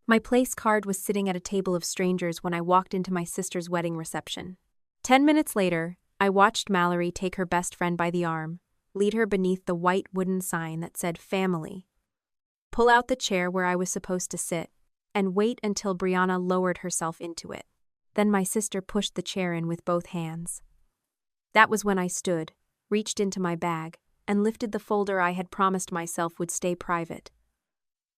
My place card was sitting at a table of strangers when I walked into my sister's wedding reception. 10 minutes later, I watched Mallory take her best friend by the arm, lead her beneath the white wooden sign that said family, pull out the chair where I was supposed to sit, and wait until Brianna lowered herself into it. Then my sister pushed the chair in with both hands. That was when I stood, reached into my bag, and lifted the folder I had promised myself would stay private.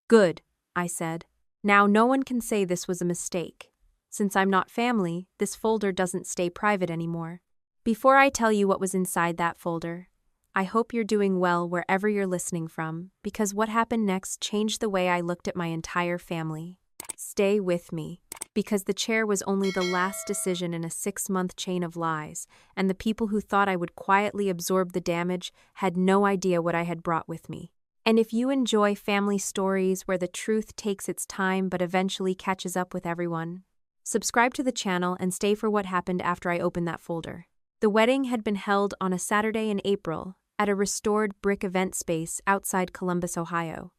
Good, I said. Now no one can say this was a mistake. Since I'm not family, this folder doesn't stay private anymore. Before I tell you what was inside that folder, I hope you're doing well wherever you're listening from, because what happened next changed the way I looked at my entire family. Stay with me, because the chair was only the last decision in a 6-month chain of lies, and the people who thought I would quietly absorb the damage had no idea what I had brought with me. And if you enjoy family stories where the truth takes its time but eventually catches up with everyone, subscribe to the channel and stay for what happened after I opened that folder. The wedding had been held on a Saturday in April at a restored brick event space outside Columbus, Ohio.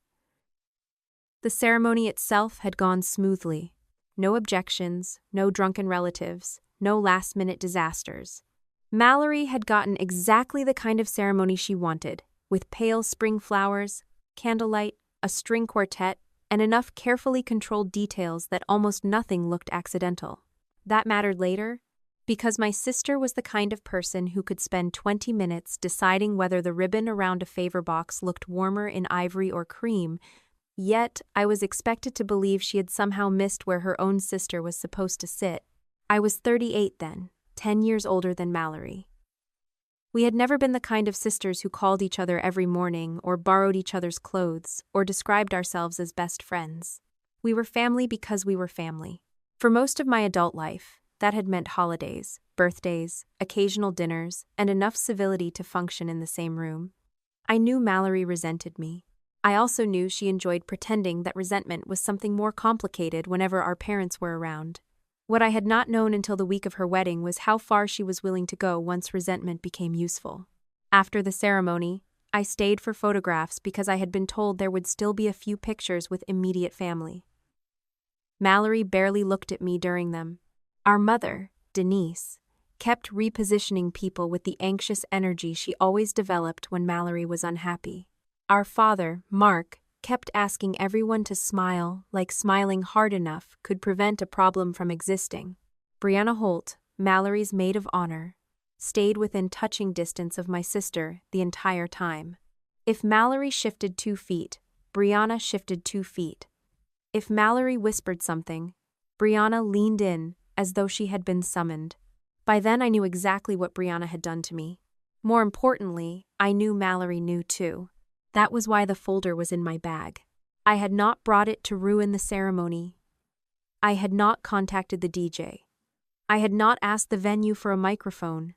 The ceremony itself had gone smoothly. No objections, no drunken relatives, no last-minute disasters. Mallory had gotten exactly the kind of ceremony she wanted, with pale spring flowers, candlelight, a string quartet, and enough carefully controlled details that almost nothing looked accidental. That mattered later, because my sister was the kind of person who could spend 20 minutes deciding whether the ribbon around a favor box looked warmer in ivory or cream, yet I was expected to believe she had somehow missed where her own sister was supposed to sit. I was 38 then, 10 years older than Mallory. We had never been the kind of sisters who called each other every morning or borrowed each other's clothes or described ourselves as best friends. We were family because we were family. For most of my adult life, that had meant holidays, birthdays, occasional dinners, and enough civility to function in the same room. I knew Mallory resented me. I also knew she enjoyed pretending that resentment was something more complicated whenever our parents were around. What I had not known until the week of her wedding was how far she was willing to go once resentment became useful. After the ceremony, I stayed for photographs because I had been told there would still be a few pictures with immediate family. Mallory barely looked at me during them. Our mother, Denise, kept repositioning people with the anxious energy she always developed when Mallory was unhappy. Our father, Mark, kept asking everyone to smile like smiling hard enough could prevent a problem from existing. Brianna Holt, Mallory's maid of honor, stayed within touching distance of my sister the entire time. If Mallory shifted 2 feet, Brianna shifted 2 feet. If Mallory whispered something, Brianna leaned in as though she had been summoned. By then I knew exactly what Brianna had done to me. More importantly, I knew Mallory knew too. That was why the folder was in my bag. I had not brought it to ruin the ceremony. I had not contacted the DJ. I had not asked the venue for a microphone.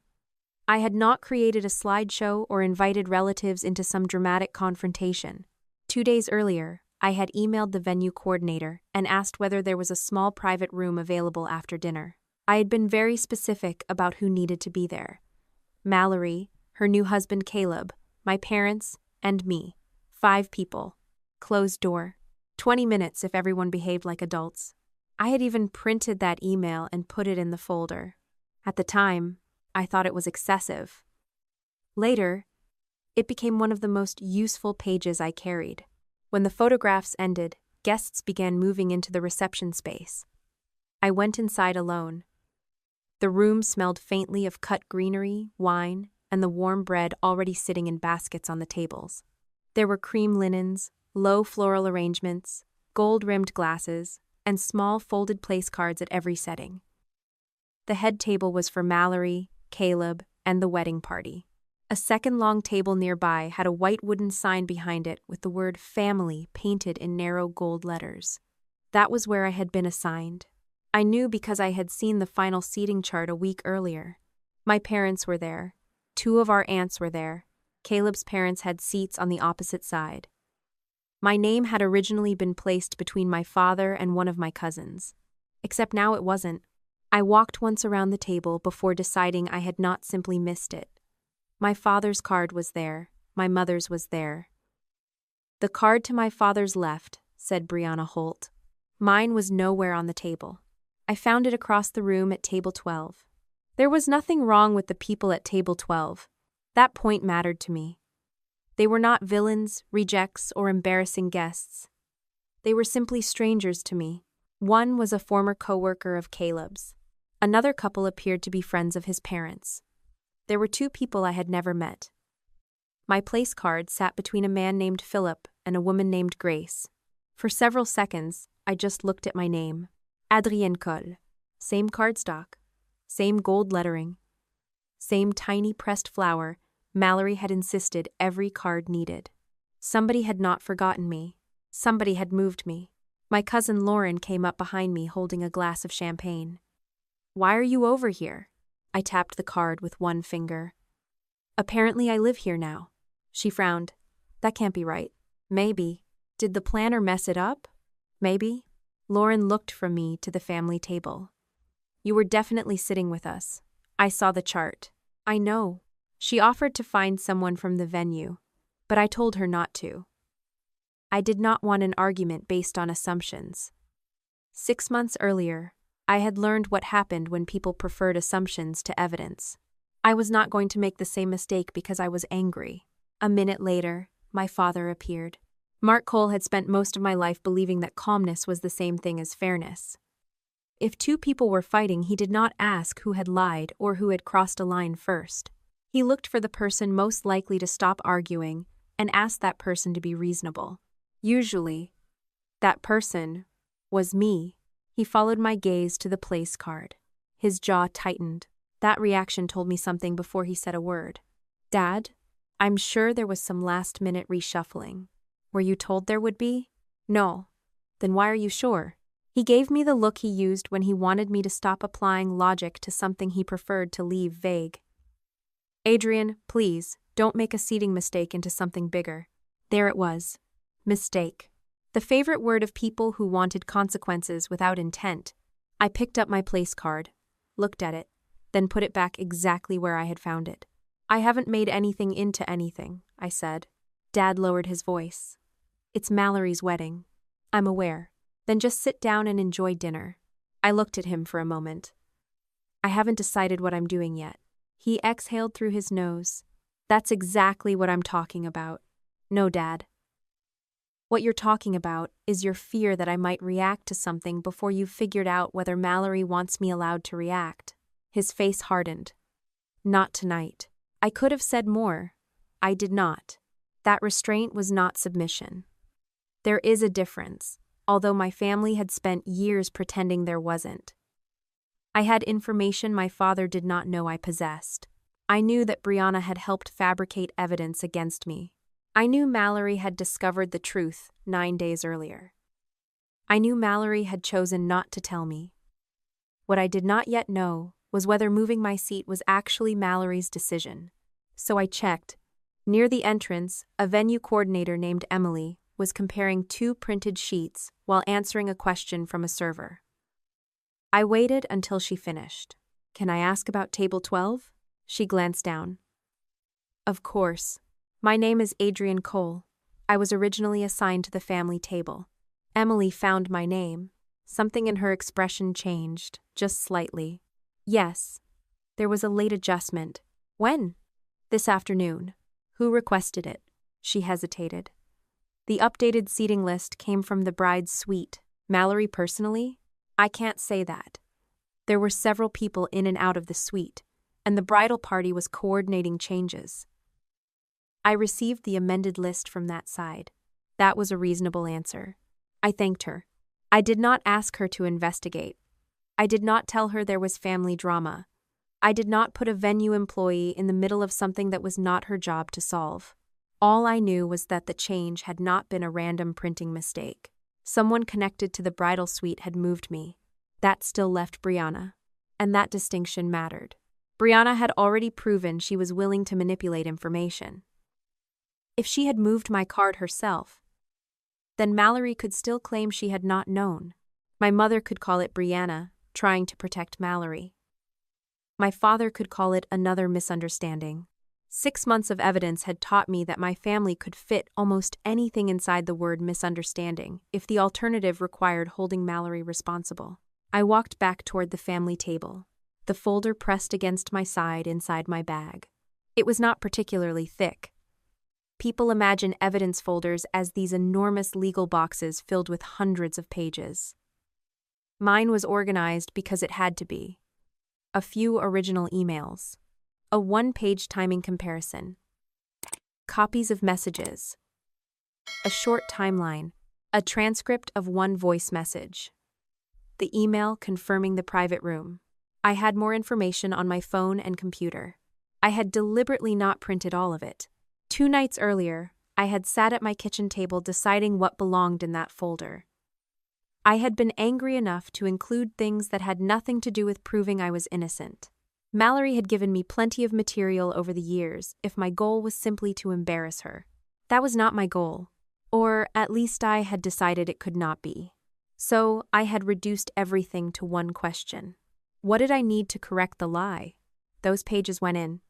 I had not created a slideshow or invited relatives into some dramatic confrontation. 2 days earlier, I had emailed the venue coordinator and asked whether there was a small private room available after dinner. I had been very specific about who needed to be there. Mallory, her new husband Caleb, my parents, and me. 5 people. Closed door. 20 minutes if everyone behaved like adults. I had even printed that email and put it in the folder. At the time, I thought it was excessive. Later, it became one of the most useful pages I carried. When the photographs ended, guests began moving into the reception space. I went inside alone. The room smelled faintly of cut greenery, wine, and the warm bread already sitting in baskets on the tables. There were cream linens, low floral arrangements, gold-rimmed glasses, and small folded place cards at every setting. The head table was for Mallory, Caleb, and the wedding party. A second long table nearby had a white wooden sign behind it with the word family painted in narrow gold letters. That was where I had been assigned. I knew because I had seen the final seating chart a week earlier. My parents were there. 2 of our aunts were there. Caleb's parents had seats on the opposite side. My name had originally been placed between my father and one of my cousins. Except now it wasn't. I walked once around the table before deciding I had not simply missed it. My father's card was there. My mother's was there. The card to my father's left said Brianna Holt. Mine was nowhere on the table. I found it across the room at table 12. There was nothing wrong with the people at table 12. That point mattered to me. They were not villains, rejects, or embarrassing guests. They were simply strangers to me. One was a former coworker of Caleb's. Another couple appeared to be friends of his parents. There were two people I had never met. My place card sat between a man named Philip and a woman named Grace. For several seconds, I just looked at my name. Adrienne Coll. Same cardstock. Same gold lettering. Same tiny pressed flower Mallory had insisted every card needed. Somebody had not forgotten me. Somebody had moved me. My cousin Lauren came up behind me holding a glass of champagne. "Why are you over here?" I tapped the card with one finger. "Apparently I live here now." She frowned. "That can't be right." "Maybe. Did the planner mess it up?" "Maybe." Lauren looked from me to the family table. "You were definitely sitting with us. I saw the chart." "I know." She offered to find someone from the venue, but I told her not to. I did not want an argument based on assumptions. 6 months earlier, I had learned what happened when people preferred assumptions to evidence. I was not going to make the same mistake because I was angry. A minute later, my father appeared. Mark Cole had spent most of my life believing that calmness was the same thing as fairness. If two people were fighting, he did not ask who had lied or who had crossed a line first. He looked for the person most likely to stop arguing and asked that person to be reasonable. Usually, that person was me. He followed my gaze to the place card. His jaw tightened. That reaction told me something before he said a word. "Dad, I'm sure there was some last-minute reshuffling. Were you told there would be?" "No." "Then why are you sure?" He gave me the look he used when he wanted me to stop applying logic to something he preferred to leave vague. "Adrian, please, don't make a seating mistake into something bigger." There it was. Mistake. The favorite word of people who wanted consequences without intent. I picked up my place card, looked at it, then put it back exactly where I had found it. "I haven't made anything into anything," I said. Dad lowered his voice. "It's Mallory's wedding." "I'm aware." "Then just sit down and enjoy dinner." I looked at him for a moment. "I haven't decided what I'm doing yet." He exhaled through his nose. "That's exactly what I'm talking about." "No, Dad. What you're talking about is your fear that I might react to something before you've figured out whether Mallory wants me allowed to react." His face hardened. "Not tonight." I could have said more. I did not. That restraint was not submission. There is a difference, although my family had spent years pretending there wasn't. I had information my father did not know I possessed. I knew that Brianna had helped fabricate evidence against me. I knew Mallory had discovered the truth 9 days earlier. I knew Mallory had chosen not to tell me. What I did not yet know was whether moving my seat was actually Mallory's decision. So I checked. Near the entrance, a venue coordinator named Emily was comparing 2 printed sheets while answering a question from a server. I waited until she finished. "Can I ask about table 12? She glanced down. "Of course. My name is Adrienne Cole. I was originally assigned to the family table." Emily found my name. Something in her expression changed, just slightly. "Yes. There was a late adjustment." "When?" "This afternoon." "Who requested it?" She hesitated. "The updated seating list came from the bride's suite." "Mallory personally?" "I can't say that. There were several people in and out of the suite, and the bridal party was coordinating changes." I received the amended list from that side. That was a reasonable answer. I thanked her. I did not ask her to investigate. I did not tell her there was family drama. I did not put a venue employee in the middle of something that was not her job to solve. All I knew was that the change had not been a random printing mistake. Someone connected to the bridal suite had moved me. That still left Brianna. And that distinction mattered. Brianna had already proven she was willing to manipulate information. If she had moved my card herself, then Mallory could still claim she had not known. My mother could call it Brianna, trying to protect Mallory. My father could call it another misunderstanding. 6 months of evidence had taught me that my family could fit almost anything inside the word misunderstanding if the alternative required holding Mallory responsible. I walked back toward the family table, the folder pressed against my side inside my bag. It was not particularly thick. People imagine evidence folders as these enormous legal boxes filled with hundreds of pages. Mine was organized because it had to be. A few original emails. A one-page timing comparison. Copies of messages. A short timeline. A transcript of one voice message. The email confirming the private room. I had more information on my phone and computer. I had deliberately not printed all of it. 2 nights earlier, I had sat at my kitchen table deciding what belonged in that folder. I had been angry enough to include things that had nothing to do with proving I was innocent. Mallory had given me plenty of material over the years if my goal was simply to embarrass her. That was not my goal, or at least I had decided it could not be. So I had reduced everything to one question. What did I need to correct the lie? Those pages went in.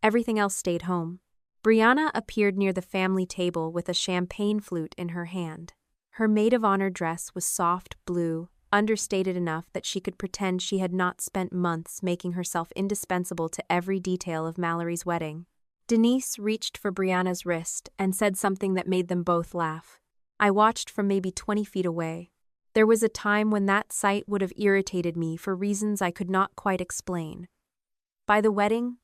Everything else stayed home. Brianna appeared near the family table with a champagne flute in her hand. Her maid of honor dress was soft blue, understated enough that she could pretend she had not spent months making herself indispensable to every detail of Mallory's wedding. Denise reached for Brianna's wrist and said something that made them both laugh. I watched from maybe 20 feet away. There was a time when that sight would have irritated me for reasons I could not quite explain. By the wedding,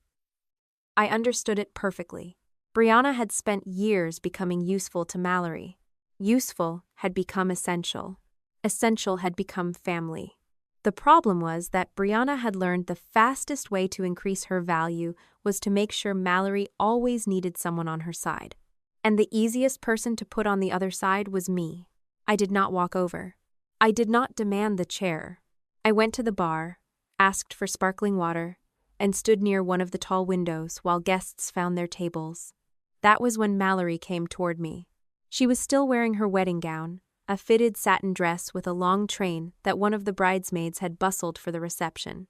I understood it perfectly. Brianna had spent years becoming useful to Mallory. Useful had become essential. Essential had become family. The problem was that Brianna had learned the fastest way to increase her value was to make sure Mallory always needed someone on her side. And the easiest person to put on the other side was me. I did not walk over. I did not demand the chair. I went to the bar, asked for sparkling water, and stood near one of the tall windows while guests found their tables. That was when Mallory came toward me. She was still wearing her wedding gown, a fitted satin dress with a long train that one of the bridesmaids had bustled for the reception.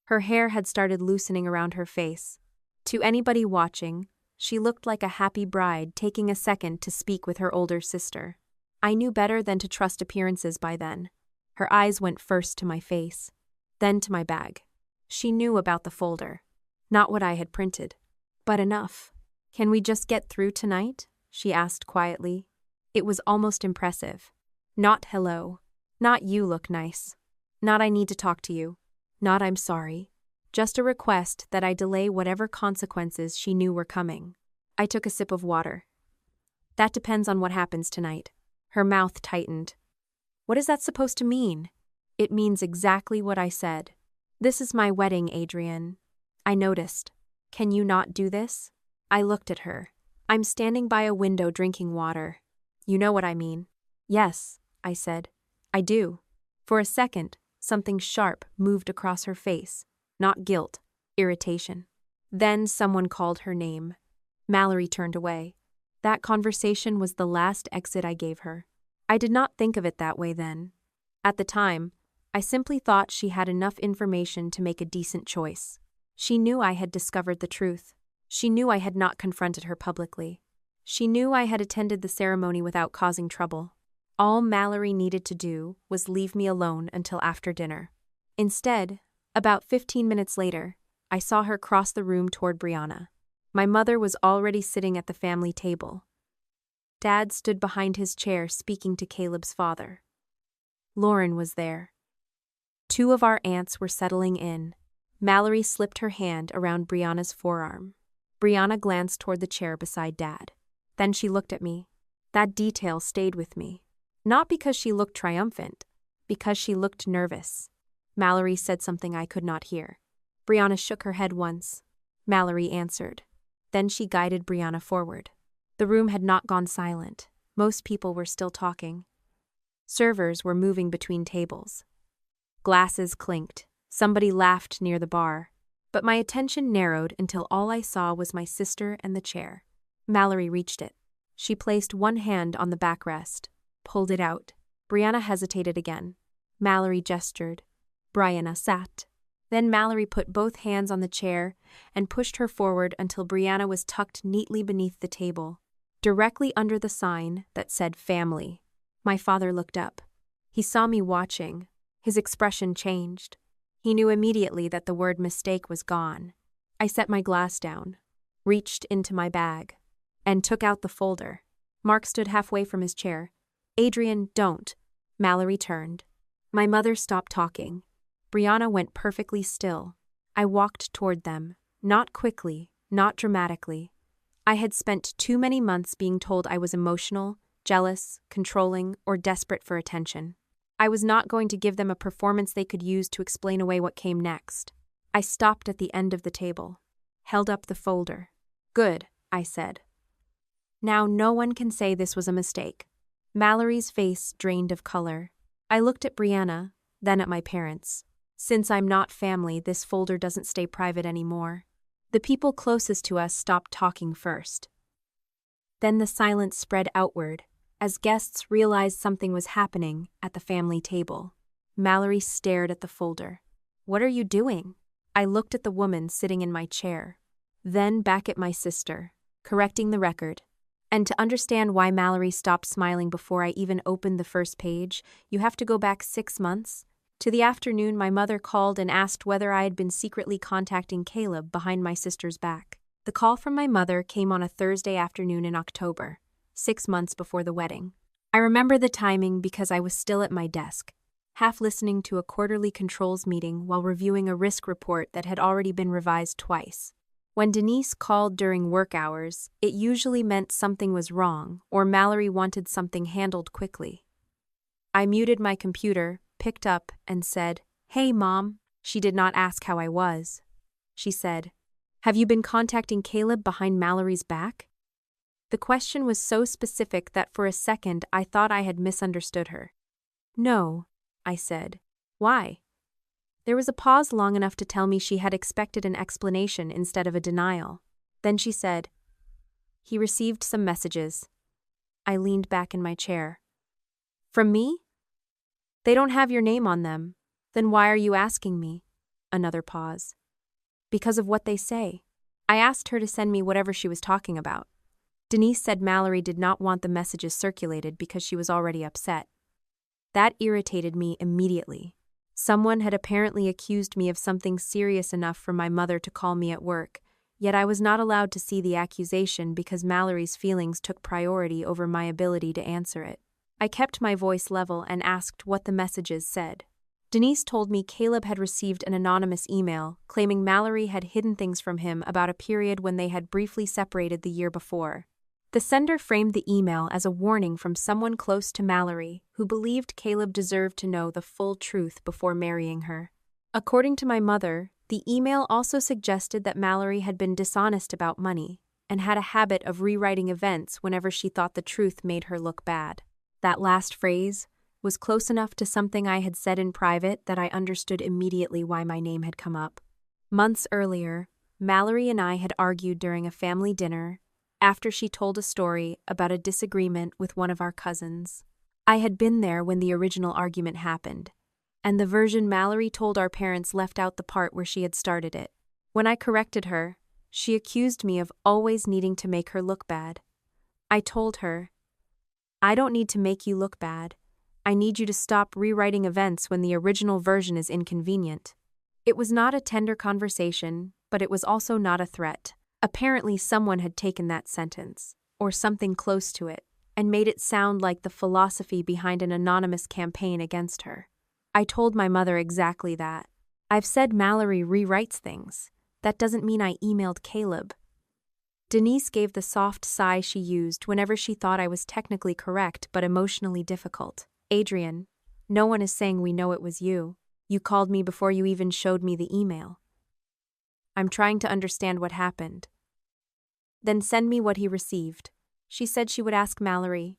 Her hair had started loosening around her face. To anybody watching, she looked like a happy bride taking a second to speak with her older sister. I knew better than to trust appearances by then. Her eyes went first to my face, then to my bag. She knew about the folder. Not what I had printed, but enough. "Can we just get through tonight?" she asked quietly. It was almost impressive. Not hello. Not you look nice. Not I need to talk to you. Not I'm sorry. Just a request that I delay whatever consequences she knew were coming. I took a sip of water. That depends on what happens tonight. Her mouth tightened. What is that supposed to mean? It means exactly what I said. This is my wedding, Adrian. I noticed. Can you not do this? I looked at her. I'm standing by a window drinking water. You know what I mean. Yes, I said. I do. For a second, something sharp moved across her face. Not guilt, irritation. Then someone called her name. Mallory turned away. That conversation was the last exit I gave her. I did not think of it that way then. At the time, I simply thought she had enough information to make a decent choice. She knew I had discovered the truth. She knew I had not confronted her publicly. She knew I had attended the ceremony without causing trouble. All Mallory needed to do was leave me alone until after dinner. Instead, about 15 minutes later, I saw her cross the room toward Brianna. My mother was already sitting at the family table. Dad stood behind his chair speaking to Caleb's father. Lauren was there. 2 of our aunts were settling in. Mallory slipped her hand around Brianna's forearm. Brianna glanced toward the chair beside Dad. Then she looked at me. That detail stayed with me. Not because she looked triumphant, because she looked nervous. Mallory said something I could not hear. Brianna shook her head once. Mallory answered. Then she guided Brianna forward. The room had not gone silent. Most people were still talking. Servers were moving between tables. Glasses clinked. Somebody laughed near the bar. But my attention narrowed until all I saw was my sister and the chair. Mallory reached it. She placed one hand on the backrest, pulled it out. Brianna hesitated again. Mallory gestured. Brianna sat. Then Mallory put both hands on the chair and pushed her forward until Brianna was tucked neatly beneath the table, directly under the sign that said family. My father looked up. He saw me watching. His expression changed. He knew immediately that the word mistake was gone. I set my glass down, reached into my bag, and took out the folder. Mark stood halfway from his chair. "Adrian, don't." Mallory turned. My mother stopped talking. Brianna went perfectly still. I walked toward them, not quickly, not dramatically. I had spent too many months being told I was emotional, jealous, controlling, or desperate for attention. I was not going to give them a performance they could use to explain away what came next. I stopped at the end of the table, held up the folder. "Good," I said. "Now no one can say this was a mistake." Mallory's face drained of color. I looked at Brianna, then at my parents. "Since I'm not family, this folder doesn't stay private anymore." The people closest to us stopped talking first. Then the silence spread outward, as guests realized something was happening at the family table. Mallory stared at the folder. "What are you doing?" I looked at the woman sitting in my chair, then back at my sister, correcting the record. And to understand why Mallory stopped smiling before I even opened the first page, you have to go back 6 months. To the afternoon, my mother called and asked whether I had been secretly contacting Caleb behind my sister's back. The call from my mother came on a Thursday afternoon in October, 6 months before the wedding. I remember the timing because I was still at my desk, half listening to a quarterly controls meeting while reviewing a risk report that had already been revised twice. When Denise called during work hours, it usually meant something was wrong or Mallory wanted something handled quickly. I muted my computer, picked up, and said, "Hey, Mom." She did not ask how I was. She said, "Have you been contacting Caleb behind Mallory's back?" The question was so specific that for a second I thought I had misunderstood her. "No," I said. "Why?" There was a pause long enough to tell me she had expected an explanation instead of a denial. Then she said, "He received some messages." I leaned back in my chair. "From me?" "They don't have your name on them. Then why are you asking me?" Another pause. "Because of what they say." I asked her to send me whatever she was talking about. Denise said Mallory did not want the messages circulated because she was already upset. That irritated me immediately. Someone had apparently accused me of something serious enough for my mother to call me at work, yet I was not allowed to see the accusation because Mallory's feelings took priority over my ability to answer it. I kept my voice level and asked what the messages said. Denise told me Caleb had received an anonymous email claiming Mallory had hidden things from him about a period when they had briefly separated the year before. The sender framed the email as a warning from someone close to Mallory who believed Caleb deserved to know the full truth before marrying her. According to my mother, the email also suggested that Mallory had been dishonest about money and had a habit of rewriting events whenever she thought the truth made her look bad. That last phrase was close enough to something I had said in private that I understood immediately why my name had come up. Months earlier, Mallory and I had argued during a family dinner after she told a story about a disagreement with one of our cousins. I had been there when the original argument happened, and the version Mallory told our parents left out the part where she had started it. When I corrected her, she accused me of always needing to make her look bad. I told her, "I don't need to make you look bad. I need you to stop rewriting events when the original version is inconvenient." It was not a tender conversation, but it was also not a threat. Apparently someone had taken that sentence, or something close to it, and made it sound like the philosophy behind an anonymous campaign against her. I told my mother exactly that. "I've said Mallory rewrites things. That doesn't mean I emailed Caleb." Denise gave the soft sigh she used whenever she thought I was technically correct but emotionally difficult. "Adrian, no one is saying we know it was you. You called me before you even showed me the email. I'm trying to understand what happened." "Then send me what he received." She said she would ask Mallory,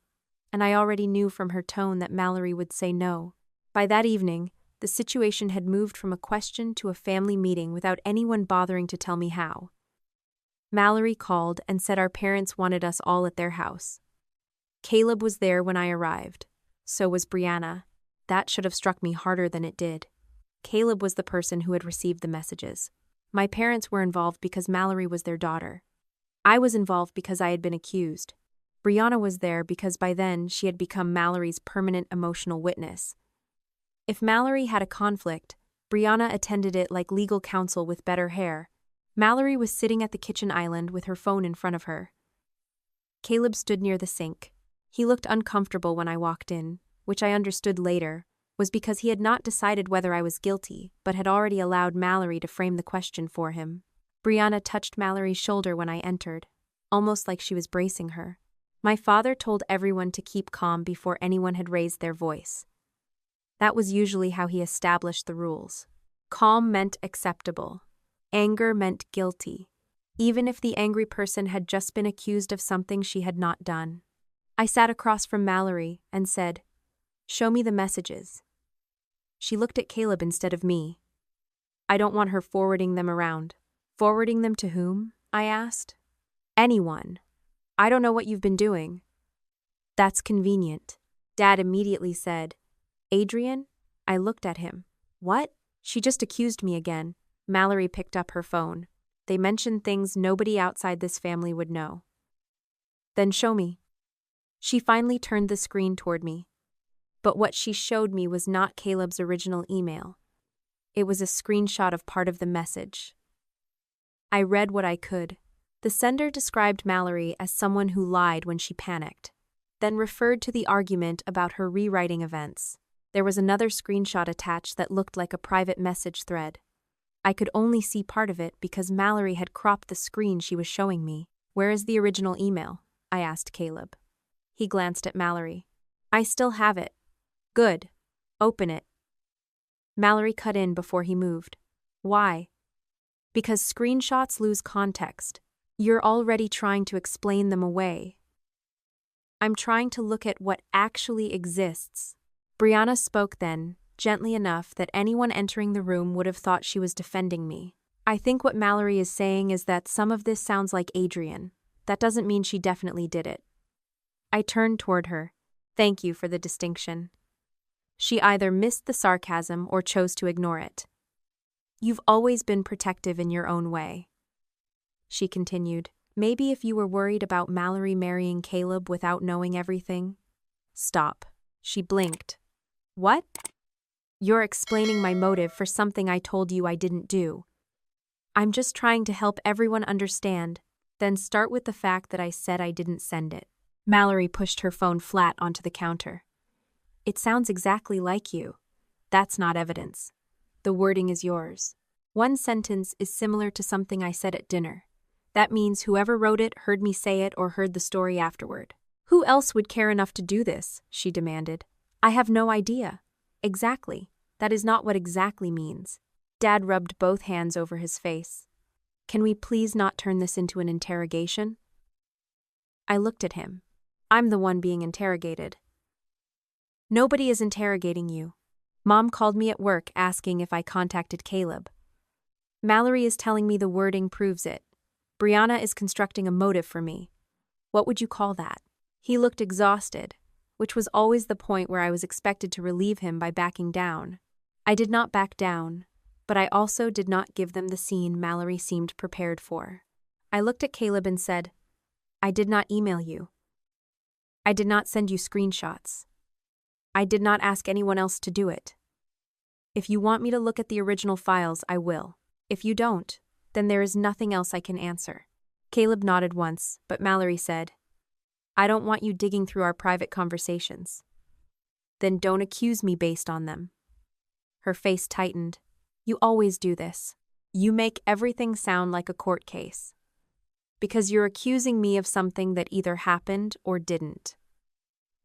and I already knew from her tone that Mallory would say no. By that evening, the situation had moved from a question to a family meeting without anyone bothering to tell me how. Mallory called and said our parents wanted us all at their house. Caleb was there when I arrived. So was Brianna. That should have struck me harder than it did. Caleb was the person who had received the messages. My parents were involved because Mallory was their daughter. I was involved because I had been accused. Brianna was there because by then she had become Mallory's permanent emotional witness. If Mallory had a conflict, Brianna attended it like legal counsel with better hair. Mallory was sitting at the kitchen island with her phone in front of her. Caleb stood near the sink. He looked uncomfortable when I walked in, which I understood later was because he had not decided whether I was guilty, but had already allowed Mallory to frame the question for him. Brianna touched Mallory's shoulder when I entered, almost like she was bracing her. My father told everyone to keep calm before anyone had raised their voice. That was usually how he established the rules. Calm meant acceptable. Anger meant guilty, even if the angry person had just been accused of something she had not done. I sat across from Mallory and said, "Show me the messages." She looked at Caleb instead of me. "I don't want her forwarding them around." "Forwarding them to whom?" I asked. "Anyone. I don't know what you've been doing." "That's convenient." Dad immediately said, "Adrian?" I looked at him. "What?" "She just accused me again." Mallory picked up her phone. "They mentioned things nobody outside this family would know." "Then show me." She finally turned the screen toward me. But what she showed me was not Caleb's original email. It was a screenshot of part of the message. I read what I could. The sender described Mallory as someone who lied when she panicked, then referred to the argument about her rewriting events. There was another screenshot attached that looked like a private message thread. I could only see part of it because Mallory had cropped the screen she was showing me. "Where is the original email?" I asked Caleb. He glanced at Mallory. "I still have it." "Good. Open it." Mallory cut in before he moved. "Why?" "Because screenshots lose context. You're already trying to explain them away." "I'm trying to look at what actually exists." Brianna spoke then, gently enough that anyone entering the room would have thought she was defending me. "I think what Mallory is saying is that some of this sounds like Adrian. That doesn't mean she definitely did it." I turned toward her. "Thank you for the distinction." She either missed the sarcasm or chose to ignore it. "You've always been protective in your own way." She continued, "Maybe if you were worried about Mallory marrying Caleb without knowing everything." "Stop." She blinked. "What?" "You're explaining my motive for something I told you I didn't do." "I'm just trying to help everyone understand, then start with the fact that I said I didn't send it." Mallory pushed her phone flat onto the counter. "It sounds exactly like you. That's not evidence. The wording is yours. One sentence is similar to something I said at dinner. That means whoever wrote it heard me say it or heard the story afterward." "Who else would care enough to do this?" she demanded. "I have no idea." "Exactly. That is not what exactly means." Dad rubbed both hands over his face. "Can we please not turn this into an interrogation?" I looked at him. I'm the one being interrogated. "Nobody is interrogating you. Mom called me at work asking if I contacted Caleb. Mallory is telling me the wording proves it. Brianna is constructing a motive for me. What would you call that?" He looked exhausted, which was always the point where I was expected to relieve him by backing down. I did not back down, but I also did not give them the scene Mallory seemed prepared for. I looked at Caleb and said, "I did not email you. I did not send you screenshots. I did not ask anyone else to do it. If you want me to look at the original files, I will. If you don't, then there is nothing else I can answer." Caleb nodded once, but Mallory said, "I don't want you digging through our private conversations." "Then don't accuse me based on them." Her face tightened. "You always do this. You make everything sound like a court case. Because you're accusing me of something that either happened or didn't.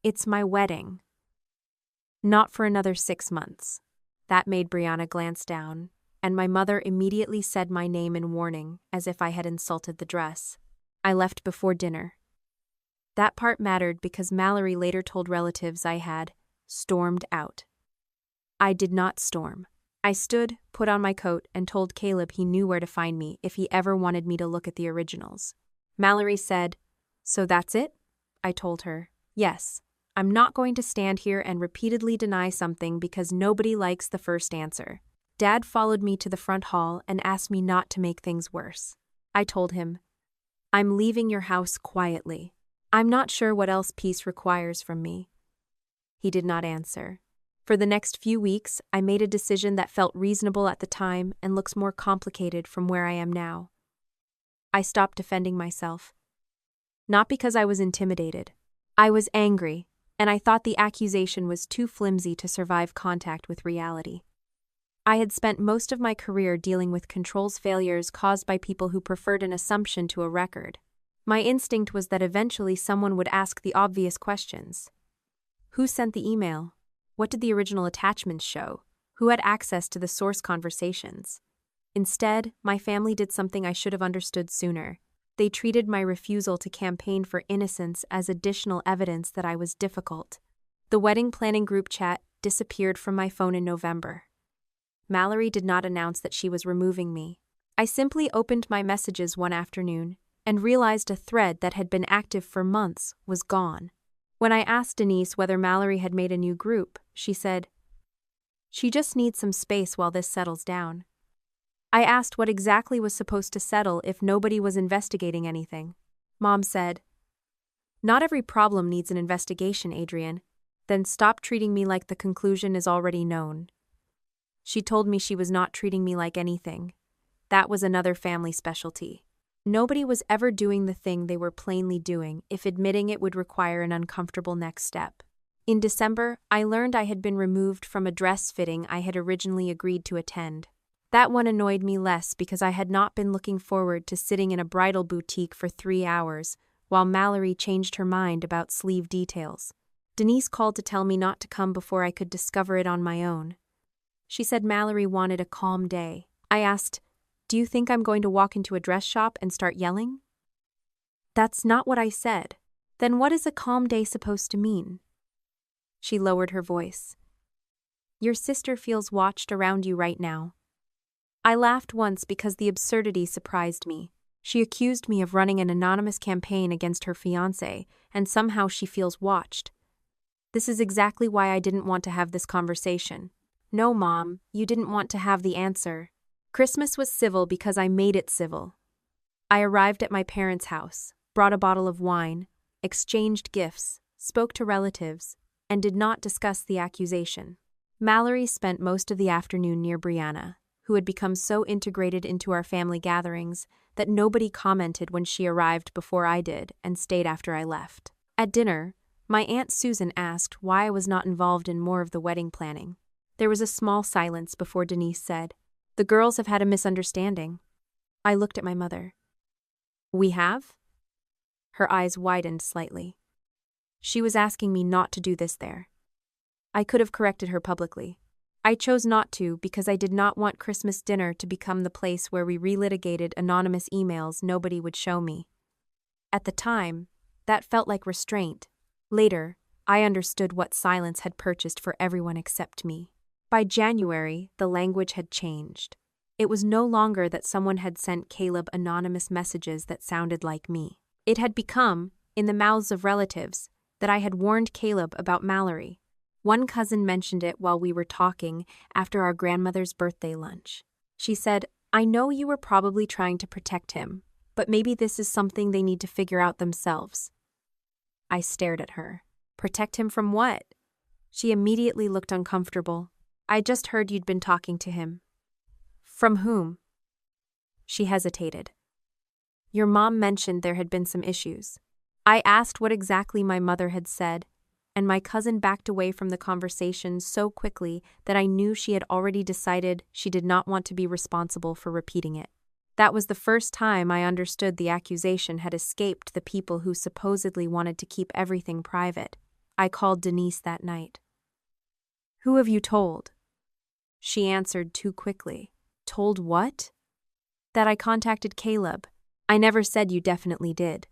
It's my wedding. Not for another 6 months." That made Brianna glance down, and my mother immediately said my name in warning, as if I had insulted the dress. I left before dinner. That part mattered because Mallory later told relatives I had stormed out. I did not storm. I stood, put on my coat, and told Caleb he knew where to find me if he ever wanted me to look at the originals. Mallory said, "So that's it?" I told her, "Yes. I'm not going to stand here and repeatedly deny something because nobody likes the first answer." Dad followed me to the front hall and asked me not to make things worse. I told him, "I'm leaving your house quietly. I'm not sure what else peace requires from me." He did not answer. For the next few weeks, I made a decision that felt reasonable at the time and looks more complicated from where I am now. I stopped defending myself. Not because I was intimidated. I was angry, and I thought the accusation was too flimsy to survive contact with reality. I had spent most of my career dealing with controls failures caused by people who preferred an assumption to a record. My instinct was that eventually someone would ask the obvious questions. Who sent the email? What did the original attachments show? Who had access to the source conversations? Instead, my family did something I should have understood sooner. They treated my refusal to campaign for innocence as additional evidence that I was difficult. The wedding planning group chat disappeared from my phone in November. Mallory did not announce that she was removing me. I simply opened my messages one afternoon and realized a thread that had been active for months was gone. When I asked Denise whether Mallory had made a new group, she said, "She just needs some space while this settles down." I asked what exactly was supposed to settle if nobody was investigating anything. Mom said, "Not every problem needs an investigation, Adrian. Then stop treating me like the conclusion is already known." She told me she was not treating me like anything. That was another family specialty. Nobody was ever doing the thing they were plainly doing if admitting it would require an uncomfortable next step. In December, I learned I had been removed from a dress fitting I had originally agreed to attend. That one annoyed me less because I had not been looking forward to sitting in a bridal boutique for 3 hours while Mallory changed her mind about sleeve details. Denise called to tell me not to come before I could discover it on my own. She said Mallory wanted a calm day. I asked, "Do you think I'm going to walk into a dress shop and start yelling?" "That's not what I said." "Then what is a calm day supposed to mean?" She lowered her voice. "Your sister feels watched around you right now." I laughed once because the absurdity surprised me. She accused me of running an anonymous campaign against her fiancé, and somehow she feels watched. This is exactly why I didn't want to have this conversation. No, Mom, you didn't want to have the answer. Christmas was civil because I made it civil. I arrived at my parents' house, brought a bottle of wine, exchanged gifts, spoke to relatives, and did not discuss the accusation. Mallory spent most of the afternoon near Brianna, who had become so integrated into our family gatherings that nobody commented when she arrived before I did and stayed after I left. At dinner, my Aunt Susan asked why I was not involved in more of the wedding planning. There was a small silence before Denise said, "The girls have had a misunderstanding." I looked at my mother. "We have?" Her eyes widened slightly. She was asking me not to do this there. I could have corrected her publicly. I chose not to because I did not want Christmas dinner to become the place where we relitigated anonymous emails nobody would show me. At the time, that felt like restraint. Later, I understood what silence had purchased for everyone except me. By January, the language had changed. It was no longer that someone had sent Caleb anonymous messages that sounded like me. It had become, in the mouths of relatives, that I had warned Caleb about Mallory. One cousin mentioned it while we were talking after our grandmother's birthday lunch. She said, "I know you were probably trying to protect him, but maybe this is something they need to figure out themselves." I stared at her. "Protect him from what?" She immediately looked uncomfortable. "I just heard you'd been talking to him." "From whom?" She hesitated. "Your mom mentioned there had been some issues." I asked what exactly my mother had said, and my cousin backed away from the conversation so quickly that I knew she had already decided she did not want to be responsible for repeating it. That was the first time I understood the accusation had escaped the people who supposedly wanted to keep everything private. I called Denise that night. "Who have you told?" She answered too quickly. "Told what?" "That I contacted Caleb. I never said you definitely did."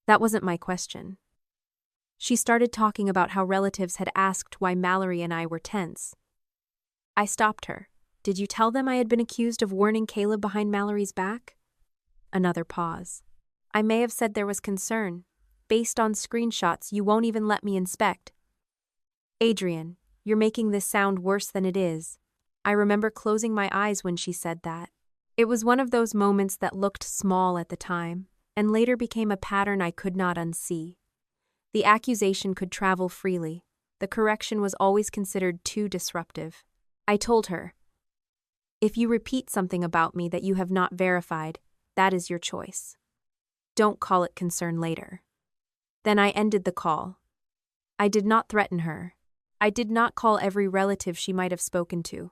That wasn't my question. She started talking about how relatives had asked why Mallory and I were tense. I stopped her. "Did you tell them I had been accused of warning Caleb behind Mallory's back?" Another pause. "I may have said there was concern. Based on screenshots you won't even let me inspect." "Adrian, you're making this sound worse than it is." I remember closing my eyes when she said that. It was one of those moments that looked small at the time, and later became a pattern I could not unsee. The accusation could travel freely. The correction was always considered too disruptive. I told her, "If you repeat something about me that you have not verified, that is your choice. Don't call it concern later." Then I ended the call. I did not threaten her. I did not call every relative she might have spoken to.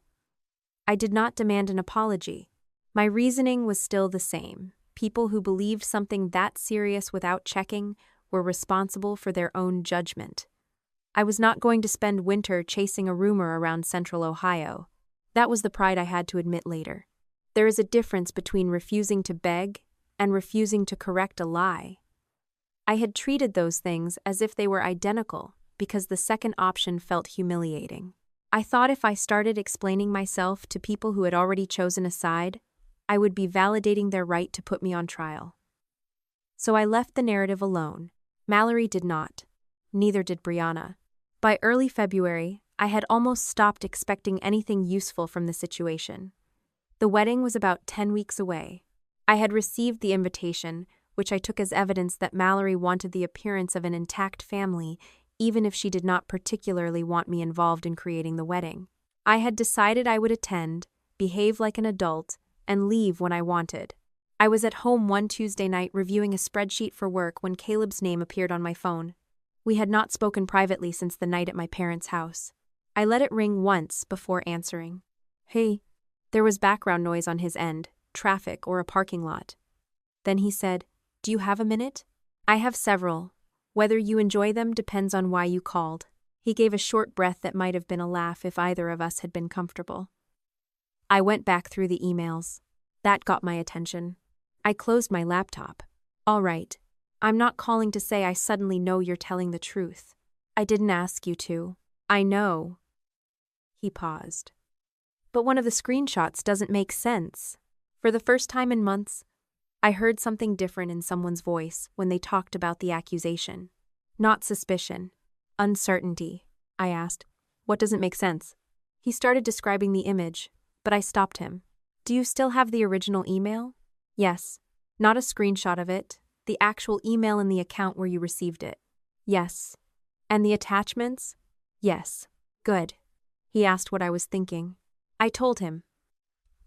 I did not demand an apology. My reasoning was still the same. People who believed something that serious without checking were responsible for their own judgment. I was not going to spend winter chasing a rumor around central Ohio. That was the pride I had to admit later. There is a difference between refusing to beg and refusing to correct a lie. I had treated those things as if they were identical because the second option felt humiliating. I thought if I started explaining myself to people who had already chosen a side, I would be validating their right to put me on trial. So I left the narrative alone. Mallory did not. Neither did Brianna. By early February, I had almost stopped expecting anything useful from the situation. The wedding was about 10 weeks away. I had received the invitation, which I took as evidence that Mallory wanted the appearance of an intact family, even if she did not particularly want me involved in creating the wedding. I had decided I would attend, behave like an adult, and leave when I wanted. I was at home one Tuesday night reviewing a spreadsheet for work when Caleb's name appeared on my phone. We had not spoken privately since the night at my parents' house. I let it ring once before answering. "Hey." There was background noise on his end, traffic or a parking lot. Then he said, "Do you have a minute?" "I have several. Whether you enjoy them depends on why you called." He gave a short breath that might have been a laugh if either of us had been comfortable. I went back through the emails. That got my attention. I closed my laptop. "All right. I'm not calling to say I suddenly know you're telling the truth. I didn't ask you to. I know." He paused. "But one of the screenshots doesn't make sense." For the first time in months, I heard something different in someone's voice when they talked about the accusation. Not suspicion. Uncertainty. I asked, "What doesn't make sense?" He started describing the image, but I stopped him. "Do you still have the original email?" "Yes." "Not a screenshot of it. The actual email in the account where you received it." "Yes." "And the attachments?" "Yes." "Good." He asked what I was thinking. I told him.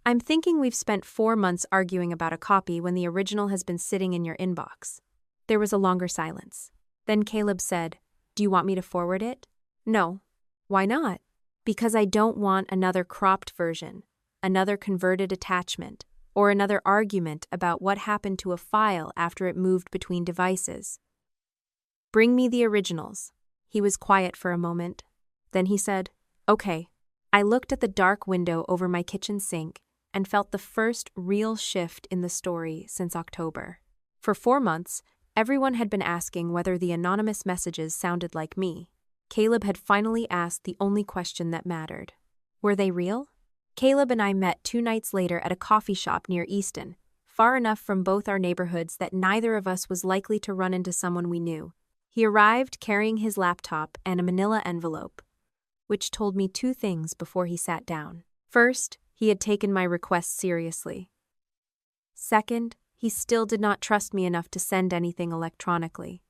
"I'm thinking we've spent 4 months arguing about a copy when the original has been sitting in your inbox." There was a longer silence. Then Caleb said, "Do you want me to forward it?" "No." "Why not?" "Because I don't want another cropped version, another converted attachment, or another argument about what happened to a file after it moved between devices. Bring me the originals." He was quiet for a moment. Then he said, "Okay." I looked at the dark window over my kitchen sink and felt the first real shift in the story since October. For 4 months, everyone had been asking whether the anonymous messages sounded like me. Caleb had finally asked the only question that mattered. Were they real? Caleb and I met 2 nights later at a coffee shop near Easton, far enough from both our neighborhoods that neither of us was likely to run into someone we knew. He arrived carrying his laptop and a manila envelope, which told me 2 things before he sat down. First, he had taken my request seriously. Second, he still did not trust me enough to send anything electronically.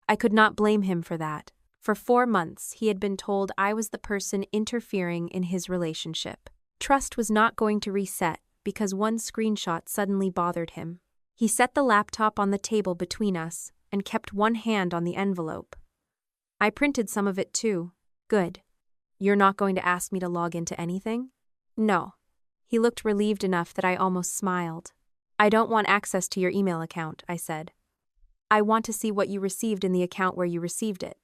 I could not blame him for that. For 4 months, he had been told I was the person interfering in his relationship. Trust was not going to reset because one screenshot suddenly bothered him. He set the laptop on the table between us and kept one hand on the envelope. I printed some of it too. "Good. You're not going to ask me to log into anything?" "No." He looked relieved enough that I almost smiled. "I don't want access to your email account," I said. "I want to see what you received in the account where you received it."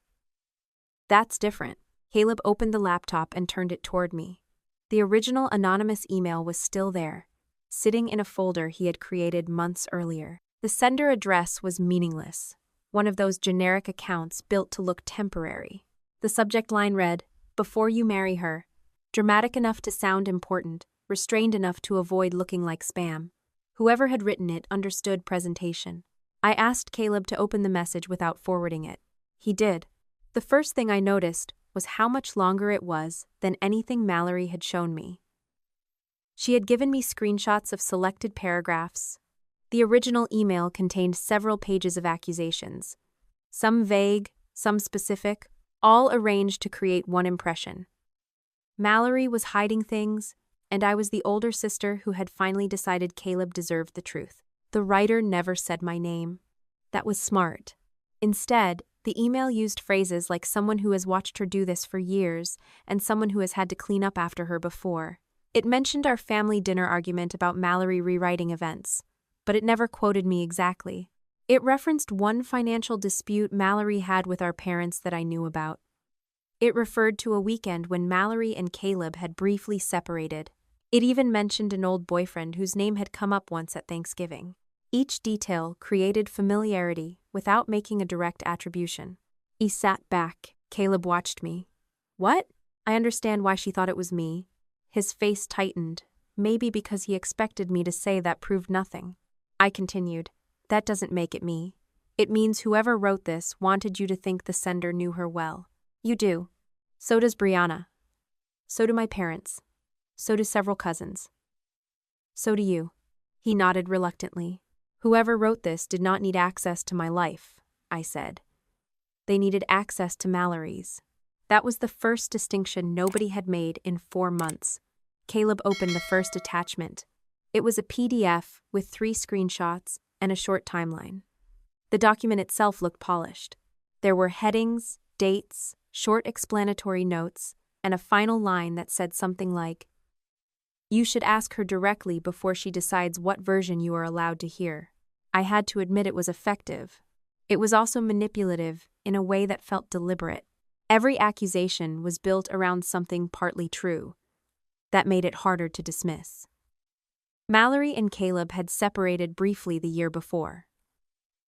"That's different." Caleb opened the laptop and turned it toward me. The original anonymous email was still there, sitting in a folder he had created months earlier. The sender address was meaningless, one of those generic accounts built to look temporary. The subject line read, "Before you marry her," dramatic enough to sound important, restrained enough to avoid looking like spam. Whoever had written it understood presentation. I asked Caleb to open the message without forwarding it. He did. The first thing I noticed was how much longer it was than anything Mallory had shown me. She had given me screenshots of selected paragraphs. The original email contained several pages of accusations, some vague, some specific, all arranged to create one impression. Mallory was hiding things, and I was the older sister who had finally decided Caleb deserved the truth. The writer never said my name. That was smart. Instead, the email used phrases like someone who has watched her do this for years and someone who has had to clean up after her before. It mentioned our family dinner argument about Mallory rewriting events, but it never quoted me exactly. It referenced one financial dispute Mallory had with our parents that I knew about. It referred to a weekend when Mallory and Caleb had briefly separated. It even mentioned an old boyfriend whose name had come up once at Thanksgiving. Each detail created familiarity without making a direct attribution. He sat back. Caleb watched me. What? I understand why she thought it was me. His face tightened, maybe because he expected me to say that proved nothing. I continued. That doesn't make it me. It means whoever wrote this wanted you to think the sender knew her well. You do. So does Brianna. So do my parents. So do several cousins. So do you. He nodded reluctantly. Whoever wrote this did not need access to my life, I said. They needed access to Mallory's. That was the first distinction nobody had made in 4 months. Caleb opened the first attachment. It was a PDF with 3 screenshots and a short timeline. The document itself looked polished. There were headings, dates, short explanatory notes, and a final line that said something like, "You should ask her directly before she decides what version you are allowed to hear." I had to admit it was effective. It was also manipulative in a way that felt deliberate. Every accusation was built around something partly true. That made it harder to dismiss. Mallory and Caleb had separated briefly the year before.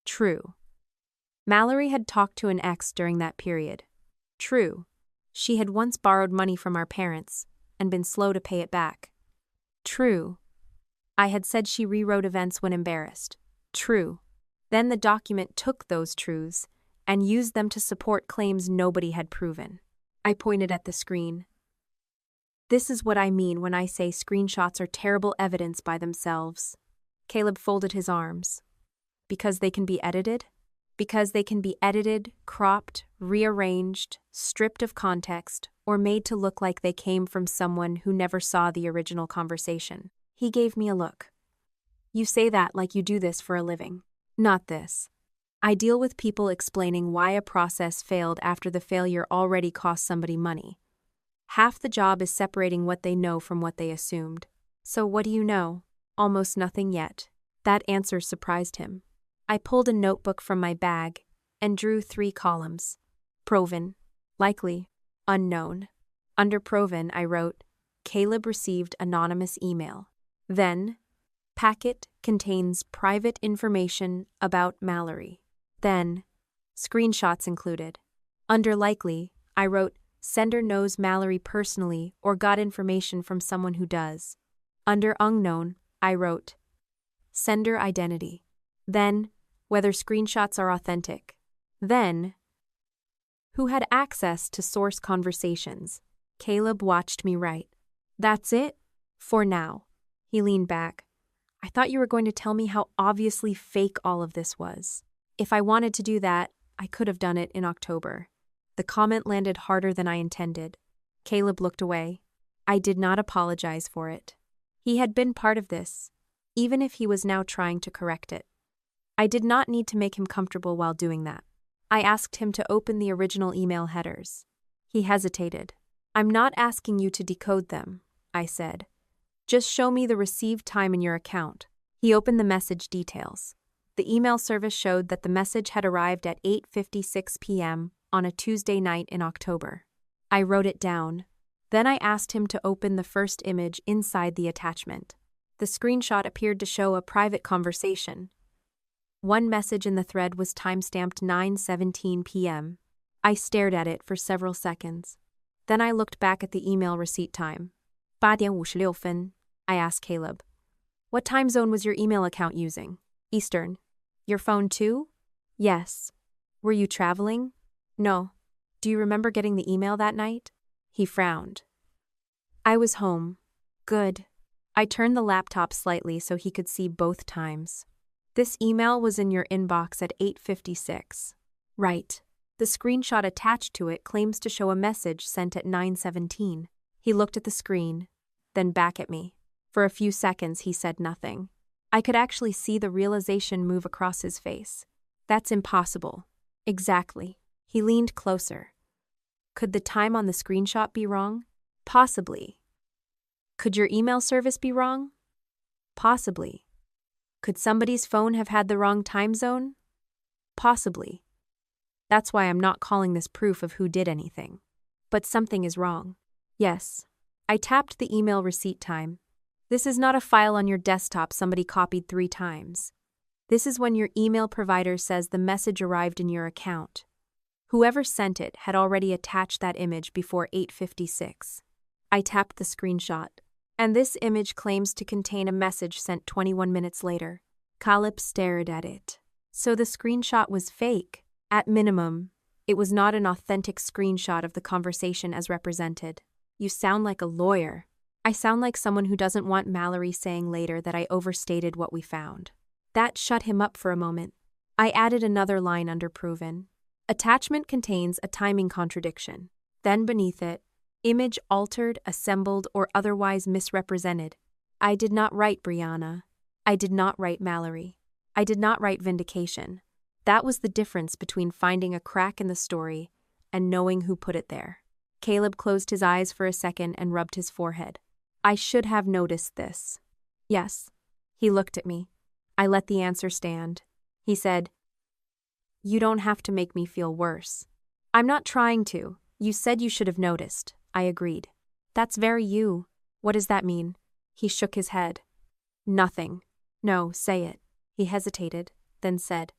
True. Mallory had talked to an ex during that period. True. She had once borrowed money from our parents and been slow to pay it back. True. I had said she rewrote events when embarrassed. True. Then the document took those truths and used them to support claims nobody had proven. I pointed at the screen. This is what I mean when I say screenshots are terrible evidence by themselves. Caleb folded his arms. Because they can be edited? Because they can be edited, cropped, rearranged, stripped of context, or made to look like they came from someone who never saw the original conversation. He gave me a look. You say that like you do this for a living. Not this. I deal with people explaining why a process failed after the failure already cost somebody money. Half the job is separating what they know from what they assumed. So what do you know? Almost nothing yet. That answer surprised him. I pulled a notebook from my bag and drew 3 columns. Proven. Likely. Unknown. Under proven, I wrote, Caleb received anonymous email. Then, packet contains private information about Mallory. Then, screenshots included. Under likely, I wrote, sender knows Mallory personally or got information from someone who does. Under unknown, I wrote, sender identity. Then, whether screenshots are authentic. Then, who had access to source conversations. Caleb watched me write. That's it? For now. He leaned back. I thought you were going to tell me how obviously fake all of this was. If I wanted to do that, I could have done it in October. The comment landed harder than I intended. Caleb looked away. I did not apologize for it. He had been part of this, even if he was now trying to correct it. I did not need to make him comfortable while doing that. I asked him to open the original email headers. He hesitated. I'm not asking you to decode them, I said. Just show me the received time in your account. He opened the message details. The email service showed that the message had arrived at 8:56 p.m. on a Tuesday night in October. I wrote it down. Then I asked him to open the first image inside the attachment. The screenshot appeared to show a private conversation. One message in the thread was timestamped 9:17 p.m. I stared at it for several seconds. Then I looked back at the email receipt time. 8:56分. I asked Caleb. What time zone was your email account using? Eastern. Your phone too? Yes. Were you traveling? No. Do you remember getting the email that night? He frowned. I was home. Good. I turned the laptop slightly so he could see both times. This email was in your inbox at 8:56. Right. The screenshot attached to it claims to show a message sent at 9:17. He looked at the screen, then back at me. For a few seconds, he said nothing. I could actually see the realization move across his face. That's impossible. Exactly. He leaned closer. Could the time on the screenshot be wrong? Possibly. Could your email service be wrong? Possibly. Could somebody's phone have had the wrong time zone? Possibly. That's why I'm not calling this proof of who did anything. But something is wrong. Yes. I tapped the email receipt time. This is not a file on your desktop somebody copied 3 times. This is when your email provider says the message arrived in your account. Whoever sent it had already attached that image before 8:56. I tapped the screenshot, and this image claims to contain a message sent 21 minutes later. Caleb stared at it. So the screenshot was fake. At minimum, it was not an authentic screenshot of the conversation as represented. You sound like a lawyer. I sound like someone who doesn't want Mallory saying later that I overstated what we found. That shut him up for a moment. I added another line under proven. Attachment contains a timing contradiction. Then beneath it, image altered, assembled, or otherwise misrepresented. I did not write Brianna. I did not write Mallory. I did not write vindication. That was the difference between finding a crack in the story and knowing who put it there. Caleb closed his eyes for a second and rubbed his forehead. I should have noticed this. Yes. He looked at me. I let the answer stand. He said, You don't have to make me feel worse. I'm not trying to. You said you should have noticed. I agreed. That's very you. What does that mean? He shook his head. Nothing. No, say it. He hesitated, then said,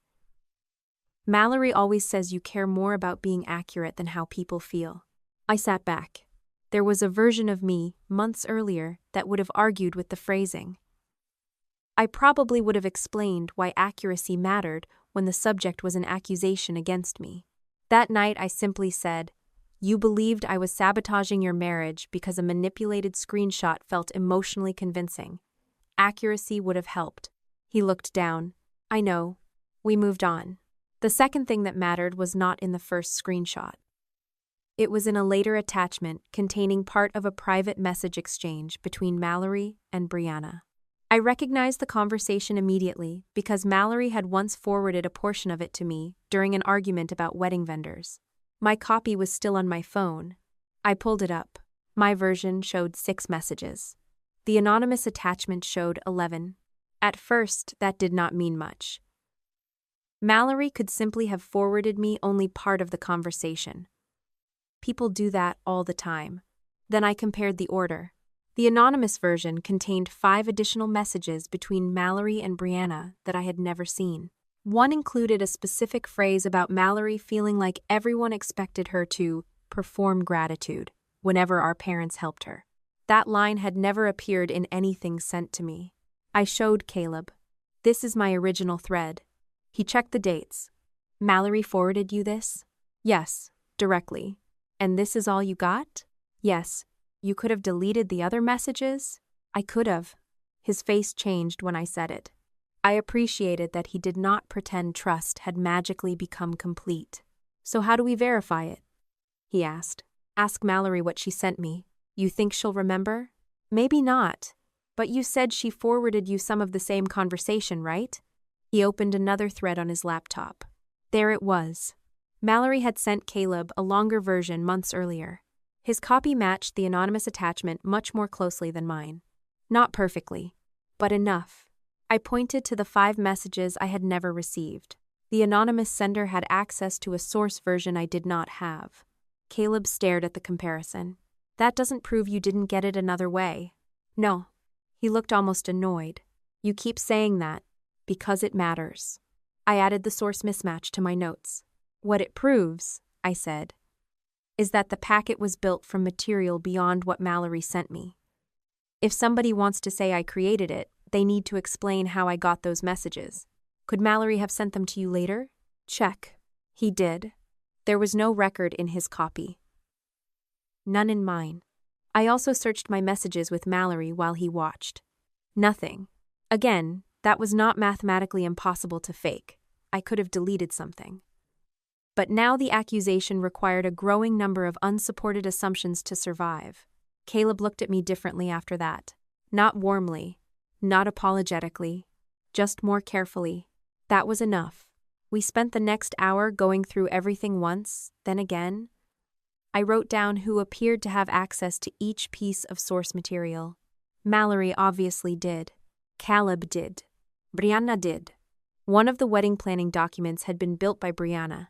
Mallory always says you care more about being accurate than how people feel. I sat back. There was a version of me, months earlier, that would have argued with the phrasing. I probably would have explained why accuracy mattered when the subject was an accusation against me. That night I simply said, You believed I was sabotaging your marriage because a manipulated screenshot felt emotionally convincing. Accuracy would have helped. He looked down. I know. We moved on. The second thing that mattered was not in the first screenshot. It was in a later attachment containing part of a private message exchange between Mallory and Brianna. I recognized the conversation immediately because Mallory had once forwarded a portion of it to me during an argument about wedding vendors. My copy was still on my phone. I pulled it up. My version showed 6 messages. The anonymous attachment showed 11. At first, that did not mean much. Mallory could simply have forwarded me only part of the conversation. People do that all the time. Then I compared the order. The anonymous version contained 5 additional messages between Mallory and Brianna that I had never seen. One included a specific phrase about Mallory feeling like everyone expected her to perform gratitude whenever our parents helped her. That line had never appeared in anything sent to me. I showed Caleb. This is my original thread. He checked the dates. Mallory forwarded you this? Yes, directly. And this is all you got? Yes. You could have deleted the other messages? I could have. His face changed when I said it. I appreciated that he did not pretend trust had magically become complete. So how do we verify it? He asked. Ask Mallory what she sent me. You think she'll remember? Maybe not. But you said she forwarded you some of the same conversation, right? He opened another thread on his laptop. There it was. Mallory had sent Caleb a longer version months earlier. His copy matched the anonymous attachment much more closely than mine. Not perfectly, but enough. I pointed to the 5 messages I had never received. The anonymous sender had access to a source version I did not have. Caleb stared at the comparison. That doesn't prove you didn't get it another way. No. He looked almost annoyed. You keep saying that, because it matters. I added the source mismatch to my notes. What it proves, I said, is that the packet was built from material beyond what Mallory sent me. If somebody wants to say I created it, they need to explain how I got those messages. Could Mallory have sent them to you later? Check. He did. There was no record in his copy. None in mine. I also searched my messages with Mallory while he watched. Nothing. Again, that was not mathematically impossible to fake. I could have deleted something. But now the accusation required a growing number of unsupported assumptions to survive. Caleb looked at me differently after that. Not warmly, not apologetically, just more carefully. That was enough. We spent the next hour going through everything once, then again. I wrote down who appeared to have access to each piece of source material. Mallory obviously did. Caleb did. Brianna did. One of the wedding planning documents had been built by Brianna,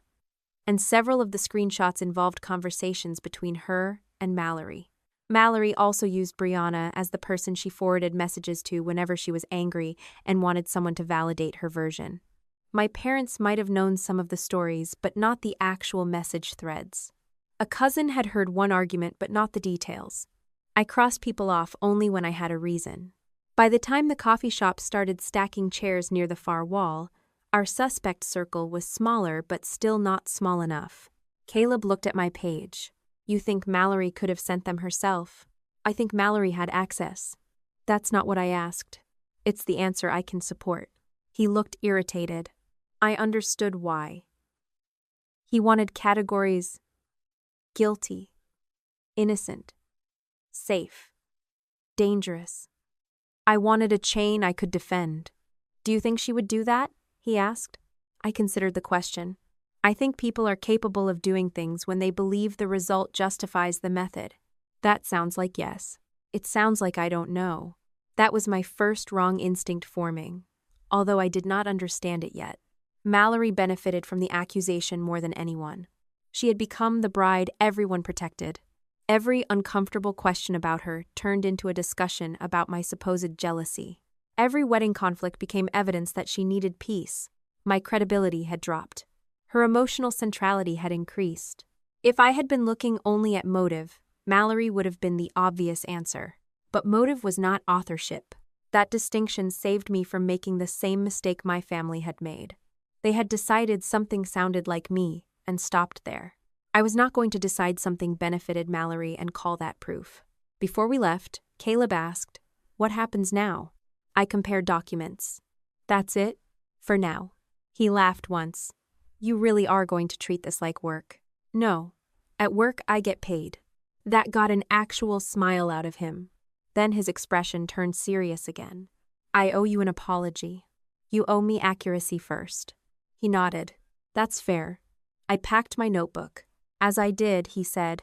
and several of the screenshots involved conversations between her and Mallory. Mallory also used Brianna as the person she forwarded messages to whenever she was angry and wanted someone to validate her version. My parents might have known some of the stories, but not the actual message threads. A cousin had heard one argument, but not the details. I crossed people off only when I had a reason. By the time the coffee shop started stacking chairs near the far wall, our suspect circle was smaller but still not small enough. Caleb looked at my page. You think Mallory could have sent them herself? I think Mallory had access. That's not what I asked. It's the answer I can support. He looked irritated. I understood why. He wanted categories: guilty, innocent, safe, dangerous. I wanted a chain I could defend. Do you think she would do that? He asked. I considered the question. I think people are capable of doing things when they believe the result justifies the method. That sounds like yes. It sounds like I don't know. That was my first wrong instinct forming, although I did not understand it yet. Mallory benefited from the accusation more than anyone. She had become the bride everyone protected. Every uncomfortable question about her turned into a discussion about my supposed jealousy. Every wedding conflict became evidence that she needed peace. My credibility had dropped. Her emotional centrality had increased. If I had been looking only at motive, Mallory would have been the obvious answer. But motive was not authorship. That distinction saved me from making the same mistake my family had made. They had decided something sounded like me and stopped there. I was not going to decide something benefited Mallory and call that proof. Before we left, Caleb asked, "What happens now?" I compared documents. That's it? For now. He laughed once. You really are going to treat this like work? No. At work, I get paid. That got an actual smile out of him. Then his expression turned serious again. I owe you an apology. You owe me accuracy first. He nodded. That's fair. I packed my notebook. As I did, he said,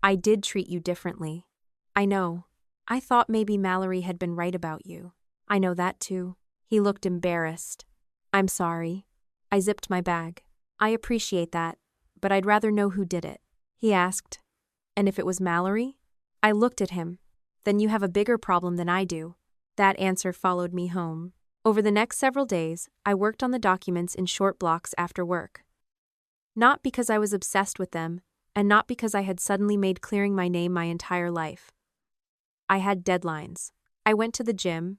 I did treat you differently. I know. I thought maybe Mallory had been right about you. I know that too. He looked embarrassed. I'm sorry. I zipped my bag. I appreciate that, but I'd rather know who did it. He asked, and if it was Mallory? I looked at him. Then you have a bigger problem than I do. That answer followed me home. Over the next several days, I worked on the documents in short blocks after work. Not because I was obsessed with them, and not because I had suddenly made clearing my name my entire life. I had deadlines. I went to the gym.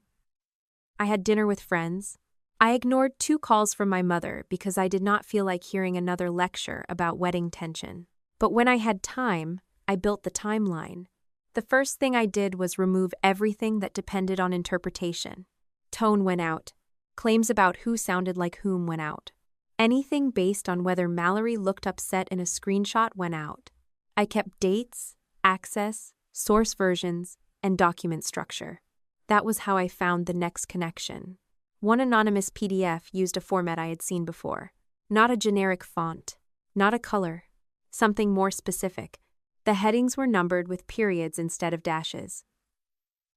I had dinner with friends. I ignored 2 calls from my mother because I did not feel like hearing another lecture about wedding tension. But when I had time, I built the timeline. The first thing I did was remove everything that depended on interpretation. Tone went out. Claims about who sounded like whom went out. Anything based on whether Mallory looked upset in a screenshot went out. I kept dates, access, source versions, and document structure. That was how I found the next connection. One anonymous PDF used a format I had seen before. Not a generic font. Not a color. Something more specific. The headings were numbered with periods instead of dashes.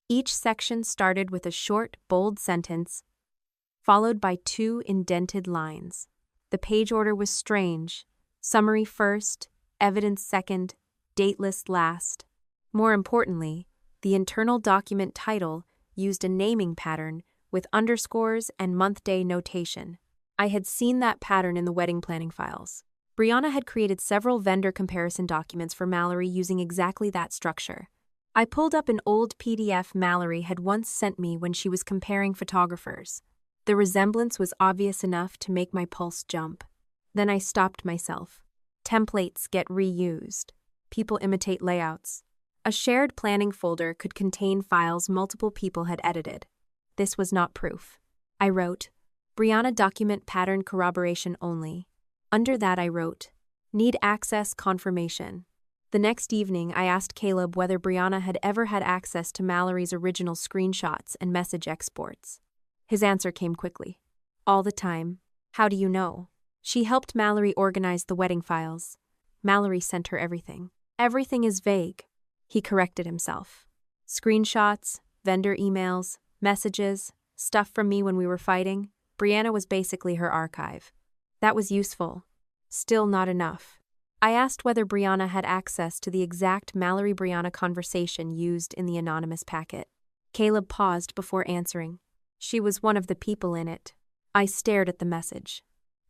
Each section started with a short, bold sentence, followed by 2 indented lines. The page order was strange. Summary first, evidence second, date list last. More importantly, the internal document title used a naming pattern with underscores and month-day notation. I had seen that pattern in the wedding planning files. Brianna had created several vendor comparison documents for Mallory using exactly that structure. I pulled up an old PDF Mallory had once sent me when she was comparing photographers. The resemblance was obvious enough to make my pulse jump. Then I stopped myself. Templates get reused. People imitate layouts. A shared planning folder could contain files multiple people had edited. This was not proof. I wrote, Brianna document pattern corroboration only. Under that I wrote, need access confirmation. The next evening, I asked Caleb whether Brianna had ever had access to Mallory's original screenshots and message exports. His answer came quickly. All the time. How do you know? She helped Mallory organize the wedding files. Mallory sent her everything. Everything is vague. He corrected himself. Screenshots, vendor emails, messages, stuff from me when we were fighting. Brianna was basically her archive. That was useful. Still not enough. I asked whether Brianna had access to the exact Mallory-Brianna conversation used in the anonymous packet. Caleb paused before answering. She was one of the people in it. I stared at the message.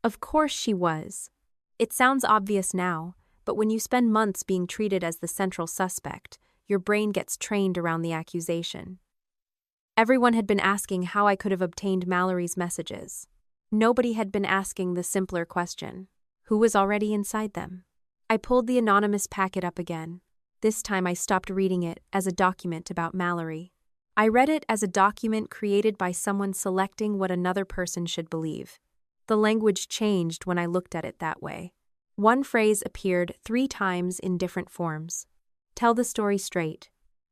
Of course she was. It sounds obvious now, but when you spend months being treated as the central suspect, your brain gets trained around the accusation. Everyone had been asking how I could have obtained Mallory's messages. Nobody had been asking the simpler question: who was already inside them? I pulled the anonymous packet up again. This time I stopped reading it as a document about Mallory. I read it as a document created by someone selecting what another person should believe. The language changed when I looked at it that way. One phrase appeared 3 times in different forms. Tell the story straight.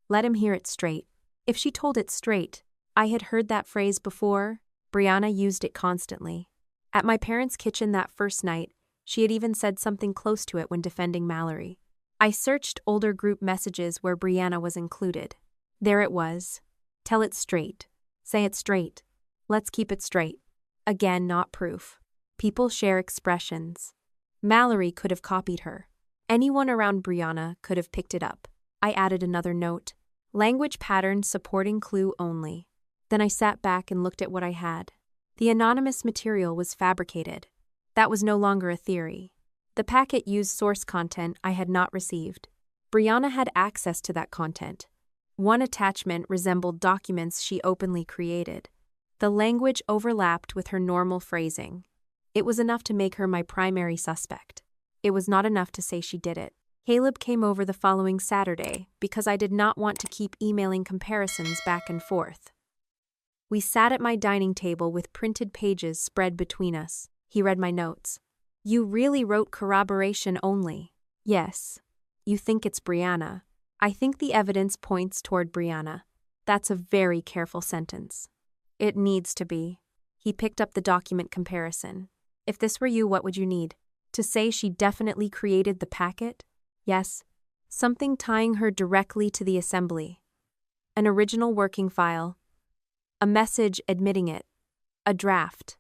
Let him hear it straight. If she told it straight, I had heard that phrase before. Brianna used it constantly. At my parents' kitchen that first night, she had even said something close to it when defending Mallory. I searched older group messages where Brianna was included. There it was. Tell it straight. Say it straight. Let's keep it straight. Again, not proof. People share expressions. Mallory could have copied her. Anyone around Brianna could have picked it up. I added another note. Language pattern supporting clue only. Then I sat back and looked at what I had. The anonymous material was fabricated. That was no longer a theory. The packet used source content I had not received. Brianna had access to that content. One attachment resembled documents she openly created. The language overlapped with her normal phrasing. It was enough to make her my primary suspect. It was not enough to say she did it. Caleb came over the following Saturday because I did not want to keep emailing comparisons back and forth. We sat at my dining table with printed pages spread between us. He read my notes. You really wrote corroboration only. Yes. You think it's Brianna. I think the evidence points toward Brianna. That's a very careful sentence. It needs to be. He picked up the document comparison. If this were you, what would you need? To say she definitely created the packet? Yes. Something tying her directly to the assembly. An original working file. A message admitting it. A draft.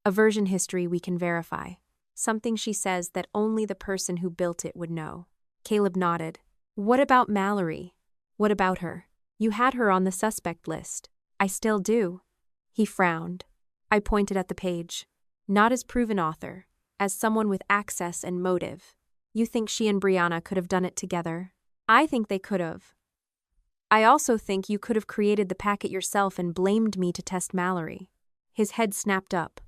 A version history we can verify. Something she says that only the person who built it would know. Caleb nodded. What about Mallory? What about her? You had her on the suspect list. I still do. He frowned. I pointed at the page. Not as proven author, as someone with access and motive. You think she and Brianna could have done it together? I think they could have. I also think you could have created the packet yourself and blamed me to test Mallory. His head snapped up.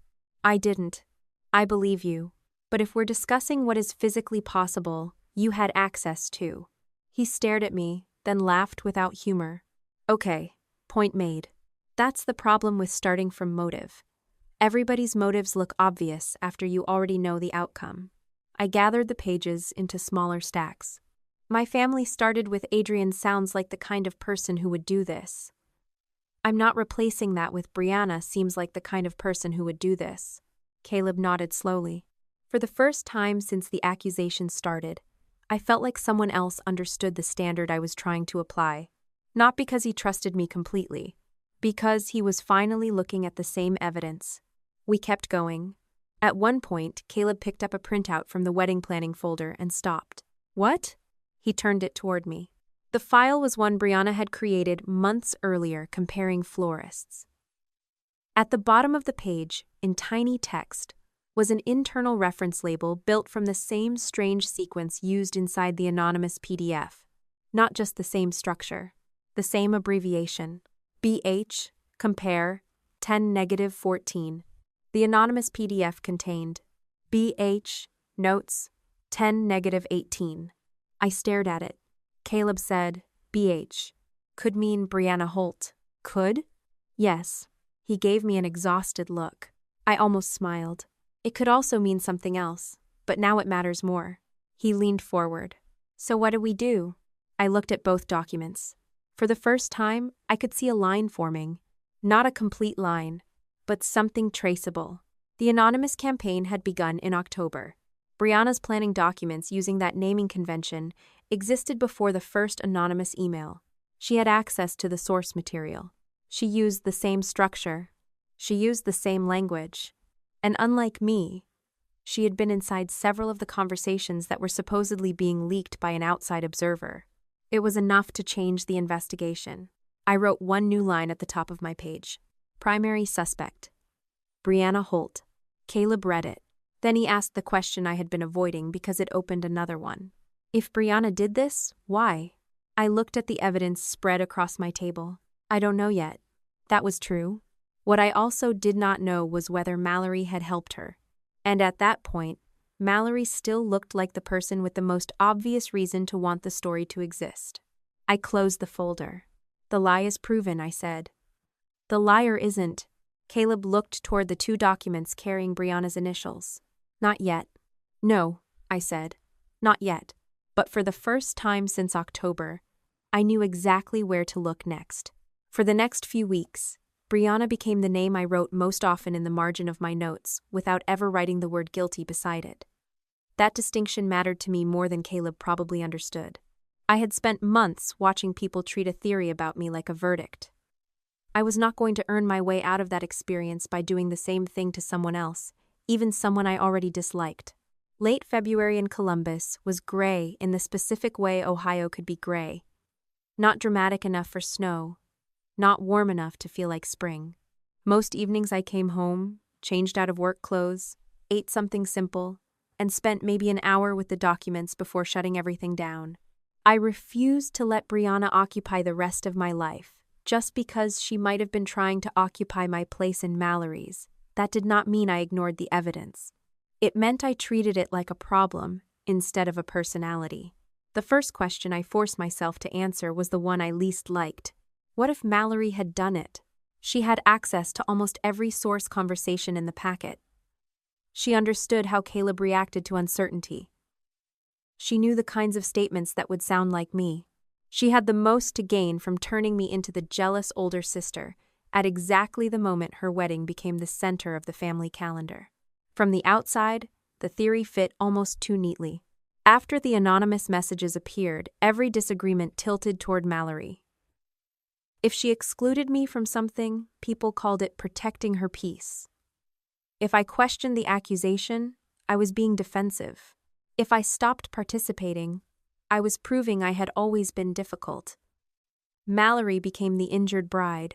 I didn't. I believe you. But if we're discussing what is physically possible, you had access to. He stared at me, then laughed without humor. Okay, point made. That's the problem with starting from motive. Everybody's motives look obvious after you already know the outcome. I gathered the pages into smaller stacks. My family started with Adrian sounds like the kind of person who would do this. I'm not replacing that with Brianna seems like the kind of person who would do this. Caleb nodded slowly. For the first time since the accusation started, I felt like someone else understood the standard I was trying to apply. Not because he trusted me completely, because he was finally looking at the same evidence. We kept going. At one point, Caleb picked up a printout from the wedding planning folder and stopped. What? He turned it toward me. The file was one Brianna had created months earlier comparing florists. At the bottom of the page, in tiny text, was an internal reference label built from the same strange sequence used inside the anonymous PDF. Not just the same structure, the same abbreviation. BH, compare, 10-14. The anonymous PDF contained BH, notes, 10-18. I stared at it. Caleb said, BH. Could mean Brianna Holt. Could? Yes. He gave me an exhausted look. I almost smiled. It could also mean something else, but now it matters more. He leaned forward. So what do we do? I looked at both documents. For the first time, I could see a line forming. Not a complete line, but something traceable. The anonymous campaign had begun in October. Brianna's planning documents using that naming convention existed before the first anonymous email. She had access to the source material. She used the same structure. She used the same language. And unlike me, she had been inside several of the conversations that were supposedly being leaked by an outside observer. It was enough to change the investigation. I wrote one new line at the top of my page. Primary suspect. Brianna Holt. Caleb read it. Then he asked the question I had been avoiding because it opened another one. If Brianna did this, why? I looked at the evidence spread across my table. I don't know yet. That was true. What I also did not know was whether Mallory had helped her. And at that point, Mallory still looked like the person with the most obvious reason to want the story to exist. I closed the folder. The lie is proven, I said. The liar isn't. Caleb looked toward the two documents carrying Brianna's initials. Not yet. No, I said. Not yet. But for the first time since October, I knew exactly where to look next. For the next few weeks, Brianna became the name I wrote most often in the margin of my notes, without ever writing the word guilty beside it. That distinction mattered to me more than Caleb probably understood. I had spent months watching people treat a theory about me like a verdict. I was not going to earn my way out of that experience by doing the same thing to someone else, even someone I already disliked. Late February in Columbus was gray in the specific way Ohio could be gray. Not dramatic enough for snow, not warm enough to feel like spring. Most evenings I came home, changed out of work clothes, ate something simple, and spent maybe an hour with the documents before shutting everything down. I refused to let Brianna occupy the rest of my life. Just because she might have been trying to occupy my place in Mallory's, that did not mean I ignored the evidence. It meant I treated it like a problem instead of a personality. The first question I forced myself to answer was the one I least liked. What if Mallory had done it? She had access to almost every source conversation in the packet. She understood how Caleb reacted to uncertainty. She knew the kinds of statements that would sound like me. She had the most to gain from turning me into the jealous older sister at exactly the moment her wedding became the center of the family calendar. From the outside, the theory fit almost too neatly. After the anonymous messages appeared, every disagreement tilted toward Mallory. If she excluded me from something, people called it protecting her peace. If I questioned the accusation, I was being defensive. If I stopped participating, I was proving I had always been difficult. Mallory became the injured bride.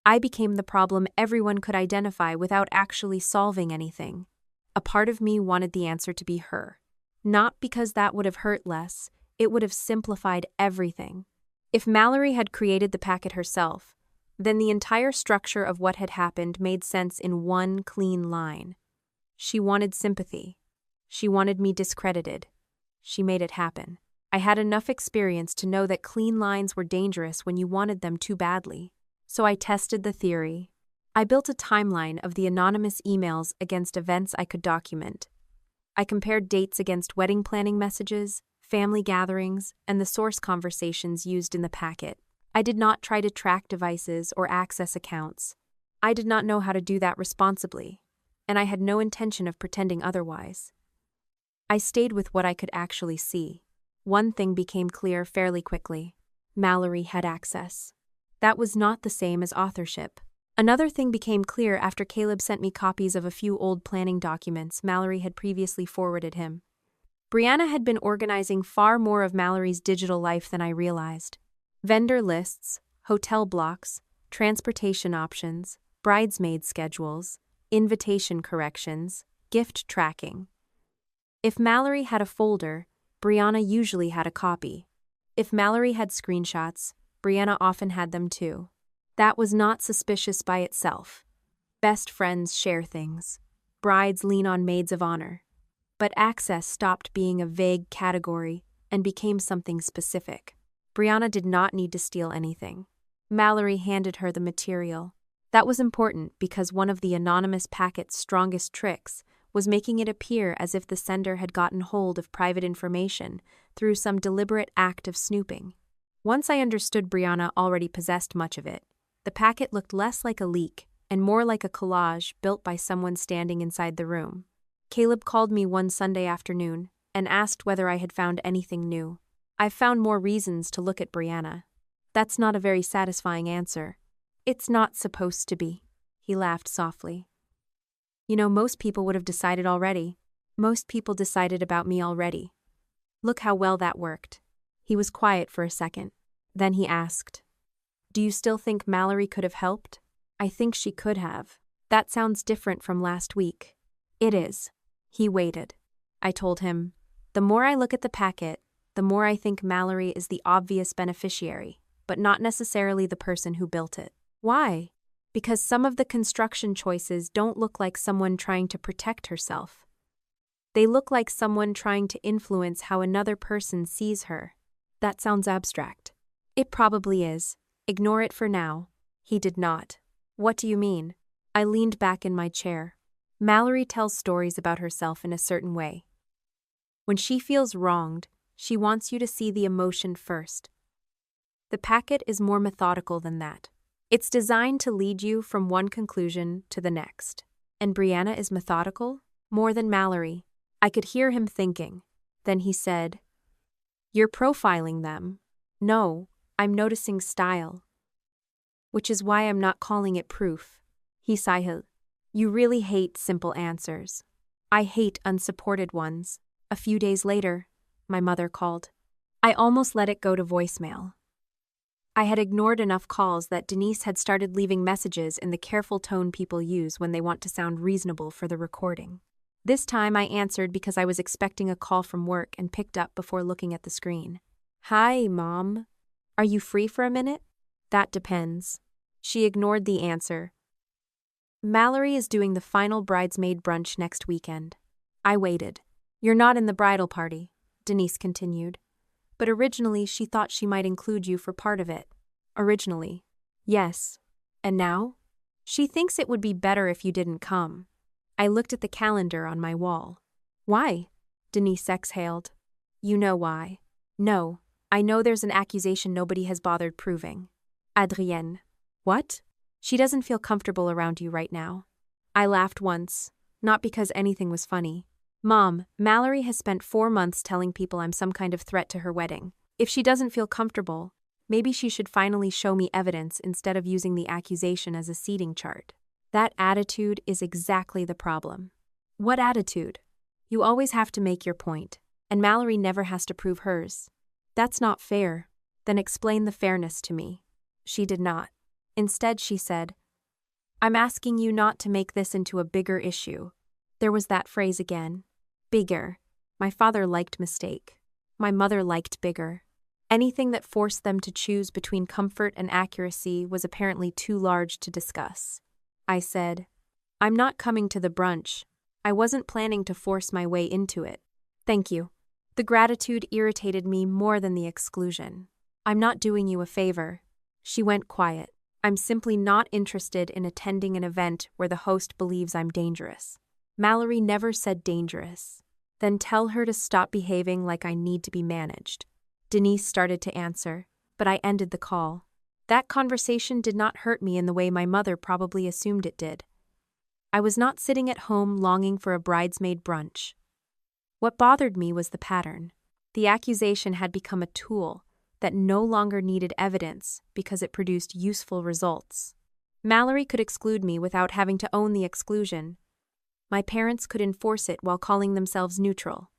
I became the problem everyone could identify without actually solving anything. A part of me wanted the answer to be her. Not because that would have hurt less, it would have simplified everything. If Mallory had created the packet herself, then the entire structure of what had happened made sense in one clean line. She wanted sympathy. She wanted me discredited. She made it happen. I had enough experience to know that clean lines were dangerous when you wanted them too badly. So I tested the theory. I built a timeline of the anonymous emails against events I could document. I compared dates against wedding planning messages, family gatherings, and the source conversations used in the packet. I did not try to track devices or access accounts. I did not know how to do that responsibly, and I had no intention of pretending otherwise. I stayed with what I could actually see. One thing became clear fairly quickly. Mallory had access. That was not the same as authorship. Another thing became clear after Caleb sent me copies of a few old planning documents Mallory had previously forwarded him. Brianna had been organizing far more of Mallory's digital life than I realized. Vendor lists, hotel blocks, transportation options, bridesmaid schedules, invitation corrections, gift tracking. If Mallory had a folder, Brianna usually had a copy. If Mallory had screenshots, Brianna often had them too. That was not suspicious by itself. Best friends share things. Brides lean on maids of honor. But access stopped being a vague category and became something specific. Brianna did not need to steal anything. Mallory handed her the material. That was important because one of the anonymous packet's strongest tricks was making it appear as if the sender had gotten hold of private information through some deliberate act of snooping. Once I understood Brianna already possessed much of it, the packet looked less like a leak and more like a collage built by someone standing inside the room. Caleb called me one Sunday afternoon and asked whether I had found anything new. I've found more reasons to look at Brianna. That's not a very satisfying answer. It's not supposed to be. He laughed softly. You know, most people would have decided already. Most people decided about me already. Look how well that worked. He was quiet for a second. Then he asked, "Do you still think Mallory could have helped?" "I think she could have. That sounds different from last week." "It is." He waited. I told him, "The more I look at the packet, the more I think Mallory is the obvious beneficiary, but not necessarily the person who built it." "Why?" "Because some of the construction choices don't look like someone trying to protect herself. They look like someone trying to influence how another person sees her." "That sounds abstract." "It probably is. Ignore it for now." He did not. "What do you mean?" I leaned back in my chair. Mallory tells stories about herself in a certain way. When she feels wronged, she wants you to see the emotion first. The packet is more methodical than that. It's designed to lead you from one conclusion to the next. And Brianna is methodical? More than Mallory. I could hear him thinking. Then he said, "You're profiling them." "No, I'm noticing style. Which is why I'm not calling it proof." He sighed. "You really hate simple answers." "I hate unsupported ones." A few days later, my mother called. I almost let it go to voicemail. I had ignored enough calls that Denise had started leaving messages in the careful tone people use when they want to sound reasonable for the recording. This time I answered because I was expecting a call from work and picked up before looking at the screen. "Hi, Mom. Are you free for a minute?" "That depends." She ignored the answer. "Mallory is doing the final bridesmaid brunch next weekend." I waited. "You're not in the bridal party," Denise continued. "But originally she thought she might include you for part of it." "Originally?" "Yes. And now?" "She thinks it would be better if you didn't come." I looked at the calendar on my wall. "Why?" Denise exhaled. "You know why." "No. I know there's an accusation nobody has bothered proving." "Adrienne." "What?" "She doesn't feel comfortable around you right now." I laughed once, not because anything was funny. "Mom, Mallory has spent 4 months telling people I'm some kind of threat to her wedding. If she doesn't feel comfortable, maybe she should finally show me evidence instead of using the accusation as a seating chart." That attitude is exactly the problem. "What attitude?" "You always have to make your point, and Mallory never has to prove hers." "That's not fair." "Then explain the fairness to me." She did not. Instead, she said, "I'm asking you not to make this into a bigger issue." There was that phrase again. Bigger. My father liked mistake. My mother liked bigger. Anything that forced them to choose between comfort and accuracy was apparently too large to discuss. I said, "I'm not coming to the brunch. I wasn't planning to force my way into it." "Thank you." The gratitude irritated me more than the exclusion. "I'm not doing you a favor." She went quiet. "I'm simply not interested in attending an event where the host believes I'm dangerous." Mallory never said dangerous. "Then tell her to stop behaving like I need to be managed." Denise started to answer, but I ended the call. That conversation did not hurt me in the way my mother probably assumed it did. I was not sitting at home longing for a bridesmaid brunch. What bothered me was the pattern. The accusation had become a tool that no longer needed evidence because it produced useful results. Mallory could exclude me without having to own the exclusion. My parents could enforce it while calling themselves neutral.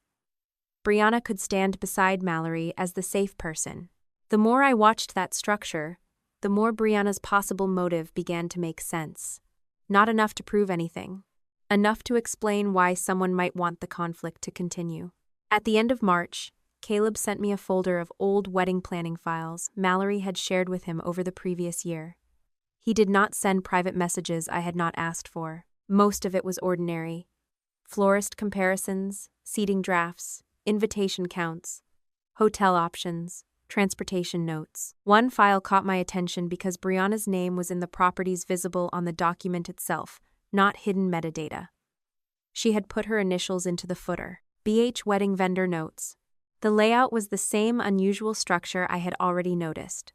Brianna could stand beside Mallory as the safe person. The more I watched that structure, the more Brianna's possible motive began to make sense. Not enough to prove anything. Enough to explain why someone might want the conflict to continue. At the end of March, Caleb sent me a folder of old wedding planning files Mallory had shared with him over the previous year. He did not send private messages I had not asked for. Most of it was ordinary. Florist comparisons, seating drafts, invitation counts, hotel options, Transportation notes. One file caught my attention because Brianna's name was in the properties visible on the document itself, not hidden metadata. She had put her initials into the footer. BH Wedding Vendor Notes. The layout was the same unusual structure I had already noticed.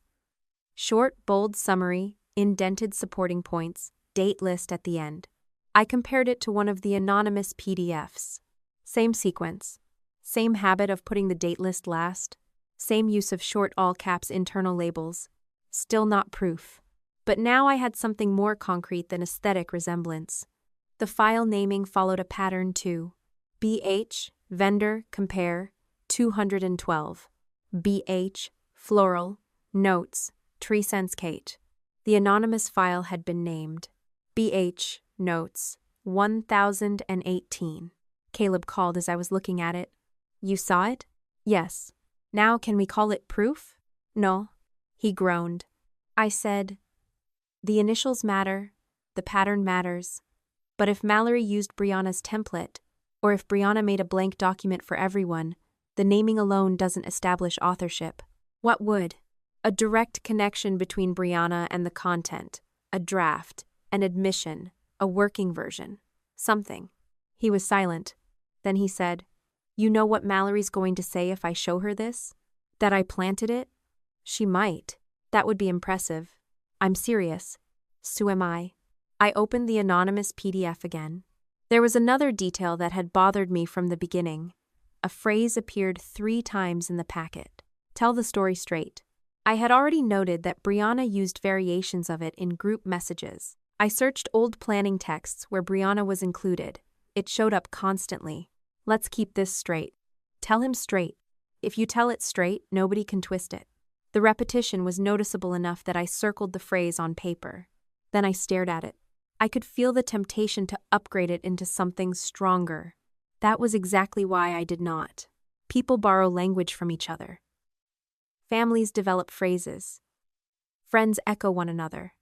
Short, bold summary, indented supporting points, date list at the end. I compared it to one of the anonymous PDFs. Same sequence. Same habit of putting the date list last. Same use of short all-caps internal labels. Still not proof. But now I had something more concrete than aesthetic resemblance. The file naming followed a pattern too. BH, vendor, compare, 212. BH, floral, notes, tree sense Kate. The anonymous file had been named. BH, notes, 1018. Caleb called as I was looking at it. You saw it? Yes. Now can we call it proof? No. He groaned. I said, the initials matter, the pattern matters. But if Mallory used Brianna's template, or if Brianna made a blank document for everyone, the naming alone doesn't establish authorship. What would? A direct connection between Brianna and the content, a draft, an admission, a working version, something. He was silent. Then he said, You know what Mallory's going to say if I show her this? That I planted it? She might. That would be impressive. I'm serious. So am I. I opened the anonymous PDF again. There was another detail that had bothered me from the beginning. A phrase appeared 3 times in the packet. Tell the story straight. I had already noted that Brianna used variations of it in group messages. I searched old planning texts where Brianna was included. It showed up constantly. Let's keep this straight. Tell him straight. If you tell it straight, nobody can twist it. The repetition was noticeable enough that I circled the phrase on paper. Then I stared at it. I could feel the temptation to upgrade it into something stronger. That was exactly why I did not. People borrow language from each other. Families develop phrases. Friends echo one another.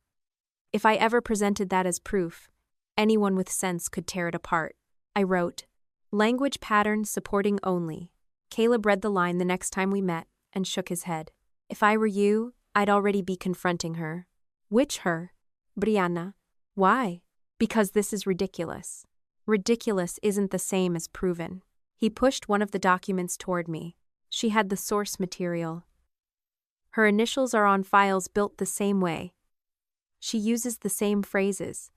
If I ever presented that as proof, anyone with sense could tear it apart. I wrote, language pattern supporting only. Caleb read the line the next time we met and shook his head. If I were you, I'd already be confronting her. Which her? Brianna. Why? Because this is ridiculous. Ridiculous isn't the same as proven. He pushed one of the documents toward me. She had the source material. Her initials are on files built the same way. She uses the same phrases.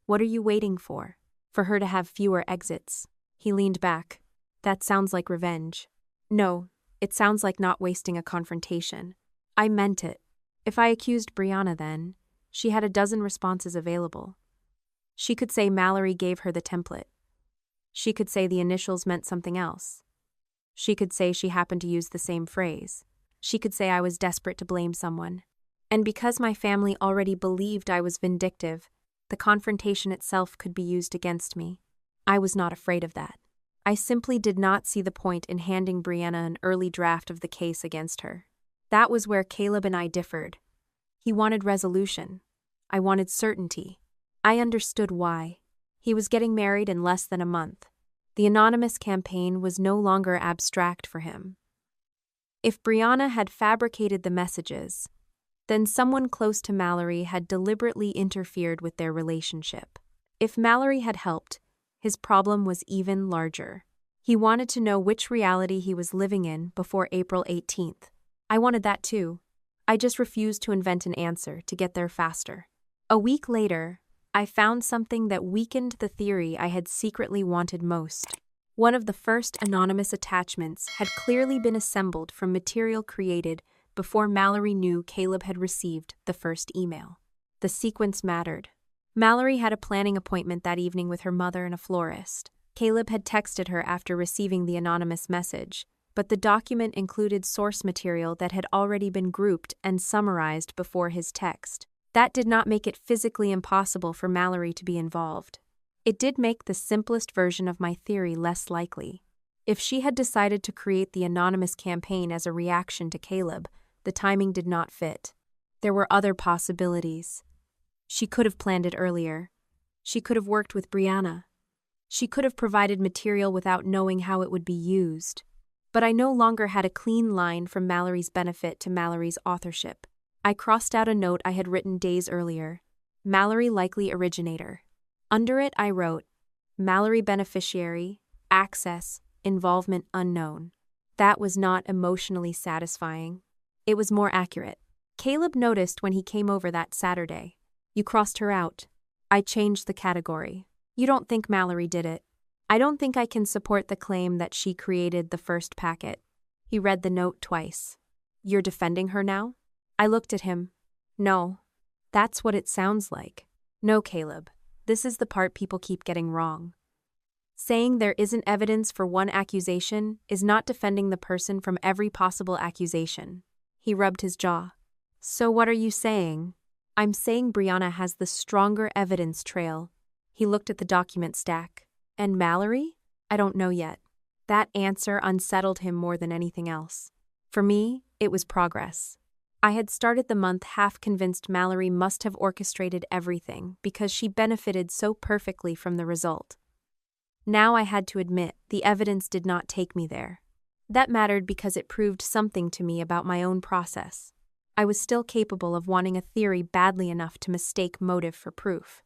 What are you waiting for? For her to have fewer exits. He leaned back. That sounds like revenge. No, it sounds like not wasting a confrontation. I meant it. If I accused Brianna then, she had a dozen responses available. She could say Mallory gave her the template. She could say the initials meant something else. She could say she happened to use the same phrase. She could say I was desperate to blame someone. And because my family already believed I was vindictive, the confrontation itself could be used against me. I was not afraid of that. I simply did not see the point in handing Brianna an early draft of the case against her. That was where Caleb and I differed. He wanted resolution. I wanted certainty. I understood why. He was getting married in less than a month. The anonymous campaign was no longer abstract for him. If Brianna had fabricated the messages, then someone close to Mallory had deliberately interfered with their relationship. If Mallory had helped, his problem was even larger. He wanted to know which reality he was living in before April 18th. I wanted that too. I just refused to invent an answer to get there faster. A week later, I found something that weakened the theory I had secretly wanted most. One of the first anonymous attachments had clearly been assembled from material created before Mallory knew Caleb had received the first email. The sequence mattered. Mallory had a planning appointment that evening with her mother and a florist. Caleb had texted her after receiving the anonymous message, but the document included source material that had already been grouped and summarized before his text. That did not make it physically impossible for Mallory to be involved. It did make the simplest version of my theory less likely. If she had decided to create the anonymous campaign as a reaction to Caleb, the timing did not fit. There were other possibilities. She could have planned it earlier. She could have worked with Brianna. She could have provided material without knowing how it would be used. But I no longer had a clean line from Mallory's benefit to Mallory's authorship. I crossed out a note I had written days earlier. Mallory likely originator. Under it I wrote, Mallory beneficiary, access, involvement unknown. That was not emotionally satisfying. It was more accurate. Caleb noticed when he came over that Saturday. You crossed her out. I changed the category. You don't think Mallory did it. I don't think I can support the claim that she created the first packet. He read the note twice. You're defending her now? I looked at him. No. That's what it sounds like. No, Caleb. This is the part people keep getting wrong. Saying there isn't evidence for one accusation is not defending the person from every possible accusation. He rubbed his jaw. So what are you saying? I'm saying Brianna has the stronger evidence trail. He looked at the document stack. And Mallory? I don't know yet. That answer unsettled him more than anything else. For me, it was progress. I had started the month half convinced Mallory must have orchestrated everything because she benefited so perfectly from the result. Now I had to admit the evidence did not take me there. That mattered because it proved something to me about my own process. I was still capable of wanting a theory badly enough to mistake motive for proof.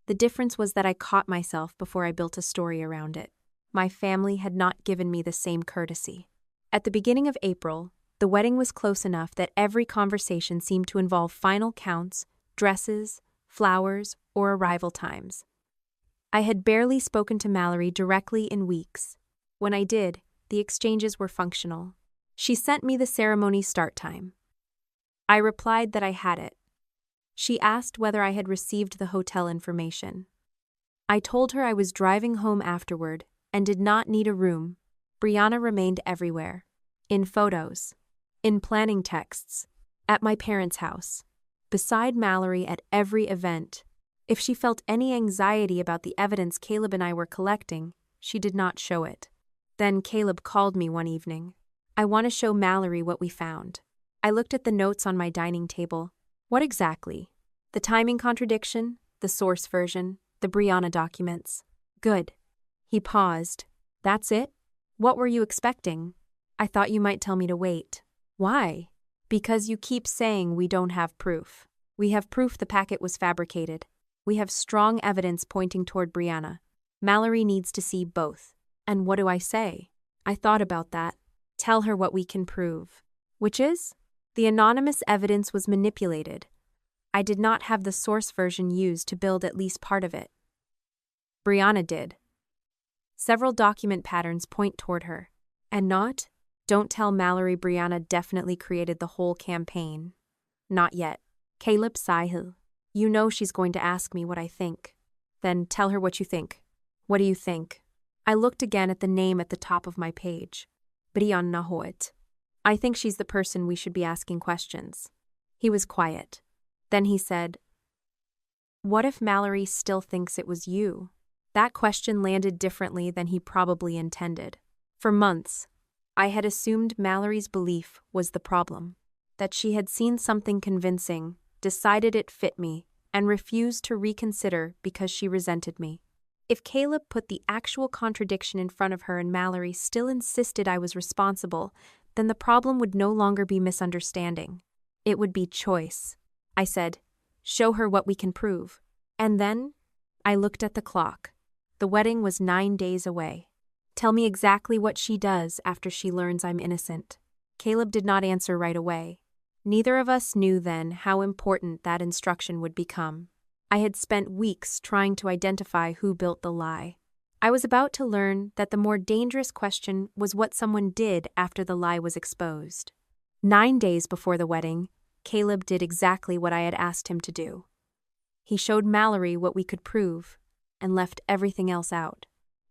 The difference was that I caught myself before I built a story around it. My family had not given me the same courtesy. At the beginning of April, the wedding was close enough that every conversation seemed to involve final counts, dresses, flowers, or arrival times. I had barely spoken to Mallory directly in weeks. When I did, the exchanges were functional. She sent me the ceremony start time. I replied that I had it. She asked whether I had received the hotel information. I told her I was driving home afterward and did not need a room. Brianna remained everywhere. In photos. In planning texts. At my parents' house. Beside Mallory at every event. If she felt any anxiety about the evidence Caleb and I were collecting, she did not show it. Then Caleb called me one evening. I want to show Mallory what we found. I looked at the notes on my dining table. What exactly? The timing contradiction, the source version, the Brianna documents. Good. He paused. That's it? What were you expecting? I thought you might tell me to wait. Why? Because you keep saying we don't have proof. We have proof the packet was fabricated. We have strong evidence pointing toward Brianna. Mallory needs to see both. And what do I say? I thought about that. Tell her what we can prove. Which is? The anonymous evidence was manipulated. I did not have the source version used to build at least part of it. Brianna did. Several document patterns point toward her. And not? Don't tell Mallory Brianna definitely created the whole campaign. Not yet. Caleb Sahil. You know she's going to ask me what I think. Then tell her what you think. What do you think? I looked again at the name at the top of my page. Brianna Hoyt. I think she's the person we should be asking questions. He was quiet. Then he said, What if Mallory still thinks it was you? That question landed differently than he probably intended. For months, I had assumed Mallory's belief was the problem. That she had seen something convincing, decided it fit me, and refused to reconsider because she resented me. If Caleb put the actual contradiction in front of her and Mallory still insisted I was responsible, then the problem would no longer be misunderstanding. It would be choice. I said, Show her what we can prove. And then, I looked at the clock. The wedding was 9 days away. Tell me exactly what she does after she learns I'm innocent. Caleb did not answer right away. Neither of us knew then how important that instruction would become. I had spent weeks trying to identify who built the lie. I was about to learn that the more dangerous question was what someone did after the lie was exposed. 9 days before the wedding, Caleb did exactly what I had asked him to do. He showed Mallory what we could prove and left everything else out.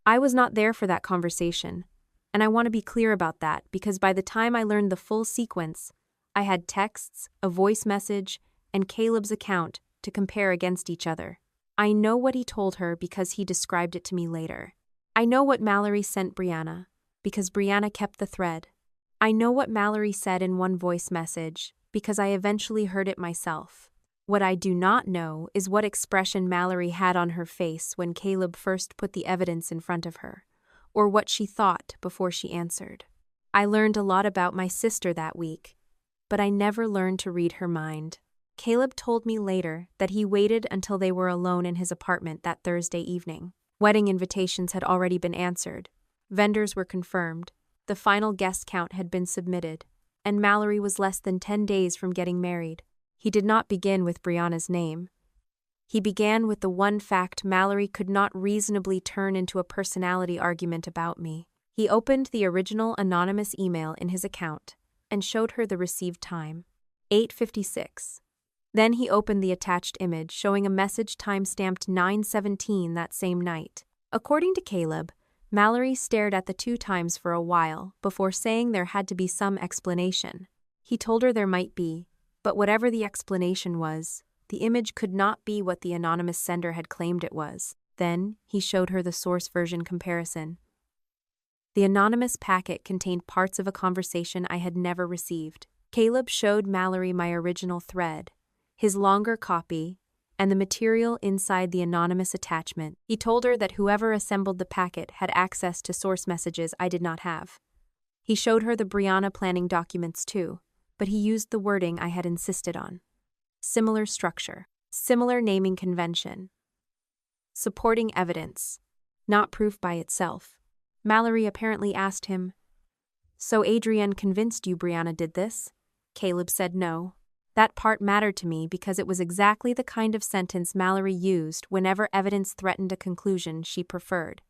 I was not there for that conversation, and I want to be clear about that because by the time I learned the full sequence, I had texts, a voice message, and Caleb's account to compare against each other. I know what he told her because he described it to me later. I know what Mallory sent Brianna because Brianna kept the thread. I know what Mallory said in one voice message because I eventually heard it myself. What I do not know is what expression Mallory had on her face when Caleb first put the evidence in front of her, or what she thought before she answered. I learned a lot about my sister that week, but I never learned to read her mind. Caleb told me later that he waited until they were alone in his apartment that Thursday evening. Wedding invitations had already been answered. Vendors were confirmed. The final guest count had been submitted, and Mallory was less than 10 days from getting married. He did not begin with Brianna's name. He began with the one fact Mallory could not reasonably turn into a personality argument about me. He opened the original anonymous email in his account and showed her the received time, 8:56. Then he opened the attached image showing a message time-stamped 9:17 that same night. According to Caleb, Mallory stared at the 2 times for a while before saying there had to be some explanation. He told her there might be, but whatever the explanation was, the image could not be what the anonymous sender had claimed it was. Then he showed her the source version comparison. The anonymous packet contained parts of a conversation I had never received. Caleb showed Mallory my original thread, his longer copy, and the material inside the anonymous attachment. He told her that whoever assembled the packet had access to source messages I did not have. He showed her the Brianna planning documents too, but he used the wording I had insisted on. Similar structure, similar naming convention. Supporting evidence, not proof by itself. Mallory apparently asked him, "So Adrienne convinced you Brianna did this?" Caleb said no. That part mattered to me because it was exactly the kind of sentence Mallory used whenever evidence threatened a conclusion she preferred.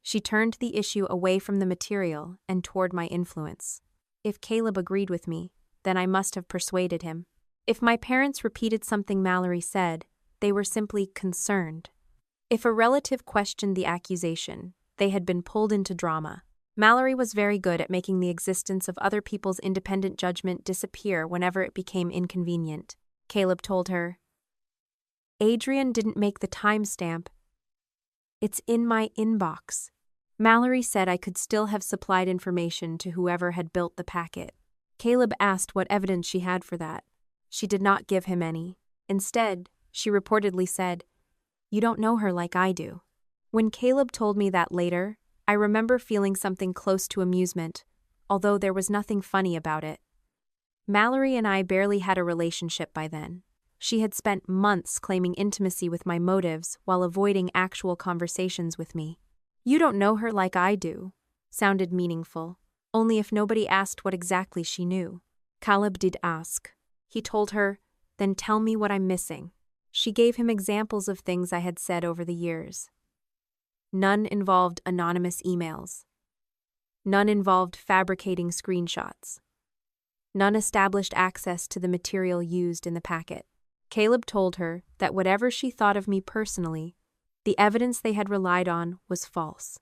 She turned the issue away from the material and toward my influence. If Caleb agreed with me, then I must have persuaded him. If my parents repeated something Mallory said, they were simply concerned. If a relative questioned the accusation, they had been pulled into drama. Mallory was very good at making the existence of other people's independent judgment disappear whenever it became inconvenient. Caleb told her, "Adrienne didn't make the timestamp. It's in my inbox." Mallory said I could still have supplied information to whoever had built the packet. Caleb asked what evidence she had for that. She did not give him any. Instead, she reportedly said, "You don't know her like I do." When Caleb told me that later, I remember feeling something close to amusement, although there was nothing funny about it. Mallory and I barely had a relationship by then. She had spent months claiming intimacy with my motives while avoiding actual conversations with me. "You don't know her like I do," sounded meaningful, only if nobody asked what exactly she knew. Caleb did ask. He told her, "Then tell me what I'm missing." She gave him examples of things I had said over the years. None involved anonymous emails. None involved fabricating screenshots. None established access to the material used in the packet. Caleb told her that whatever she thought of me personally, the evidence they had relied on was false.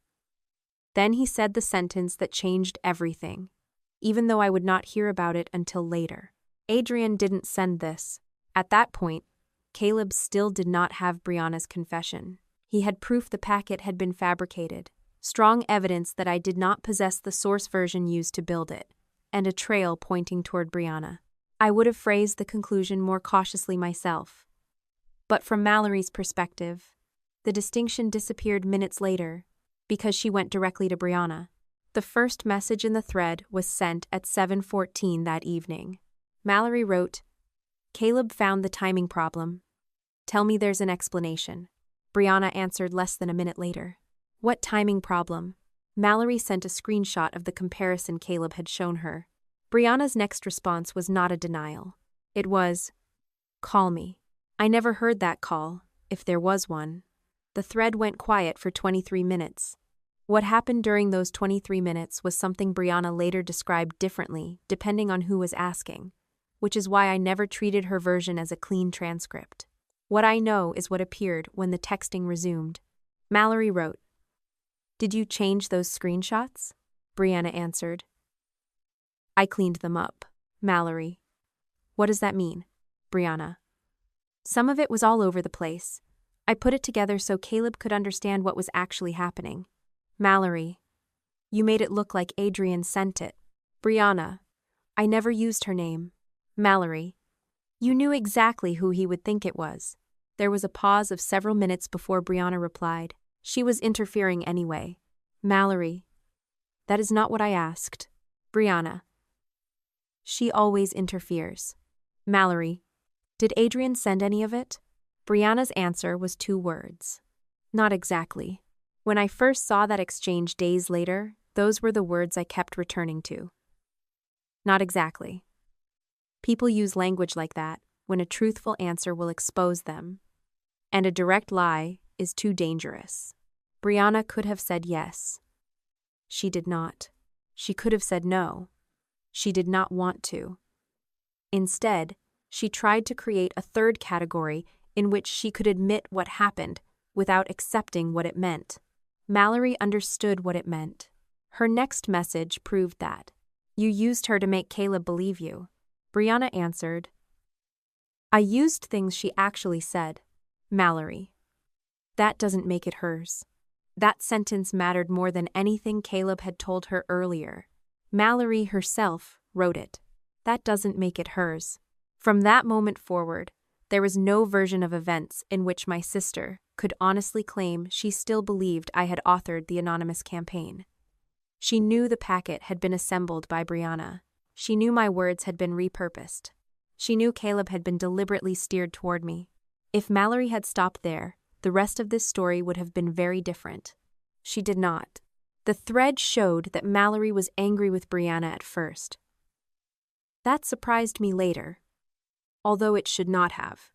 Then he said the sentence that changed everything, even though I would not hear about it until later. Adrienne didn't send this. At that point, Caleb still did not have Brianna's confession. He had proof the packet had been fabricated, strong evidence that I did not possess the source version used to build it, and a trail pointing toward Brianna. I would have phrased the conclusion more cautiously myself. But from Mallory's perspective, the distinction disappeared minutes later because she went directly to Brianna. The first message in the thread was sent at 7:14 that evening. Mallory wrote, "Caleb found the timing problem. Tell me there's an explanation." Brianna answered less than a minute later. "What timing problem?" Mallory sent a screenshot of the comparison Caleb had shown her. Brianna's next response was not a denial. It was, "Call me." I never heard that call, if there was one. The thread went quiet for 23 minutes. What happened during those 23 minutes was something Brianna later described differently, depending on who was asking, which is why I never treated her version as a clean transcript. What I know is what appeared when the texting resumed. Mallory wrote, "Did you change those screenshots?" Brianna answered, "I cleaned them up." Mallory, "What does that mean?" Brianna, "Some of it was all over the place. I put it together so Caleb could understand what was actually happening." Mallory, "You made it look like Adrienne sent it." Brianna, "I never used her name." Mallory, "You knew exactly who he would think it was." There was a pause of several minutes before Brianna replied. She was interfering anyway. Mallory, "That is not what I asked." Brianna. She always interferes. Mallory. Did Adrian send any of it? Brianna's answer was 2 words. Not exactly. When I first saw that exchange days later, those were the words I kept returning to. Not exactly. People use language like that when a truthful answer will expose them. And a direct lie is too dangerous. Brianna could have said yes. She did not. She could have said no. She did not want to. Instead, she tried to create a third category in which she could admit what happened without accepting what it meant. Mallory understood what it meant. Her next message proved that. You used her to make Caleb believe you. Brianna answered. I used things she actually said. Mallory. That doesn't make it hers. That sentence mattered more than anything Caleb had told her earlier. Mallory herself wrote it. That doesn't make it hers. From that moment forward, there was no version of events in which my sister could honestly claim she still believed I had authored the anonymous campaign. She knew the packet had been assembled by Brianna. She knew my words had been repurposed. She knew Caleb had been deliberately steered toward me. If Mallory had stopped there, the rest of this story would have been very different. She did not. The thread showed that Mallory was angry with Brianna at first. That surprised me later, although it should not have.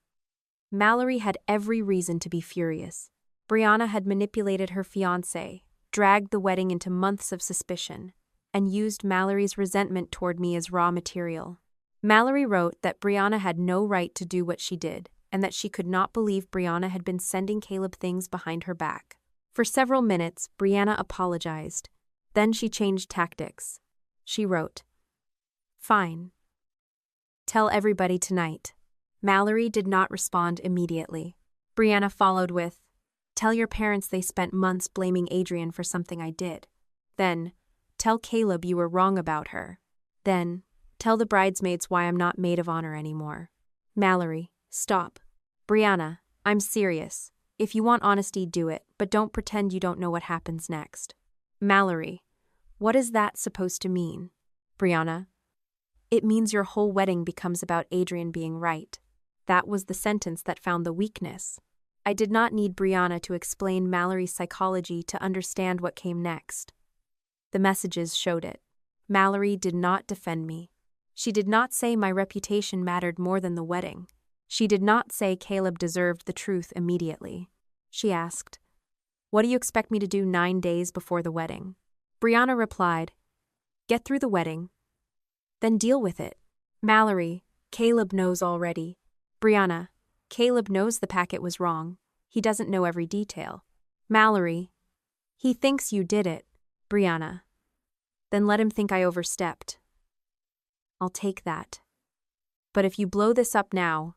Mallory had every reason to be furious. Brianna had manipulated her fiancé, dragged the wedding into months of suspicion, and used Mallory's resentment toward me as raw material. Mallory wrote that Brianna had no right to do what she did, and that she could not believe Brianna had been sending Caleb things behind her back. For several minutes, Brianna apologized. Then she changed tactics. She wrote, "Fine. Tell everybody tonight." Mallory did not respond immediately. Brianna followed with, "Tell your parents they spent months blaming Adrian for something I did. Then, tell Caleb you were wrong about her. Then, tell the bridesmaids why I'm not maid of honor anymore." Mallory, stop. Brianna, I'm serious. If you want honesty, do it, but don't pretend you don't know what happens next. Mallory, what is that supposed to mean? Brianna, it means your whole wedding becomes about Adrian being right. That was the sentence that found the weakness. I did not need Brianna to explain Mallory's psychology to understand what came next. The messages showed it. Mallory did not defend me. She did not say my reputation mattered more than the wedding. She did not say Caleb deserved the truth immediately. She asked, "What do you expect me to do 9 days before the wedding?" Brianna replied, "Get through the wedding, then deal with it." Mallory, Caleb knows already. Brianna, Caleb knows the packet was wrong. He doesn't know every detail. Mallory, he thinks you did it. Brianna, then let him think I overstepped. I'll take that. But if you blow this up now,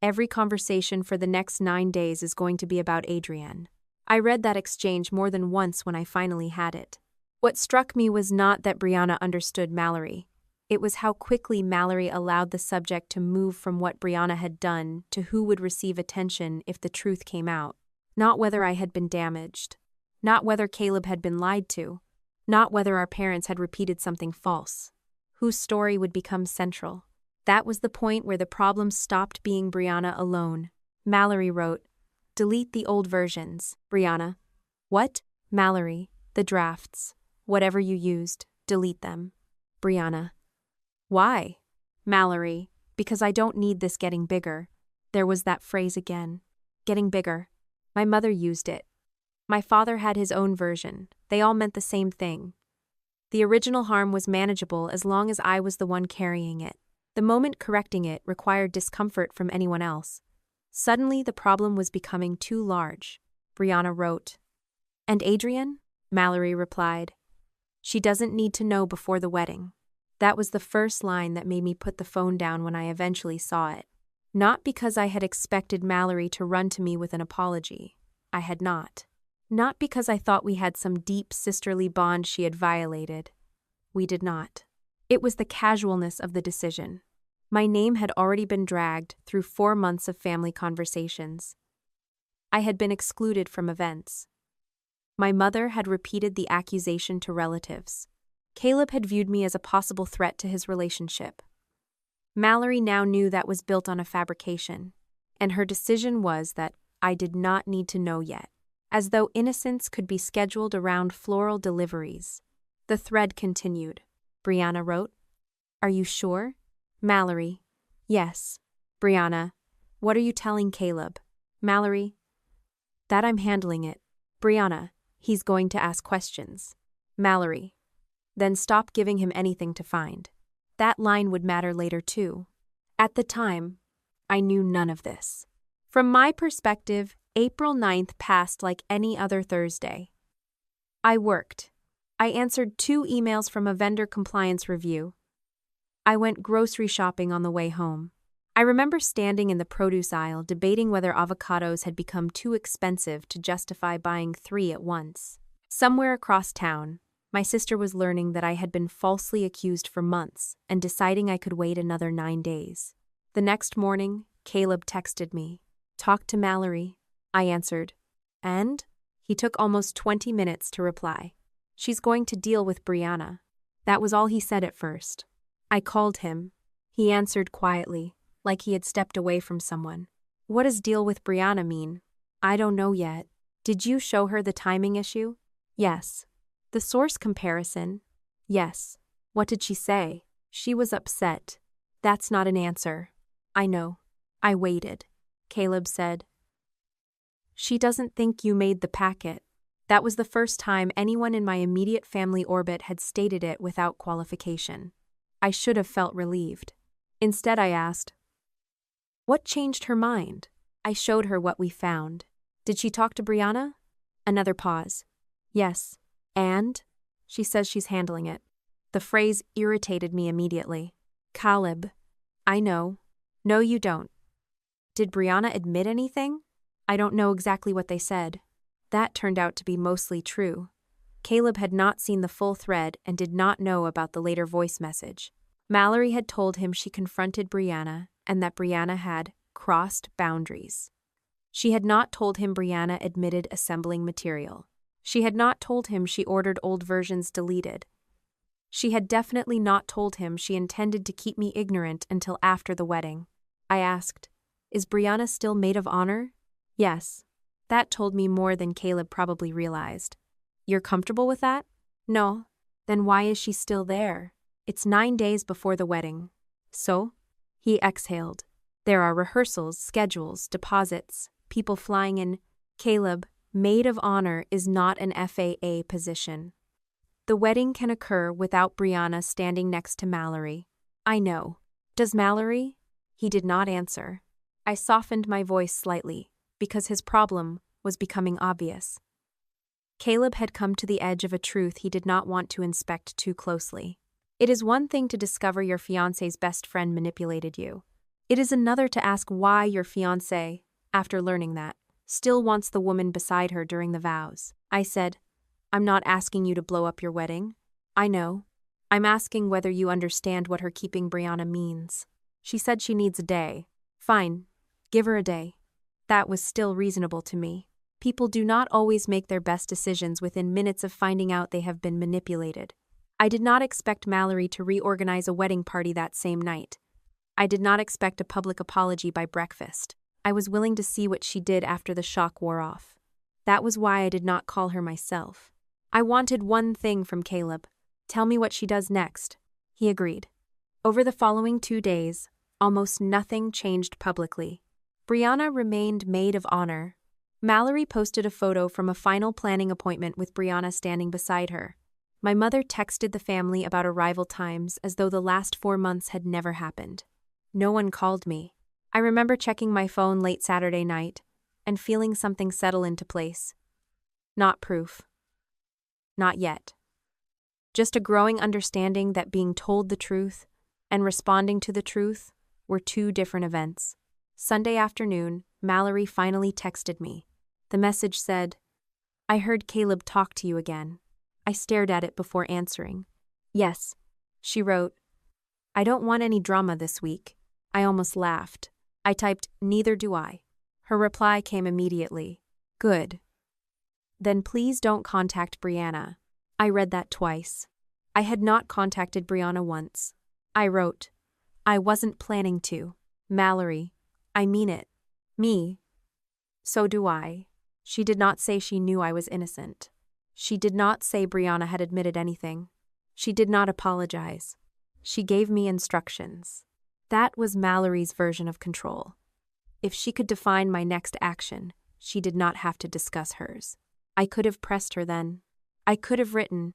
every conversation for the next 9 days is going to be about Adrian. I read that exchange more than once when I finally had it. What struck me was not that Brianna understood Mallory. It was how quickly Mallory allowed the subject to move from what Brianna had done to who would receive attention if the truth came out. Not whether I had been damaged. Not whether Caleb had been lied to. Not whether our parents had repeated something false. Whose story would become central. That was the point where the problem stopped being Brianna alone. Mallory wrote, "Delete the old versions." Brianna, "What?" Mallory, "The drafts. Whatever you used, delete them." Brianna, "Why?" Mallory, "Because I don't need this getting bigger." There was that phrase again. Getting bigger. My mother used it. My father had his own version. They all meant the same thing. The original harm was manageable as long as I was the one carrying it. The moment correcting it required discomfort from anyone else. Suddenly, the problem was becoming too large. Brianna wrote, "And Adrian?" Mallory replied, "She doesn't need to know before the wedding." That was the first line that made me put the phone down when I eventually saw it. Not because I had expected Mallory to run to me with an apology. I had not. Not because I thought we had some deep sisterly bond she had violated. We did not. It was the casualness of the decision. My name had already been dragged through 4 months of family conversations. I had been excluded from events. My mother had repeated the accusation to relatives. Caleb had viewed me as a possible threat to his relationship. Mallory now knew that was built on a fabrication, and her decision was that I did not need to know yet, as though innocence could be scheduled around floral deliveries. The thread continued. Brianna wrote, "Are you sure?" Mallory, "Yes." Brianna, "What are you telling Caleb?" Mallory, "That I'm handling it." Brianna, "He's going to ask questions." Mallory, "Then stop giving him anything to find. That line would matter later too." At the time, I knew none of this. From my perspective, April 9th passed like any other Thursday. I worked. I answered 2 emails from a vendor compliance review. I went grocery shopping on the way home. I remember standing in the produce aisle debating whether avocados had become too expensive to justify buying 3 at once. Somewhere across town, my sister was learning that I had been falsely accused for months and deciding I could wait another 9 days. The next morning, Caleb texted me. "Talk to Mallory." I answered. "And?" He took almost 20 minutes to reply. "She's going to deal with Brianna." That was all he said at first. I called him. He answered quietly, like he had stepped away from someone. "What does deal with Brianna mean?" "I don't know yet." "Did you show her the timing issue?" "Yes." "The source comparison?" "Yes." "What did she say?" "She was upset." "That's not an answer." "I know." I waited. Caleb said, "She doesn't think you made the packet." That was the first time anyone in my immediate family orbit had stated it without qualification. I should have felt relieved. Instead, I asked, "What changed her mind?" I showed her what we found. "Did she talk to Brianna?" Another pause. "Yes." "And?" "She says she's handling it." The phrase irritated me immediately. "Caleb." "I know." "No, you don't." "Did Brianna admit anything?" "I don't know exactly what they said." That turned out to be mostly true. Caleb had not seen the full thread and did not know about the later voice message. Mallory had told him she confronted Brianna and that Brianna had crossed boundaries. She had not told him Brianna admitted assembling material. She had not told him she ordered old versions deleted. She had definitely not told him she intended to keep me ignorant until after the wedding. I asked, "Is Brianna still maid of honor?" "Yes." That told me more than Caleb probably realized. "You're comfortable with that?" "No." "Then why is she still there?" "It's 9 days before the wedding." "So?" He exhaled. "There are rehearsals, schedules, deposits, people flying in." "Caleb, maid of honor is not an FAA position. The wedding can occur without Brianna standing next to Mallory." "I know." "Does Mallory?" He did not answer. I softened my voice slightly, because his problem was becoming obvious. Caleb had come to the edge of a truth he did not want to inspect too closely. It is one thing to discover your fiancé's best friend manipulated you. It is another to ask why your fiancé, after learning that, still wants the woman beside her during the vows. I said, "I'm not asking you to blow up your wedding." "I know. I'm asking whether you understand what her keeping Brianna means." "She said she needs a day." "Fine. Give her a day." That was still reasonable to me. People do not always make their best decisions within minutes of finding out they have been manipulated. I did not expect Mallory to reorganize a wedding party that same night. I did not expect a public apology by breakfast. I was willing to see what she did after the shock wore off. That was why I did not call her myself. I wanted one thing from Caleb. Tell me what she does next. He agreed. Over the following 2 days, almost nothing changed publicly. Brianna remained maid of honor. Mallory posted a photo from a final planning appointment with Brianna standing beside her. My mother texted the family about arrival times as though the last 4 months had never happened. No one called me. I remember checking my phone late Saturday night and feeling something settle into place. Not proof. Not yet. Just a growing understanding that being told the truth and responding to the truth were 2 different events. Sunday afternoon, Mallory finally texted me. The message said, "I heard Caleb talk to you again." I stared at it before answering. "Yes." She wrote, "I don't want any drama this week." I almost laughed. I typed, "Neither do I." Her reply came immediately. "Good. Then please don't contact Brianna." I read that twice. I had not contacted Brianna once. I wrote, "I wasn't planning to. Mallory, I mean it. Me. So do I." She did not say she knew I was innocent. She did not say Brianna had admitted anything. She did not apologize. She gave me instructions. That was Mallory's version of control. If she could define my next action, she did not have to discuss hers. I could have pressed her then. I could have written,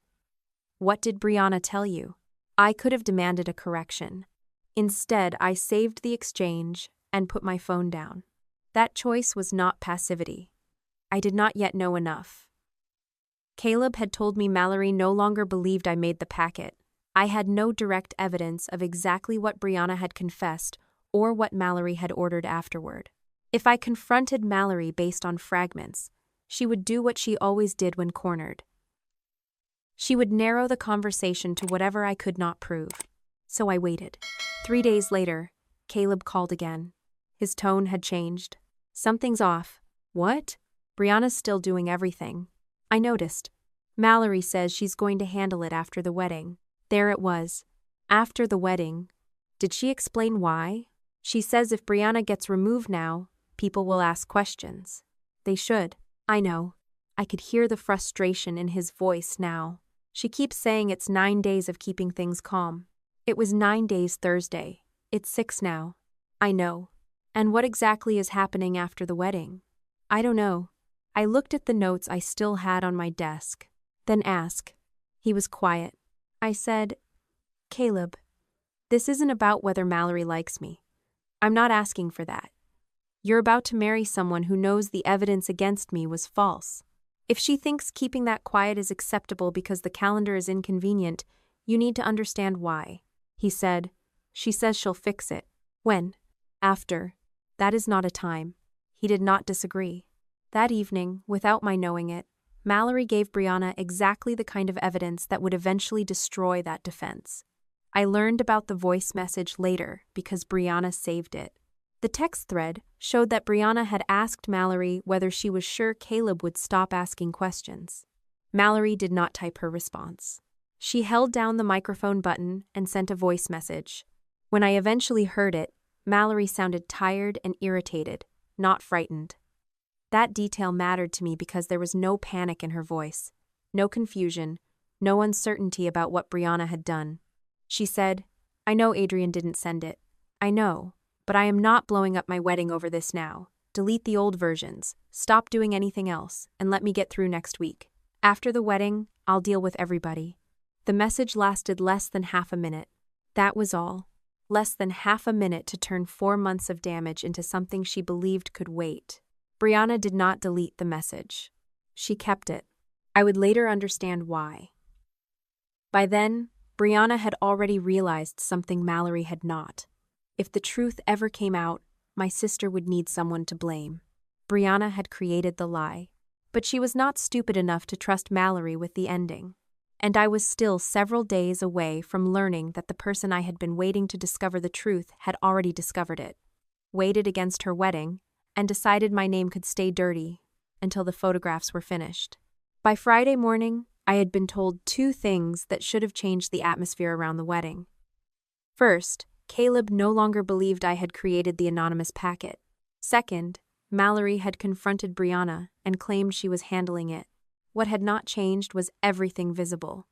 "What did Brianna tell you?" I could have demanded a correction. Instead, I saved the exchange and put my phone down. That choice was not passivity. I did not yet know enough. Caleb had told me Mallory no longer believed I made the packet. I had no direct evidence of exactly what Brianna had confessed or what Mallory had ordered afterward. If I confronted Mallory based on fragments, she would do what she always did when cornered. She would narrow the conversation to whatever I could not prove. So I waited. 3 days later, Caleb called again. His tone had changed. "Something's off." "What?" "Brianna's still doing everything." I noticed. "Mallory says she's going to handle it after the wedding." There it was. After the wedding. Did she explain why? "She says if Brianna gets removed now, people will ask questions." They should. I know. I could hear the frustration in his voice now. She keeps saying it's 9 days of keeping things calm. It was 9 days Thursday. It's 6 now. I know. And what exactly is happening after the wedding? I don't know. I looked at the notes I still had on my desk. Then asked. He was quiet. I said, "Caleb, this isn't about whether Mallory likes me. I'm not asking for that. You're about to marry someone who knows the evidence against me was false. If she thinks keeping that quiet is acceptable because the calendar is inconvenient, you need to understand why." He said, "She says she'll fix it." When? After. That is not a time. He did not disagree. That evening, without my knowing it, Mallory gave Brianna exactly the kind of evidence that would eventually destroy that defense. I learned about the voice message later because Brianna saved it. The text thread showed that Brianna had asked Mallory whether she was sure Caleb would stop asking questions. Mallory did not type her response. She held down the microphone button and sent a voice message. When I eventually heard it, Mallory sounded tired and irritated, not frightened. That detail mattered to me because there was no panic in her voice, no confusion, no uncertainty about what Brianna had done. She said, "I know Adrian didn't send it. I know, but I am not blowing up my wedding over this now. Delete the old versions, stop doing anything else, and let me get through next week. After the wedding, I'll deal with everybody." The message lasted less than half a minute. That was all. Less than half a minute to turn 4 months of damage into something she believed could wait. Brianna did not delete the message. She kept it. I would later understand why. By then, Brianna had already realized something Mallory had not. If the truth ever came out, my sister would need someone to blame. Brianna had created the lie. But she was not stupid enough to trust Mallory with the ending. And I was still several days away from learning that the person I had been waiting to discover the truth had already discovered it, waited against her wedding, and decided my name could stay dirty until the photographs were finished. By Friday morning, I had been told 2 things that should have changed the atmosphere around the wedding. First, Caleb no longer believed I had created the anonymous packet. Second, Mallory had confronted Brianna and claimed she was handling it. What had not changed was everything visible.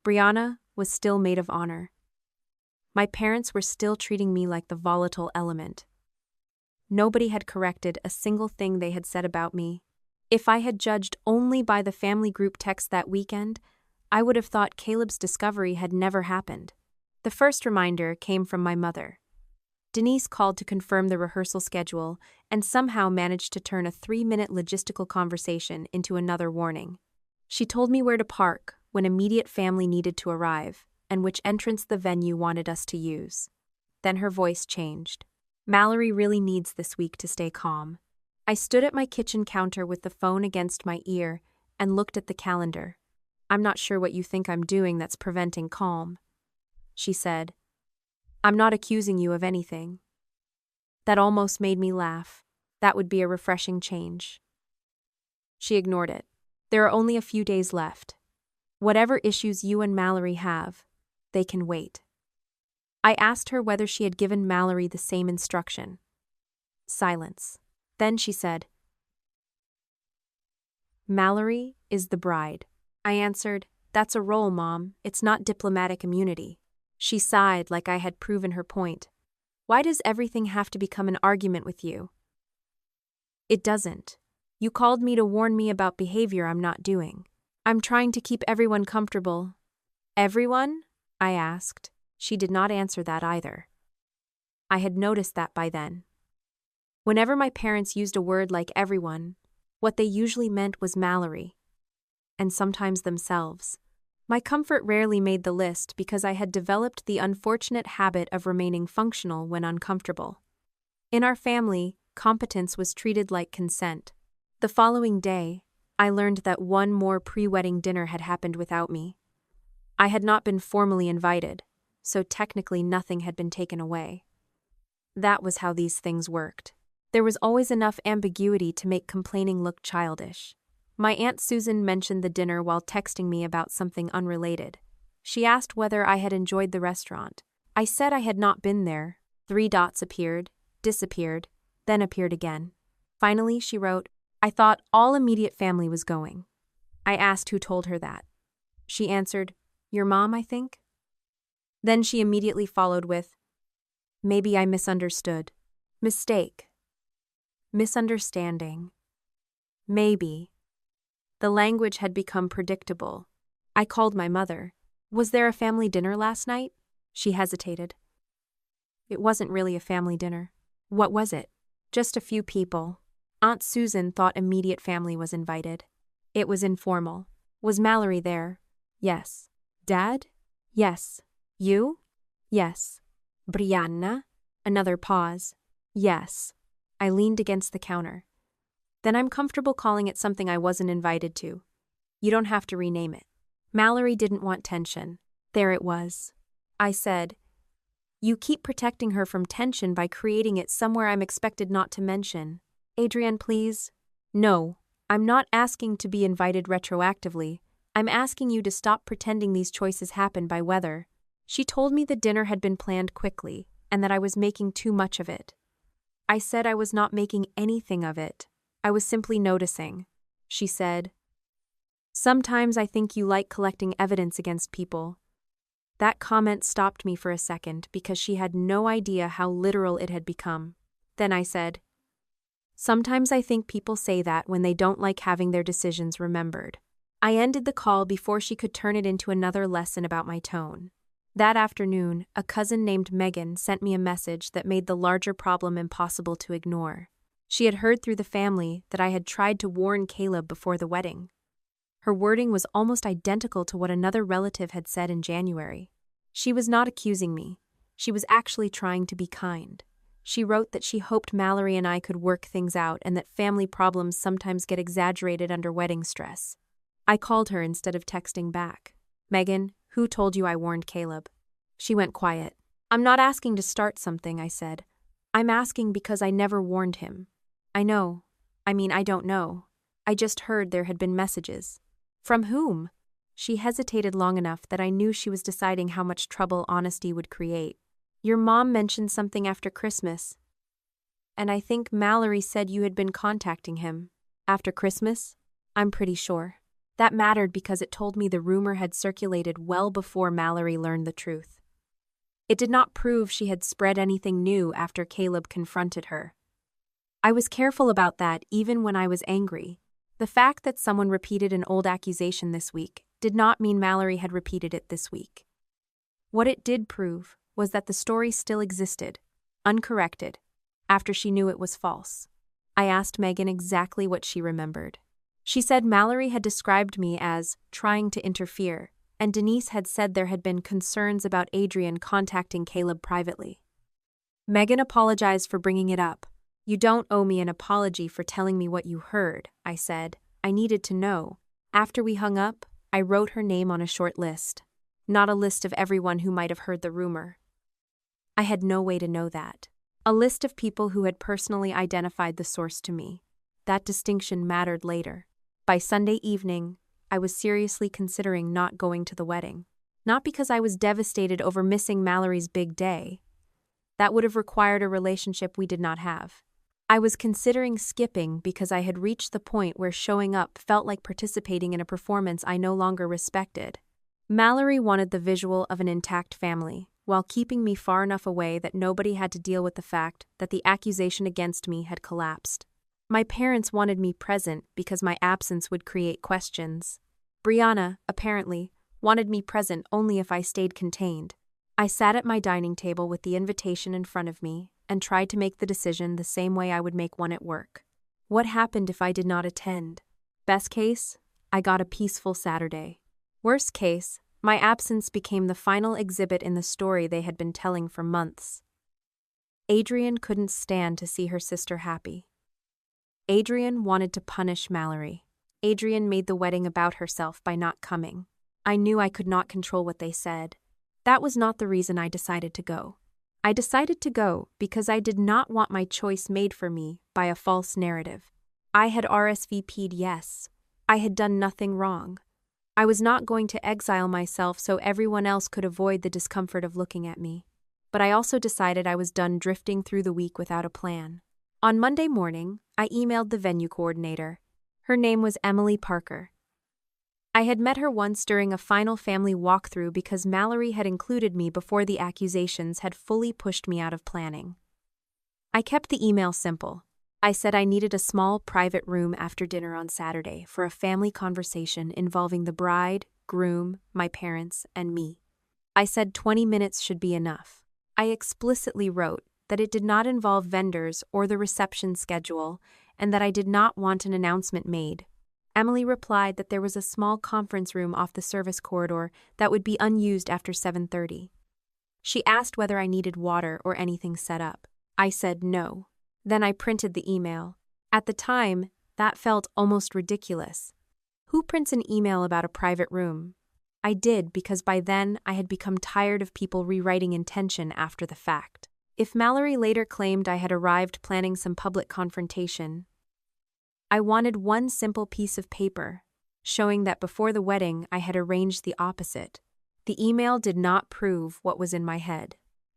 Brianna was still maid of honor. My parents were still treating me like the volatile element. Nobody had corrected a single thing they had said about me. If I had judged only by the family group text that weekend, I would have thought Caleb's discovery had never happened. The first reminder came from my mother. Denise called to confirm the rehearsal schedule and somehow managed to turn a 3-minute logistical conversation into another warning. She told me where to park when immediate family needed to arrive and which entrance the venue wanted us to use. Then her voice changed. "Mallory really needs this week to stay calm." I stood at my kitchen counter with the phone against my ear and looked at the calendar. "I'm not sure what you think I'm doing that's preventing calm," she said. "I'm not accusing you of anything." That almost made me laugh. That would be a refreshing change. She ignored it. "There are only a few days left. Whatever issues you and Mallory have, they can wait. I asked her whether she had given Mallory the same instruction. Silence. Then she said, "Mallory is the bride." I answered, "That's a role, Mom. It's not diplomatic immunity." She sighed like I had proven her point. "Why does everything have to become an argument with you?" "It doesn't. You called me to warn me about behavior I'm not doing. I'm trying to keep everyone comfortable." "Everyone?" I asked. She did not answer that either. I had noticed that by then. Whenever my parents used a word like everyone, what they usually meant was Mallory, and sometimes themselves. My comfort rarely made the list because I had developed the unfortunate habit of remaining functional when uncomfortable. In our family, competence was treated like consent. The following day, I learned that one more pre-wedding dinner had happened without me. I had not been formally invited, so technically nothing had been taken away. That was how these things worked. There was always enough ambiguity to make complaining look childish. My Aunt Susan mentioned the dinner while texting me about something unrelated. She asked whether I had enjoyed the restaurant. I said I had not been there. 3 dots appeared, disappeared, then appeared again. Finally, she wrote, "I thought all immediate family was going." I asked who told her that. She answered, "Your mom, I think." Then she immediately followed with, "Maybe I misunderstood." Mistake. Misunderstanding. Maybe. The language had become predictable. I called my mother. "Was there a family dinner last night?" She hesitated. "It wasn't really a family dinner." "What was it?" "Just a few people." Aunt Susan thought immediate family was invited. It was informal. "Was Mallory there?" "Yes." "Dad?" "Yes." "You?" "Yes." "Brianna?" Another pause. "Yes." I leaned against the counter. "Then I'm comfortable calling it something I wasn't invited to. You don't have to rename it." Mallory didn't want tension. There it was. I said, "You keep protecting her from tension by creating it somewhere I'm expected not to mention. Adrienne, please." "No, I'm not asking to be invited retroactively. I'm asking you to stop pretending these choices happen by weather." She told me the dinner had been planned quickly and that I was making too much of it. I said I was not making anything of it. I was simply noticing. She said, "Sometimes I think you like collecting evidence against people." That comment stopped me for a second because she had no idea how literal it had become. Then I said, "Sometimes I think people say that when they don't like having their decisions remembered." I ended the call before she could turn it into another lesson about my tone. That afternoon, a cousin named Megan sent me a message that made the larger problem impossible to ignore. She had heard through the family that I had tried to warn Caleb before the wedding. Her wording was almost identical to what another relative had said in January. She was not accusing me. She was actually trying to be kind. She wrote that she hoped Mallory and I could work things out and that family problems sometimes get exaggerated under wedding stress. I called her instead of texting back. "Megan, who told you I warned Caleb?" She went quiet. "I'm not asking to start something," I said. "I'm asking because I never warned him." I don't know. I just heard there had been messages." "From whom?" She hesitated long enough that I knew she was deciding how much trouble honesty would create. "Your mom mentioned something after Christmas. And I think Mallory said you had been contacting him." "After Christmas?" "I'm pretty sure." That mattered because it told me the rumor had circulated well before Mallory learned the truth. It did not prove she had spread anything new after Caleb confronted her. I was careful about that even when I was angry. The fact that someone repeated an old accusation this week did not mean Mallory had repeated it this week. What it did prove was that the story still existed, uncorrected, after she knew it was false. I asked Megan exactly what she remembered. She said Mallory had described me as trying to interfere, and Denise had said there had been concerns about Adrienne contacting Caleb privately. Megan apologized for bringing it up. "You don't owe me an apology for telling me what you heard," I said. "I needed to know." After we hung up, I wrote her name on a short list. Not a list of everyone who might have heard the rumor. I had no way to know that. A list of people who had personally identified the source to me. That distinction mattered later. By Sunday evening, I was seriously considering not going to the wedding. Not because I was devastated over missing Mallory's big day. That would have required a relationship we did not have. I was considering skipping because I had reached the point where showing up felt like participating in a performance I no longer respected. Mallory wanted the visual of an intact family, while keeping me far enough away that nobody had to deal with the fact that the accusation against me had collapsed. My parents wanted me present because my absence would create questions. Brianna, apparently, wanted me present only if I stayed contained. I sat at my dining table with the invitation in front of me and tried to make the decision the same way I would make one at work. What happened if I did not attend? Best case, I got a peaceful Saturday. Worst case, my absence became the final exhibit in the story they had been telling for months. Adrian couldn't stand to see her sister happy. Adrian wanted to punish Mallory. Adrian made the wedding about herself by not coming. I knew I could not control what they said. That was not the reason I decided to go. I decided to go because I did not want my choice made for me by a false narrative. I had RSVP'd yes. I had done nothing wrong. I was not going to exile myself so everyone else could avoid the discomfort of looking at me. But I also decided I was done drifting through the week without a plan. On Monday morning, I emailed the venue coordinator. Her name was Emily Parker. I had met her once during a final family walkthrough because Mallory had included me before the accusations had fully pushed me out of planning. I kept the email simple. I said I needed a small private room after dinner on Saturday for a family conversation involving the bride, groom, my parents, and me. I said 20 minutes should be enough. I explicitly wrote that it did not involve vendors or the reception schedule and that I did not want an announcement made. Emily replied that there was a small conference room off the service corridor that would be unused after 7:30. She asked whether I needed water or anything set up. I said no. Then I printed the email. At the time, that felt almost ridiculous. Who prints an email about a private room? I did because by then I had become tired of people rewriting intention after the fact. If Mallory later claimed I had arrived planning some public confrontation, I wanted one simple piece of paper, showing that before the wedding I had arranged the opposite. The email did not prove what was in my head.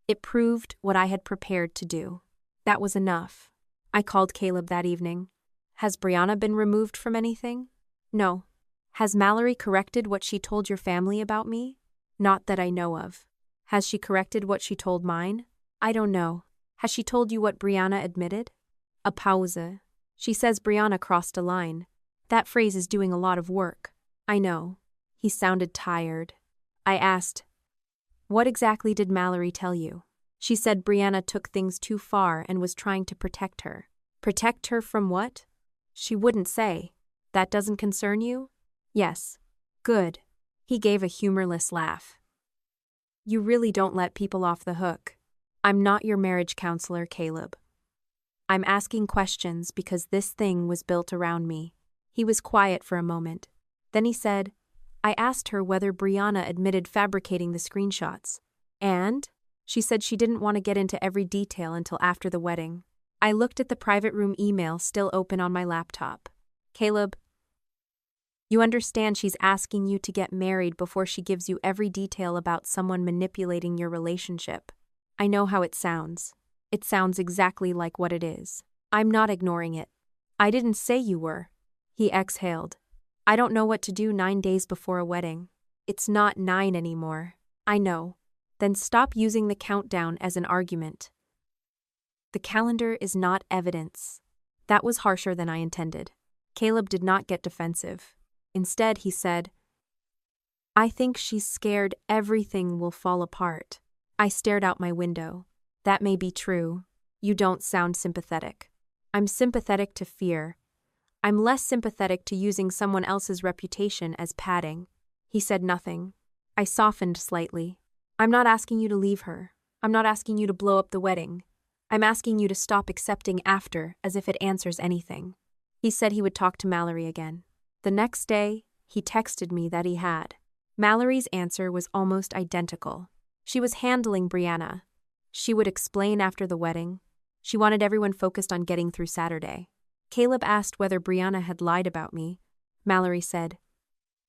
It proved what I had prepared to do. That was enough. I called Caleb that evening. Has Brianna been removed from anything? No. Has Mallory corrected what she told your family about me? Not that I know of. Has she corrected what she told mine? I don't know. Has she told you what Brianna admitted? A pause. She says Brianna crossed a line. That phrase is doing a lot of work. I know. He sounded tired. I asked, what exactly did Mallory tell you? She said Brianna took things too far and was trying to protect her. Protect her from what? She wouldn't say. That doesn't concern you? Yes. Good. He gave a humorless laugh. You really don't let people off the hook. I'm not your marriage counselor, Caleb. I'm asking questions because this thing was built around me. He was quiet for a moment. Then he said, I asked her whether Brianna admitted fabricating the screenshots. And? She said she didn't want to get into every detail until after the wedding. I looked at the private room email still open on my laptop. Caleb, you understand she's asking you to get married before she gives you every detail about someone manipulating your relationship. I know how it sounds. It sounds exactly like what it is. I'm not ignoring it. I didn't say you were. He exhaled. I don't know what to do 9 days before a wedding. It's not 9 anymore. I know. Then stop using the countdown as an argument. The calendar is not evidence. That was harsher than I intended. Caleb did not get defensive. Instead, he said, I think she's scared everything will fall apart. I stared out my window. That may be true. You don't sound sympathetic. I'm sympathetic to fear. I'm less sympathetic to using someone else's reputation as padding. He said nothing. I softened slightly. I'm not asking you to leave her. I'm not asking you to blow up the wedding. I'm asking you to stop accepting after as if it answers anything. He said he would talk to Mallory again. The next day, he texted me that he had. Mallory's answer was almost identical. She was handling Brianna. She would explain after the wedding. She wanted everyone focused on getting through Saturday. Caleb asked whether Brianna had lied about me. Mallory said,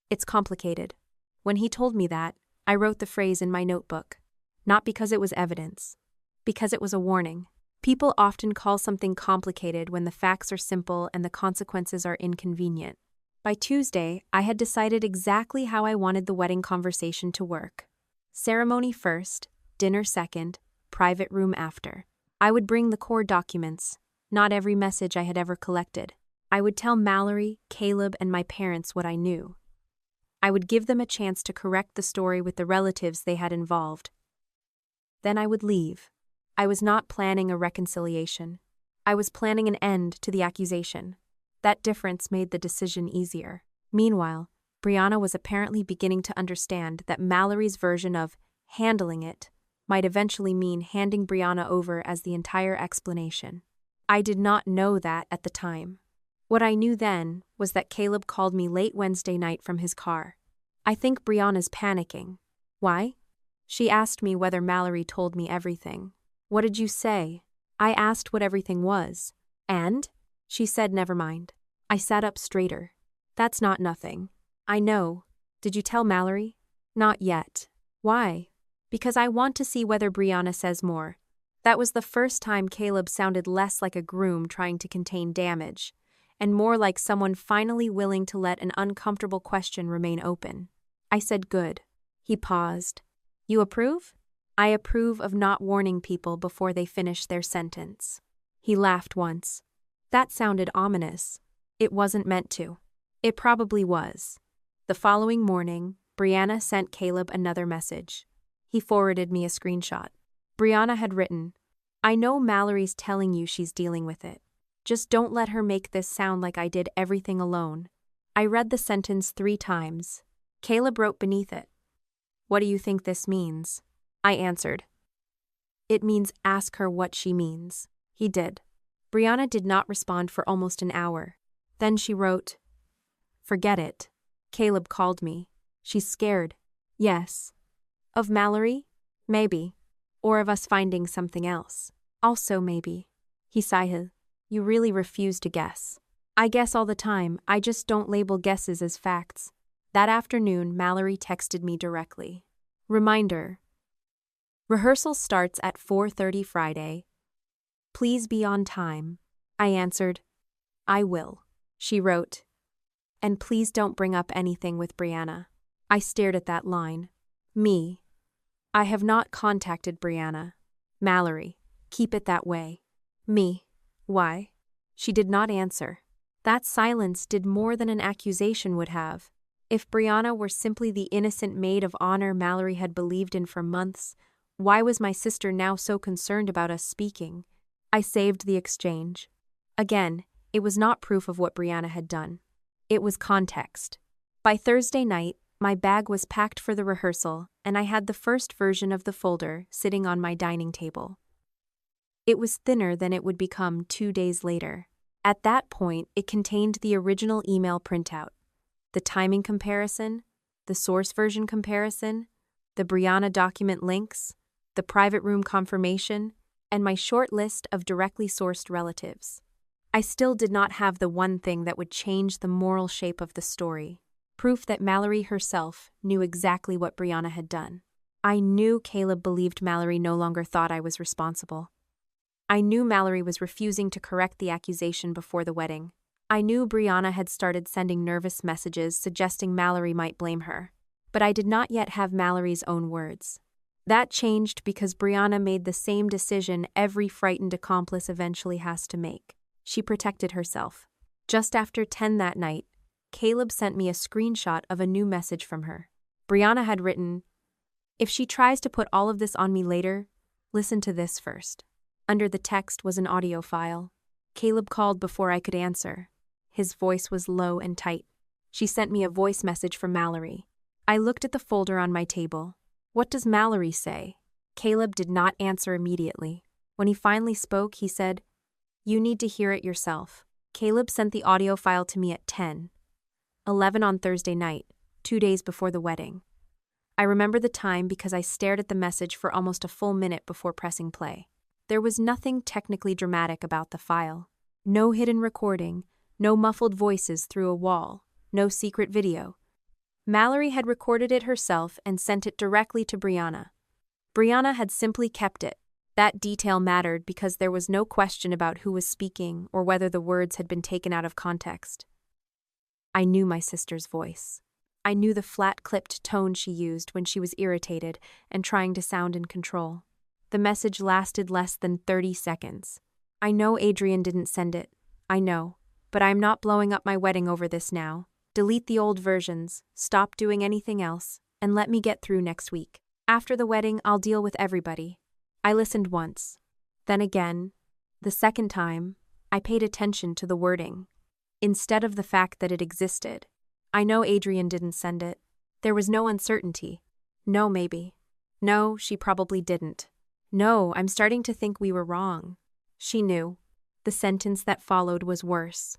It's complicated. When he told me that, I wrote the phrase in my notebook. Not because it was evidence. Because it was a warning. People often call something complicated when the facts are simple and the consequences are inconvenient. By Tuesday, I had decided exactly how I wanted the wedding conversation to work. Ceremony first, dinner second, private room after. I would bring the core documents, not every message I had ever collected. I would tell Mallory, Caleb, and my parents what I knew. I would give them a chance to correct the story with the relatives they had involved. Then I would leave. I was not planning a reconciliation. I was planning an end to the accusation. That difference made the decision easier. Meanwhile, Brianna was apparently beginning to understand that Mallory's version of handling it might eventually mean handing Brianna over as the entire explanation. I did not know that at the time. What I knew then was that Caleb called me late Wednesday night from his car. I think Brianna's panicking. Why? She asked me whether Mallory told me everything. What did you say? I asked what everything was. And? She said never mind. I sat up straighter. That's not nothing. I know. Did you tell Mallory? Not yet. Why? Because I want to see whether Brianna says more. That was the first time Caleb sounded less like a groom trying to contain damage, and more like someone finally willing to let an uncomfortable question remain open. I said good. He paused. You approve? I approve of not warning people before they finish their sentence. He laughed once. That sounded ominous. It wasn't meant to. It probably was. The following morning, Brianna sent Caleb another message. He forwarded me a screenshot. Brianna had written, I know Mallory's telling you she's dealing with it. Just don't let her make this sound like I did everything alone. I read the sentence 3 times. Caleb wrote beneath it, What do you think this means? I answered, It means ask her what she means. He did. Brianna did not respond for almost an hour. Then she wrote, Forget it. Caleb called me. She's scared. Yes. Of Mallory? Maybe. Or of us finding something else. Also maybe. He sighed. You really refuse to guess. I guess all the time, I just don't label guesses as facts. That afternoon, Mallory texted me directly. Reminder. Rehearsal starts at 4:30 Friday. Please be on time. I answered, I will. She wrote, And please don't bring up anything with Brianna. I stared at that line. Me. I have not contacted Brianna. Mallory. Keep it that way. Me. Why? She did not answer. That silence did more than an accusation would have. If Brianna were simply the innocent maid of honor Mallory had believed in for months, why was my sister now so concerned about us speaking? I saved the exchange. Again, it was not proof of what Brianna had done. It was context. By Thursday night, my bag was packed for the rehearsal, and I had the first version of the folder sitting on my dining table. It was thinner than it would become 2 days later. At that point, it contained the original email printout, the timing comparison, the source version comparison, the Brianna document links, the private room confirmation, and my short list of directly sourced relatives. I still did not have the one thing that would change the moral shape of the story. Proof that Mallory herself knew exactly what Brianna had done. I knew Caleb believed Mallory no longer thought I was responsible. I knew Mallory was refusing to correct the accusation before the wedding. I knew Brianna had started sending nervous messages suggesting Mallory might blame her. But I did not yet have Mallory's own words. That changed because Brianna made the same decision every frightened accomplice eventually has to make. She protected herself. Just after 10 that night, Caleb sent me a screenshot of a new message from her. Brianna had written, If she tries to put all of this on me later, listen to this first. Under the text was an audio file. Caleb called before I could answer. His voice was low and tight. She sent me a voice message from Mallory. I looked at the folder on my table. What does Mallory say? Caleb did not answer immediately. When he finally spoke, he said, You need to hear it yourself. Caleb sent the audio file to me at 10:11 on Thursday night, 2 days before the wedding. I remember the time because I stared at the message for almost a full minute before pressing play. There was nothing technically dramatic about the file. No hidden recording, no muffled voices through a wall, no secret video. Mallory had recorded it herself and sent it directly to Brianna. Brianna had simply kept it. That detail mattered because there was no question about who was speaking or whether the words had been taken out of context. I knew my sister's voice. I knew the flat-clipped tone she used when she was irritated and trying to sound in control. The message lasted less than 30 seconds. I know Adrian didn't send it. I know. But I'm not blowing up my wedding over this now. Delete the old versions, stop doing anything else, and let me get through next week. After the wedding, I'll deal with everybody. I listened once. Then again. The second time, I paid attention to the wording, instead of the fact that it existed. I know Adrian didn't send it. There was no uncertainty. No, maybe. No, she probably didn't. No, I'm starting to think we were wrong. She knew. The sentence that followed was worse.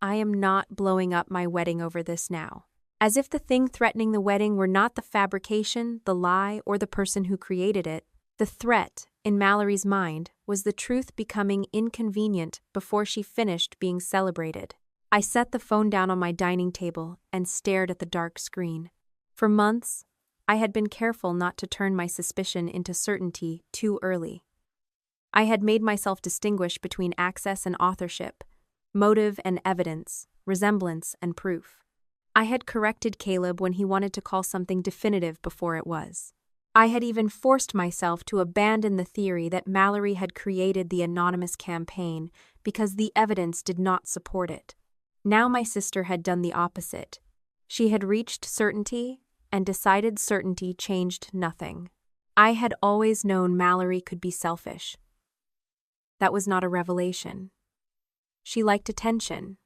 I am not blowing up my wedding over this now. As if the thing threatening the wedding were not the fabrication, the lie, or the person who created it. The threat, in Mallory's mind, was the truth becoming inconvenient before she finished being celebrated. I set the phone down on my dining table and stared at the dark screen. For months, I had been careful not to turn my suspicion into certainty too early. I had made myself distinguish between access and authorship, motive and evidence, resemblance and proof. I had corrected Caleb when he wanted to call something definitive before it was. I had even forced myself to abandon the theory that Mallory had created the anonymous campaign because the evidence did not support it. Now my sister had done the opposite. She had reached certainty and decided certainty changed nothing. I had always known Mallory could be selfish. That was not a revelation. She liked attention.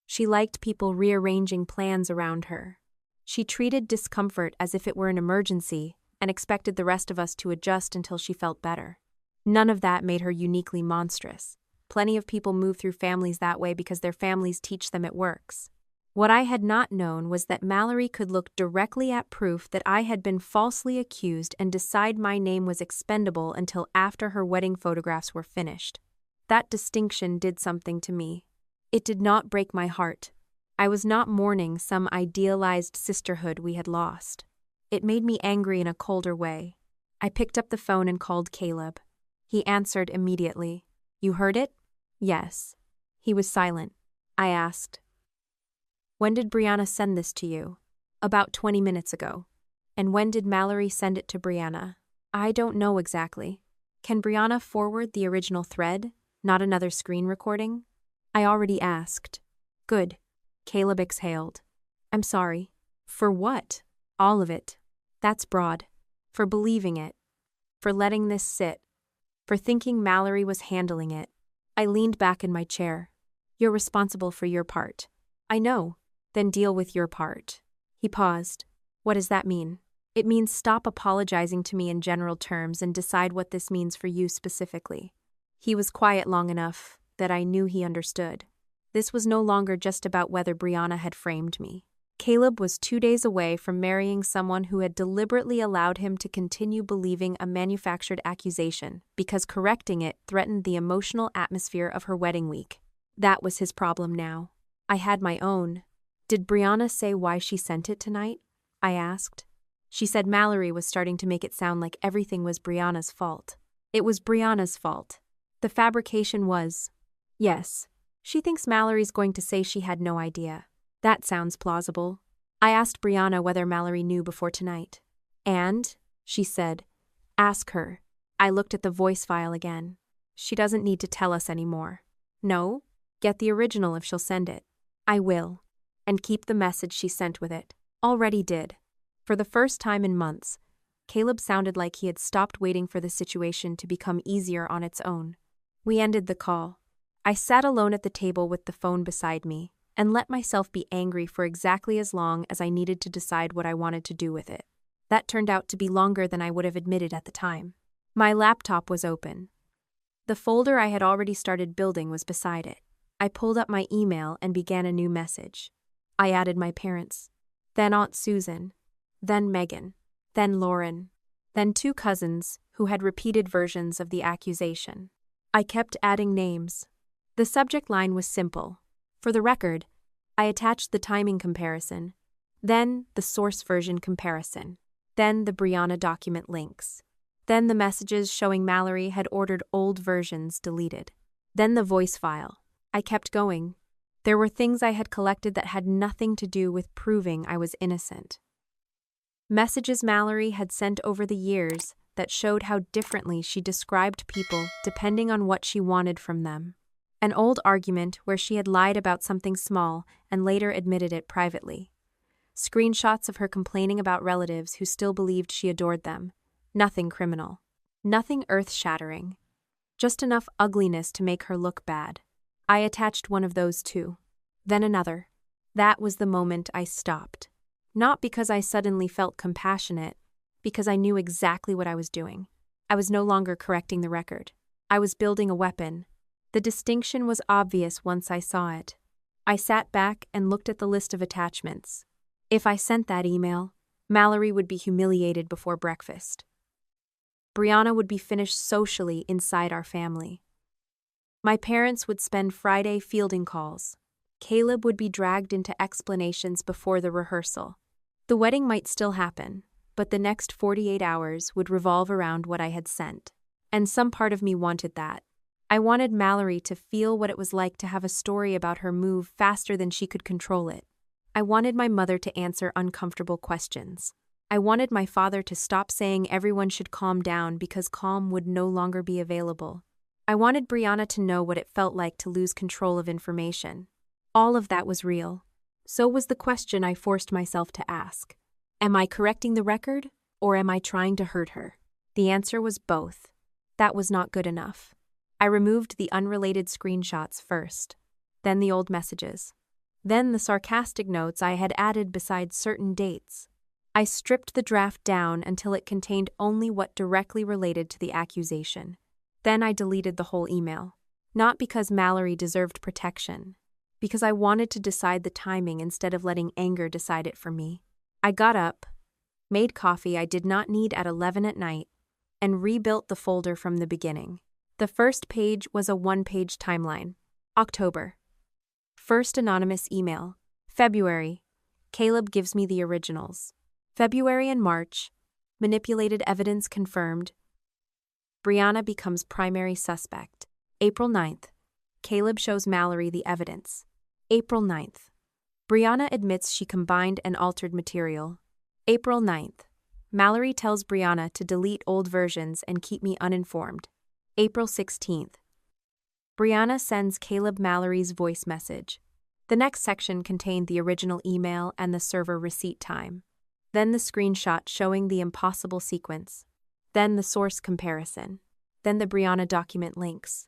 She liked people rearranging plans around her. She treated discomfort as if it were an emergency and expected the rest of us to adjust until she felt better. None of that made her uniquely monstrous. Plenty of people move through families that way because their families teach them it works. What I had not known was that Mallory could look directly at proof that I had been falsely accused and decide my name was expendable until after her wedding photographs were finished. That distinction did something to me. It did not break my heart. I was not mourning some idealized sisterhood we had lost. It made me angry in a colder way. I picked up the phone and called Caleb. He answered immediately. "You heard it?" "Yes." He was silent. I asked, "When did Brianna send this to you?" "About 20 minutes ago." "And when did Mallory send it to Brianna?" "I don't know exactly." "Can Brianna forward the original thread, not another screen recording?" "I already asked." "Good." Caleb exhaled. "I'm sorry." "For what?" "All of it." "That's broad." "For believing it. For letting this sit. For thinking Mallory was handling it." I leaned back in my chair. "You're responsible for your part." "I know." "Then deal with your part." He paused. "What does that mean?" "It means stop apologizing to me in general terms and decide what this means for you specifically." He was quiet long enough that I knew he understood. This was no longer just about whether Brianna had framed me. Caleb was 2 days away from marrying someone who had deliberately allowed him to continue believing a manufactured accusation because correcting it threatened the emotional atmosphere of her wedding week. That was his problem now. I had my own. "Did Brianna say why she sent it tonight?" I asked. She said Mallory was starting to make it sound like everything was Brianna's fault. It was Brianna's fault. The fabrication was, yes. She thinks Mallory's going to say she had no idea. That sounds plausible. I asked Brianna whether Mallory knew before tonight. "And," she said, "ask her." I looked at the voice file again. "She doesn't need to tell us anymore." "No? Get the original if she'll send it." "I will. And keep the message she sent with it." "Already did." For the first time in months, Caleb sounded like he had stopped waiting for the situation to become easier on its own. We ended the call. I sat alone at the table with the phone beside me and let myself be angry for exactly as long as I needed to decide what I wanted to do with it. That turned out to be longer than I would have admitted at the time. My laptop was open. The folder I had already started building was beside it. I pulled up my email and began a new message. I added my parents, then Aunt Susan, then Megan, then Lauren, then 2 cousins who had repeated versions of the accusation. I kept adding names. The subject line was simple. For the record, I attached the timing comparison. Then the source version comparison. Then the Brianna document links. Then the messages showing Mallory had ordered old versions deleted. Then the voice file. I kept going. There were things I had collected that had nothing to do with proving I was innocent. Messages Mallory had sent over the years that showed how differently she described people depending on what she wanted from them. An old argument where she had lied about something small and later admitted it privately. Screenshots of her complaining about relatives who still believed she adored them. Nothing criminal. Nothing earth-shattering. Just enough ugliness to make her look bad. I attached one of those too. Then another. That was the moment I stopped. Not because I suddenly felt compassionate, because I knew exactly what I was doing. I was no longer correcting the record. I was building a weapon. The distinction was obvious once I saw it. I sat back and looked at the list of attachments. If I sent that email, Mallory would be humiliated before breakfast. Brianna would be finished socially inside our family. My parents would spend Friday fielding calls. Caleb would be dragged into explanations before the rehearsal. The wedding might still happen, but the next 48 hours would revolve around what I had sent. And some part of me wanted that. I wanted Mallory to feel what it was like to have a story about her move faster than she could control it. I wanted my mother to answer uncomfortable questions. I wanted my father to stop saying everyone should calm down because calm would no longer be available. I wanted Brianna to know what it felt like to lose control of information. All of that was real. So was the question I forced myself to ask. Am I correcting the record, or am I trying to hurt her? The answer was both. That was not good enough. I removed the unrelated screenshots first, then the old messages, then the sarcastic notes I had added beside certain dates. I stripped the draft down until it contained only what directly related to the accusation. Then I deleted the whole email. Not because Mallory deserved protection, because I wanted to decide the timing instead of letting anger decide it for me. I got up, made coffee I did not need at 11 at night, and rebuilt the folder from the beginning. The first page was a one-page timeline. October. First anonymous email. February. Caleb gives me the originals. February and March. Manipulated evidence confirmed. Brianna becomes primary suspect. April 9th. Caleb shows Mallory the evidence. April 9th. Brianna admits she combined and altered material. April 9th. Mallory tells Brianna to delete old versions and keep me uninformed. April 16th. Brianna sends Caleb Mallory's voice message. The next section contained the original email and the server receipt time. Then the screenshot showing the impossible sequence. Then the source comparison. Then the Brianna document links.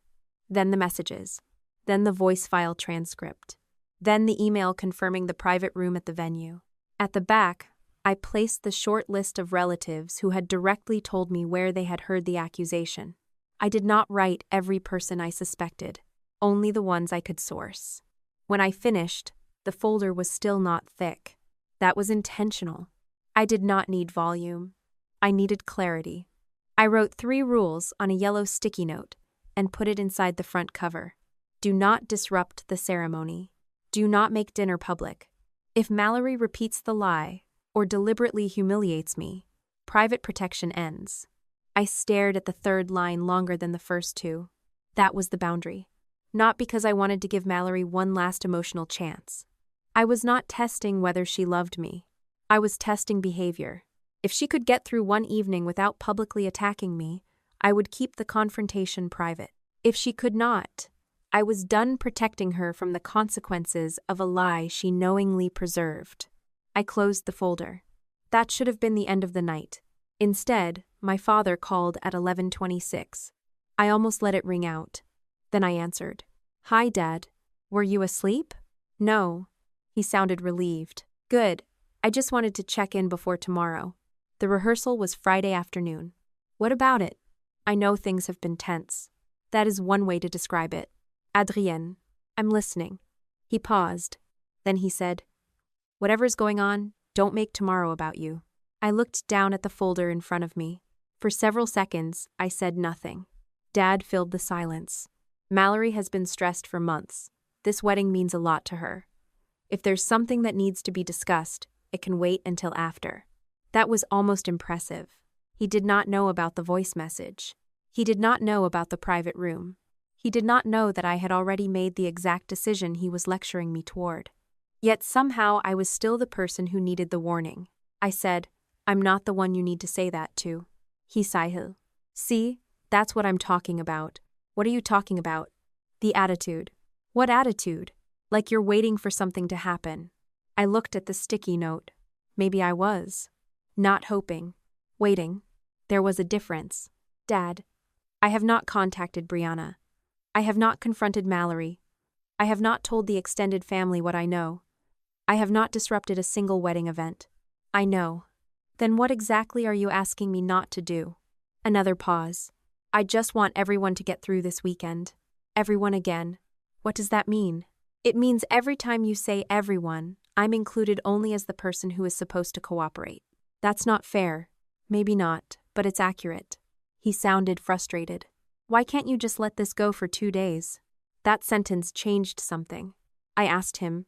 Then the messages. Then the voice file transcript. Then the email confirming the private room at the venue. At the back, I placed the short list of relatives who had directly told me where they had heard the accusation. I did not write every person I suspected, only the ones I could source. When I finished, the folder was still not thick. That was intentional. I did not need volume. I needed clarity. I wrote 3 rules on a yellow sticky note and put it inside the front cover. Do not disrupt the ceremony. Do not make dinner public. If Mallory repeats the lie or deliberately humiliates me, private protection ends. I stared at the third line longer than the first 2. That was the boundary. Not because I wanted to give Mallory one last emotional chance. I was not testing whether she loved me. I was testing behavior. If she could get through one evening without publicly attacking me, I would keep the confrontation private. If she could not, I was done protecting her from the consequences of a lie she knowingly preserved. I closed the folder. That should have been the end of the night. Instead, my father called at 11:26. I almost let it ring out. Then I answered. Hi, Dad. Were you asleep? No. He sounded relieved. Good. I just wanted to check in before tomorrow. The rehearsal was Friday afternoon. What about it? I know things have been tense. That is one way to describe it. Adrienne, I'm listening. He paused. Then he said, Whatever's going on, don't make tomorrow about you. I looked down at the folder in front of me. For several seconds, I said nothing. Dad filled the silence. Mallory has been stressed for months. This wedding means a lot to her. If there's something that needs to be discussed, It can wait until after. That was almost impressive. He did not know about the voice message. He did not know about the private room. He did not know that I had already made the exact decision he was lecturing me toward. Yet somehow I was still the person who needed the warning. I said, "I'm not the one you need to say that to." He sighed. "See, that's what I'm talking about." "What are you talking about?" "The attitude." "What attitude?" "Like you're waiting for something to happen." I looked at the sticky note. Maybe I was. Not hoping. Waiting. There was a difference. Dad, I have not contacted Brianna. I have not confronted Mallory. I have not told the extended family what I know. I have not disrupted a single wedding event. I know. Then what exactly are you asking me not to do? Another pause. I just want everyone to get through this weekend. Everyone again. What does that mean? It means every time you say everyone, I'm included only as the person who is supposed to cooperate. That's not fair. Maybe not, but it's accurate. He sounded frustrated. Why can't you just let this go for 2 days? That sentence changed something. I asked him.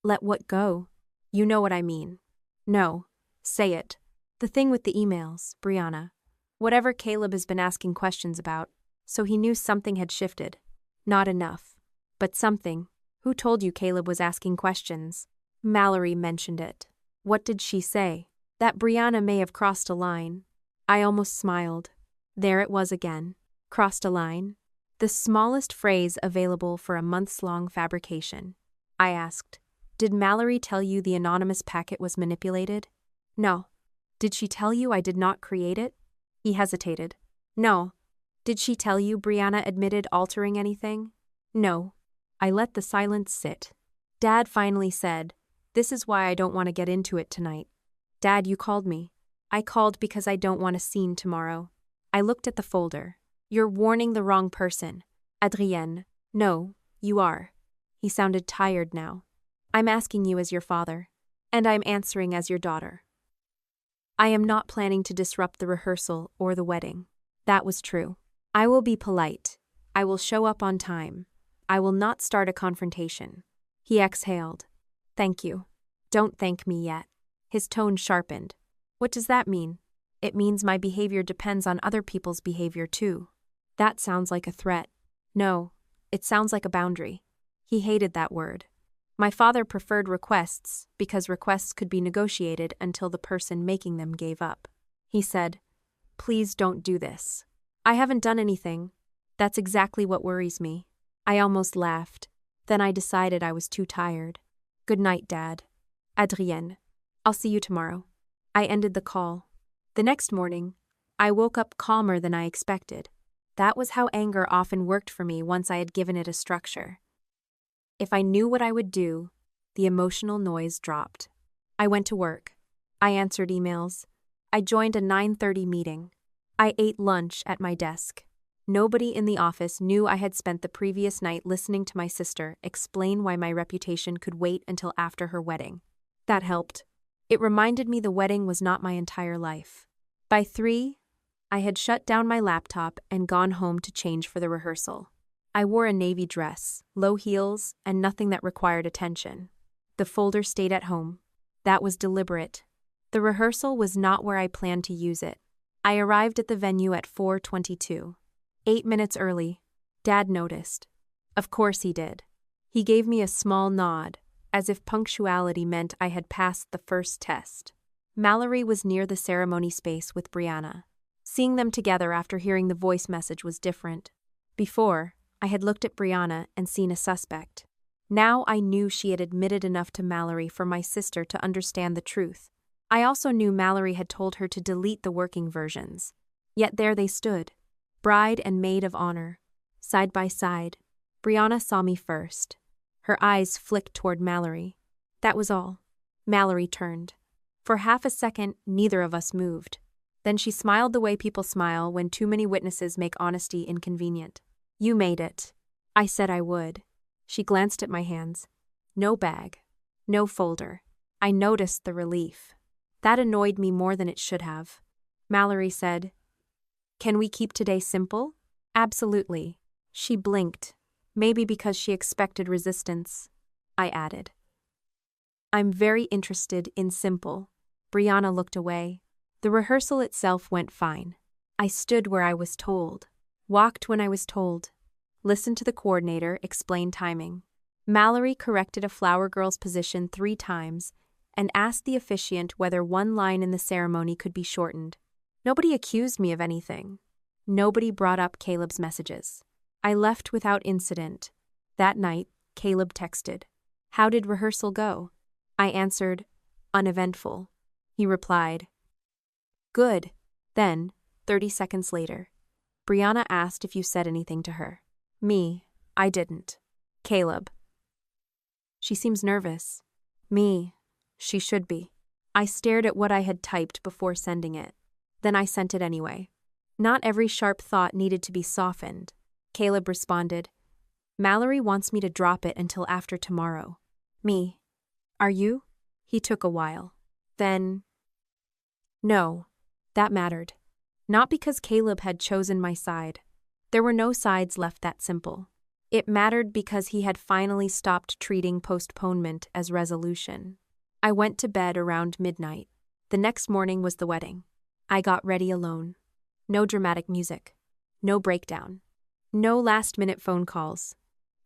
Let what go? You know what I mean. No. Say it. The thing with the emails, Brianna. Whatever Caleb has been asking questions about, so he knew something had shifted. Not enough. But something. Who told you Caleb was asking questions? Mallory mentioned it. What did she say? That Brianna may have crossed a line. I almost smiled. There it was again. Crossed a line? The smallest phrase available for a months-long fabrication. I asked, did Mallory tell you the anonymous packet was manipulated? No. Did she tell you I did not create it? He hesitated. No. Did she tell you Brianna admitted altering anything? No. I let the silence sit. Dad finally said, this is why I don't want to get into it tonight. Dad, you called me. I called because I don't want a scene tomorrow. I looked at the folder. You're warning the wrong person. Adrienne. No, you are. He sounded tired now. I'm asking you as your father. And I'm answering as your daughter. I am not planning to disrupt the rehearsal or the wedding. That was true. I will be polite. I will show up on time. I will not start a confrontation. He exhaled. Thank you. Don't thank me yet. His tone sharpened. What does that mean? It means my behavior depends on other people's behavior too. That sounds like a threat. No, it sounds like a boundary. He hated that word. My father preferred requests because requests could be negotiated until the person making them gave up. He said, please don't do this. I haven't done anything. That's exactly what worries me. I almost laughed. Then I decided I was too tired. Good night, Dad. Adrienne. I'll see you tomorrow. I ended the call. The next morning, I woke up calmer than I expected. That was how anger often worked for me once I had given it a structure. If I knew what I would do, the emotional noise dropped. I went to work. I answered emails. I joined a 9:30 meeting. I ate lunch at my desk. Nobody in the office knew I had spent the previous night listening to my sister explain why my reputation could wait until after her wedding. That helped. It reminded me the wedding was not my entire life. By 3, I had shut down my laptop and gone home to change for the rehearsal. I wore a navy dress, low heels, and nothing that required attention. The folder stayed at home. That was deliberate. The rehearsal was not where I planned to use it. I arrived at the venue at 4:22. 8 minutes early. Dad noticed. Of course he did. He gave me a small nod, as if punctuality meant I had passed the first test. Mallory was near the ceremony space with Brianna. Seeing them together after hearing the voice message was different. Before, I had looked at Brianna and seen a suspect. Now I knew she had admitted enough to Mallory for my sister to understand the truth. I also knew Mallory had told her to delete the working versions. Yet there they stood, bride and maid of honor, side by side. Brianna saw me first. Her eyes flicked toward Mallory. That was all. Mallory turned. For half a second, neither of us moved. Then she smiled the way people smile when too many witnesses make honesty inconvenient. You made it. I said I would. She glanced at my hands. No bag. No folder. I noticed the relief. That annoyed me more than it should have. Mallory said, can we keep today simple? Absolutely. She blinked. Maybe because she expected resistance. I added. I'm very interested in simple. Brianna looked away. The rehearsal itself went fine. I stood where I was told, walked when I was told, listened to the coordinator explain timing. Mallory corrected a flower girl's position 3 times and asked the officiant whether one line in the ceremony could be shortened. Nobody accused me of anything. Nobody brought up Caleb's messages. I left without incident. That night, Caleb texted, "How did rehearsal go?" I answered, "Uneventful." He replied, "Good." Then, 30 seconds later, Brianna asked if you said anything to her. Me, I didn't. Caleb, she seems nervous. Me, she should be. I stared at what I had typed before sending it. Then I sent it anyway. Not every sharp thought needed to be softened. Caleb responded, "Mallory wants me to drop it until after tomorrow." Me, "Are you?" He took a while. Then, no, that mattered. Not because Caleb had chosen my side. There were no sides left that simple. It mattered because he had finally stopped treating postponement as resolution. I went to bed around midnight. The next morning was the wedding. I got ready alone. No dramatic music. No breakdown. No last-minute phone calls.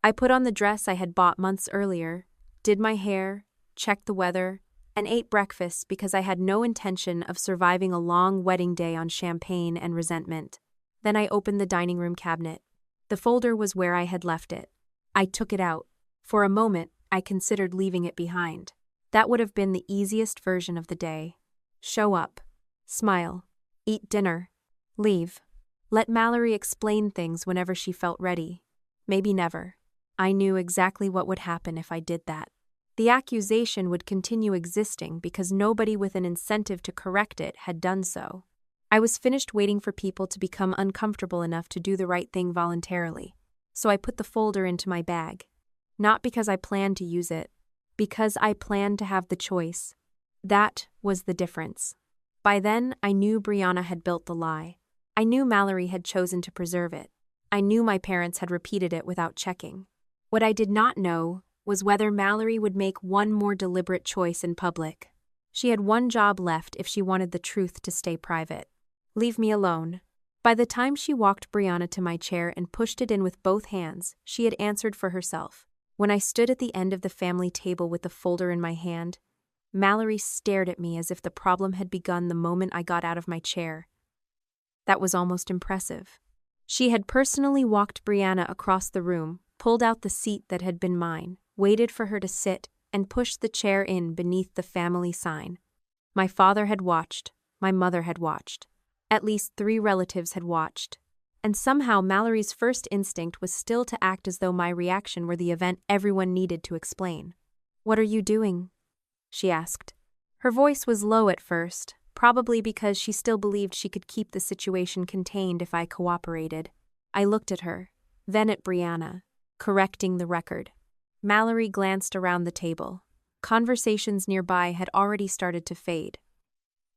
I put on the dress I had bought months earlier, did my hair, checked the weather, and ate breakfast because I had no intention of surviving a long wedding day on champagne and resentment. Then I opened the dining room cabinet. The folder was where I had left it. I took it out. For a moment, I considered leaving it behind. That would have been the easiest version of the day. Show up. Smile. Eat dinner. Leave. Let Mallory explain things whenever she felt ready. Maybe never. I knew exactly what would happen if I did that. The accusation would continue existing because nobody with an incentive to correct it had done so. I was finished waiting for people to become uncomfortable enough to do the right thing voluntarily, so I put the folder into my bag. Not because I planned to use it, because I planned to have the choice. That was the difference. By then, I knew Brianna had built the lie. I knew Mallory had chosen to preserve it. I knew my parents had repeated it without checking. What I did not know was whether Mallory would make one more deliberate choice in public. She had one job left if she wanted the truth to stay private. Leave me alone. By the time she walked Brianna to my chair and pushed it in with both hands, she had answered for herself. When I stood at the end of the family table with the folder in my hand, Mallory stared at me as if the problem had begun the moment I got out of my chair. That was almost impressive. She had personally walked Brianna across the room, pulled out the seat that had been mine, waited for her to sit, and pushed the chair in beneath the family sign. My father had watched. My mother had watched. At least 3 relatives had watched. And somehow Mallory's first instinct was still to act as though my reaction were the event everyone needed to explain. "What are you doing?" she asked. Her voice was low at first, probably because she still believed she could keep the situation contained if I cooperated. I looked at her, then at Brianna, correcting the record. Mallory glanced around the table. Conversations nearby had already started to fade.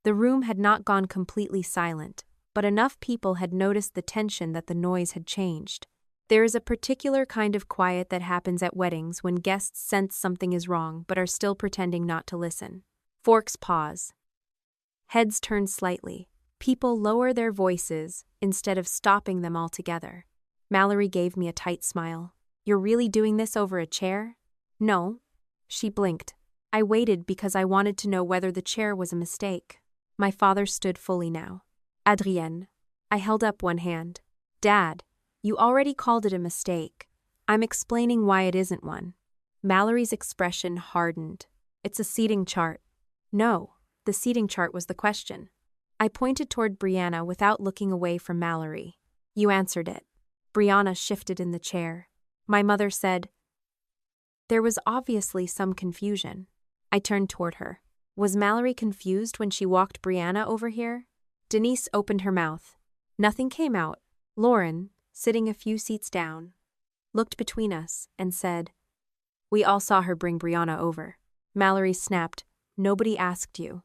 The room had not gone completely silent, but enough people had noticed the tension that the noise had changed. There is a particular kind of quiet that happens at weddings when guests sense something is wrong but are still pretending not to listen. Forks pause. Heads turn slightly. People lower their voices instead of stopping them altogether. Mallory gave me a tight smile. "You're really doing this over a chair?" "No." She blinked. I waited because I wanted to know whether the chair was a mistake. My father stood fully now. "Adrienne." I held up one hand. "Dad, you already called it a mistake. I'm explaining why it isn't one." Mallory's expression hardened. "It's a seating chart." "No, the seating chart was the question." I pointed toward Brianna without looking away from Mallory. "You answered it." Brianna shifted in the chair. My mother said, There was obviously some confusion. I turned toward her. Was Mallory confused when she walked Brianna over here? Denise opened her mouth. Nothing came out. Lauren, sitting a few seats down, looked between us and said, We all saw her bring Brianna over. Mallory snapped, Nobody asked you.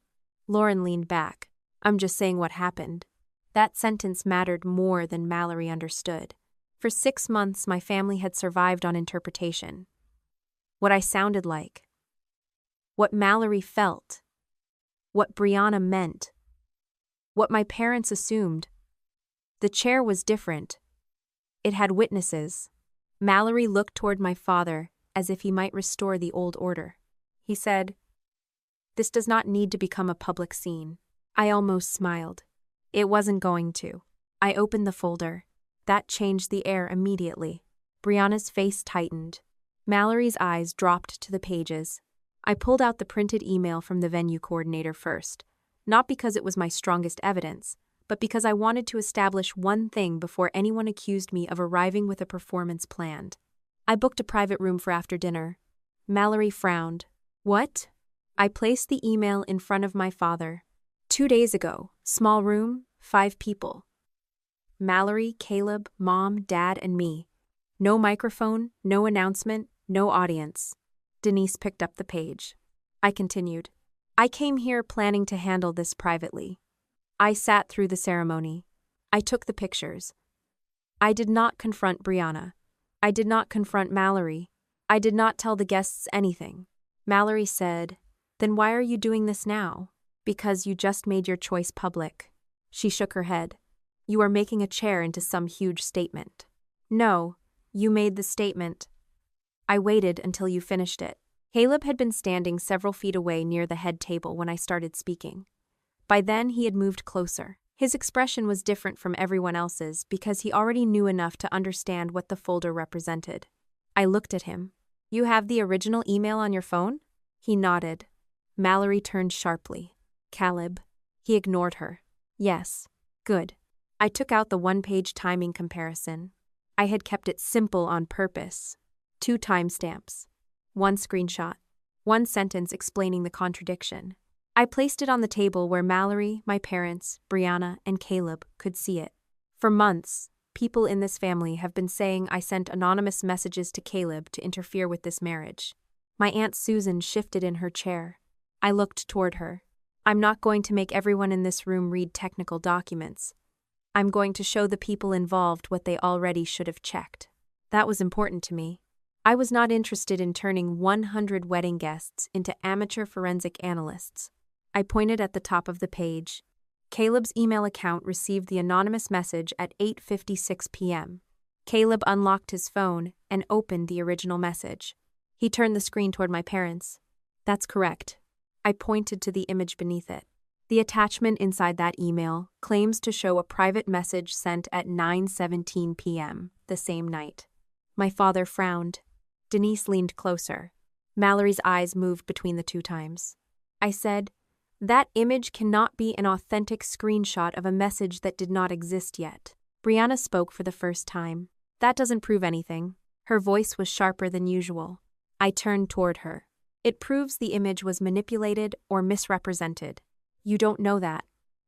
Lauren leaned back. I'm just saying what happened. That sentence mattered more than Mallory understood. For 6 months, my family had survived on interpretation. What I sounded like, what Mallory felt, what Brianna meant, what my parents assumed. The chair was different. It had witnesses. Mallory looked toward my father as if he might restore the old order. He said, "This does not need to become a public scene." I almost smiled. It wasn't going to. I opened the folder. That changed the air immediately. Brianna's face tightened. Mallory's eyes dropped to the pages. I pulled out the printed email from the venue coordinator first, not because it was my strongest evidence, but because I wanted to establish one thing before anyone accused me of arriving with a performance planned. I booked a private room for after dinner. Mallory frowned. "What?" I placed the email in front of my father. 2 days ago, small room, 5 people. Mallory, Caleb, Mom, Dad, and me. No microphone, no announcement, no audience. Denise picked up the page. I continued. "I came here planning to handle this privately. I sat through the ceremony. I took the pictures. I did not confront Brianna. I did not confront Mallory. I did not tell the guests anything." Mallory said, "Then why are you doing this now?" "Because you just made your choice public." She shook her head. "You are making a chair into some huge statement." "No, you made the statement." I waited until you finished it. Caleb had been standing several feet away near the head table when I started speaking. By then, he had moved closer. His expression was different from everyone else's because he already knew enough to understand what the folder represented. I looked at him. "You have the original email on your phone?" He nodded. Mallory turned sharply. "Caleb." He ignored her. "Yes. Good." I took out the one-page timing comparison. I had kept it simple on purpose. 2 timestamps. 1 screenshot. 1 sentence explaining the contradiction. I placed it on the table where Mallory, my parents, Brianna, and Caleb could see it. For months, people in this family have been saying I sent anonymous messages to Caleb to interfere with this marriage. My Aunt Susan shifted in her chair. I looked toward her. "I'm not going to make everyone in this room read technical documents. I'm going to show the people involved what they already should have checked." That was important to me. I was not interested in turning 100 wedding guests into amateur forensic analysts. I pointed at the top of the page. Caleb's email account received the anonymous message at 8:56 p.m. Caleb unlocked his phone and opened the original message. He turned the screen toward my parents. "That's correct." I pointed to the image beneath it. The attachment inside that email claims to show a private message sent at 9:17 p.m. the same night. My father frowned. Denise leaned closer. Mallory's eyes moved between the 2 times. I said, "That image cannot be an authentic screenshot of a message that did not exist yet." Brianna spoke for the first time. "That doesn't prove anything." Her voice was sharper than usual. I turned toward her. "It proves the image was manipulated or misrepresented." "You don't know that."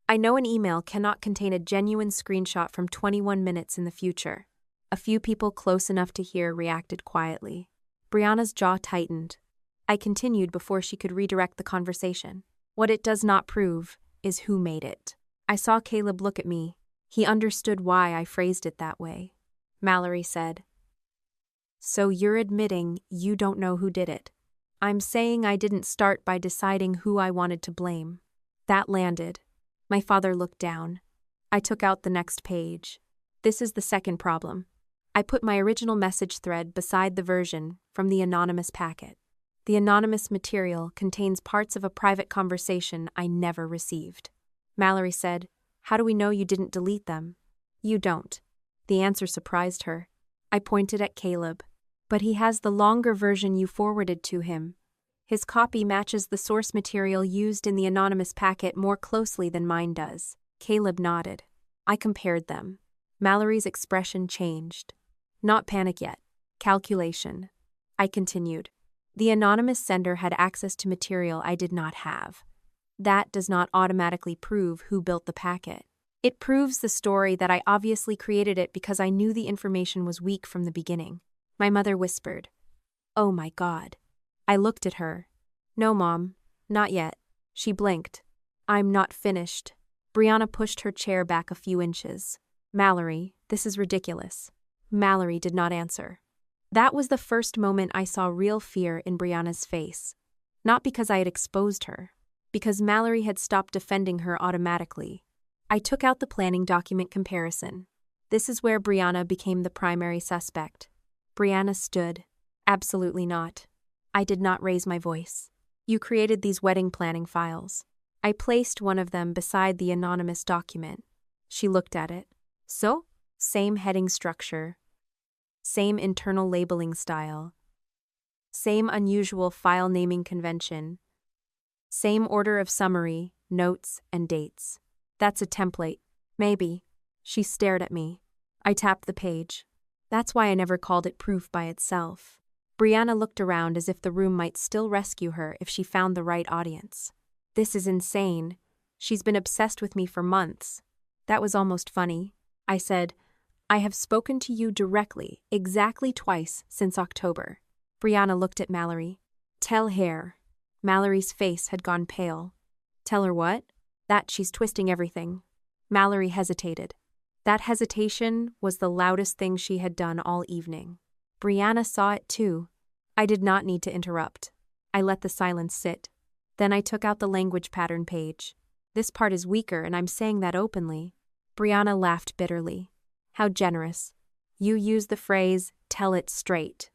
"I know an email cannot contain a genuine screenshot from 21 minutes in the future." A few people close enough to hear reacted quietly. Brianna's jaw tightened. I continued before she could redirect the conversation. "What it does not prove is who made it." I saw Caleb look at me. He understood why I phrased it that way. Mallory said, "So you're admitting you don't know who did it?" "I'm saying I didn't start by deciding who I wanted to blame." That landed. My father looked down. I took out the next page. "This is the second problem." I put my original message thread beside the version from the anonymous packet. The anonymous material contains parts of a private conversation I never received. Mallory said, "How do we know you didn't delete them?" "You don't." The answer surprised her. I pointed at Caleb. "But he has the longer version you forwarded to him. His copy matches the source material used in the anonymous packet more closely than mine does." Caleb nodded. I compared them. Mallory's expression changed. "Not panic yet. Calculation." I continued. "The anonymous sender had access to material I did not have. That does not automatically prove who built the packet. It proves the story that I obviously created it because I knew the information was weak from the beginning." My mother whispered, "Oh my God." I looked at her. "No, Mom, not yet." She blinked. "I'm not finished." Brianna pushed her chair back a few inches. "Mallory, this is ridiculous." Mallory did not answer. That was the first moment I saw real fear in Brianna's face. Not because I had exposed her, because Mallory had stopped defending her automatically. I took out the planning document comparison. This is where Brianna became the primary suspect. Brianna stood. Absolutely not. I did not raise my voice. You created these wedding planning files. I placed one of them beside the anonymous document. She looked at it. So? Same heading structure. Same internal labeling style. Same unusual file naming convention. Same order of summary, notes, and dates. That's a template. Maybe. She stared at me. I tapped the page. That's why I never called it proof by itself. Brianna looked around as if the room might still rescue her if she found the right audience. This is insane. She's been obsessed with me for months. That was almost funny. I said, I have spoken to you directly, exactly twice since October. Brianna looked at Mallory. Tell her. Mallory's face had gone pale. Tell her what? That she's twisting everything. Mallory hesitated. That hesitation was the loudest thing she had done all evening. Brianna saw it too. I did not need to interrupt. I let the silence sit. Then I took out the language pattern page. This part is weaker and I'm saying that openly. Brianna laughed bitterly. How generous. You use the phrase, tell it straight.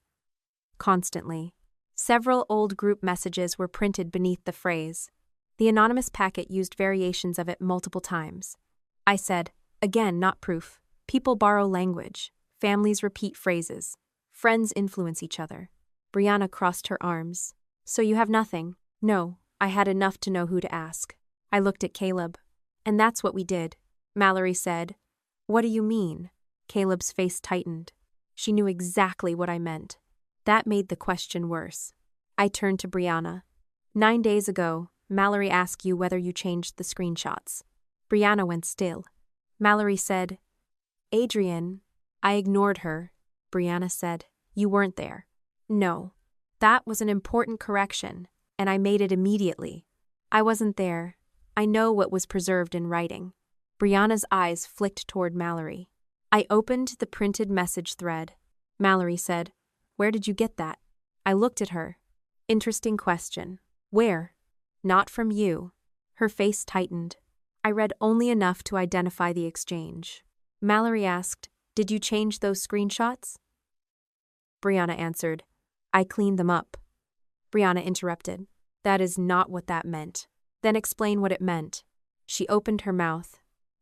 Constantly. Several old group messages were printed beneath the phrase. The anonymous packet used variations of it multiple times. I said, again, not proof. People borrow language. Families repeat phrases. Friends influence each other. Brianna crossed her arms. So you have nothing? No, I had enough to know who to ask. I looked at Caleb. And that's what we did. Mallory said, What do you mean? Caleb's face tightened. She knew exactly what I meant. That made the question worse. I turned to Brianna. 9 days ago, Mallory asked you whether you changed the screenshots. Brianna went still. Mallory said, Adrian. I ignored her. Brianna said, You weren't there. No. That was an important correction, and I made it immediately. I wasn't there. I know what was preserved in writing. Brianna's eyes flicked toward Mallory. I opened the printed message thread. Mallory said, Where did you get that? I looked at her. Interesting question. Where? Not from you. Her face tightened. I read only enough to identify the exchange. Mallory asked, Did you change those screenshots? Brianna answered, I cleaned them up. Brianna interrupted. That is not what that meant. Then explain what it meant. She opened her mouth.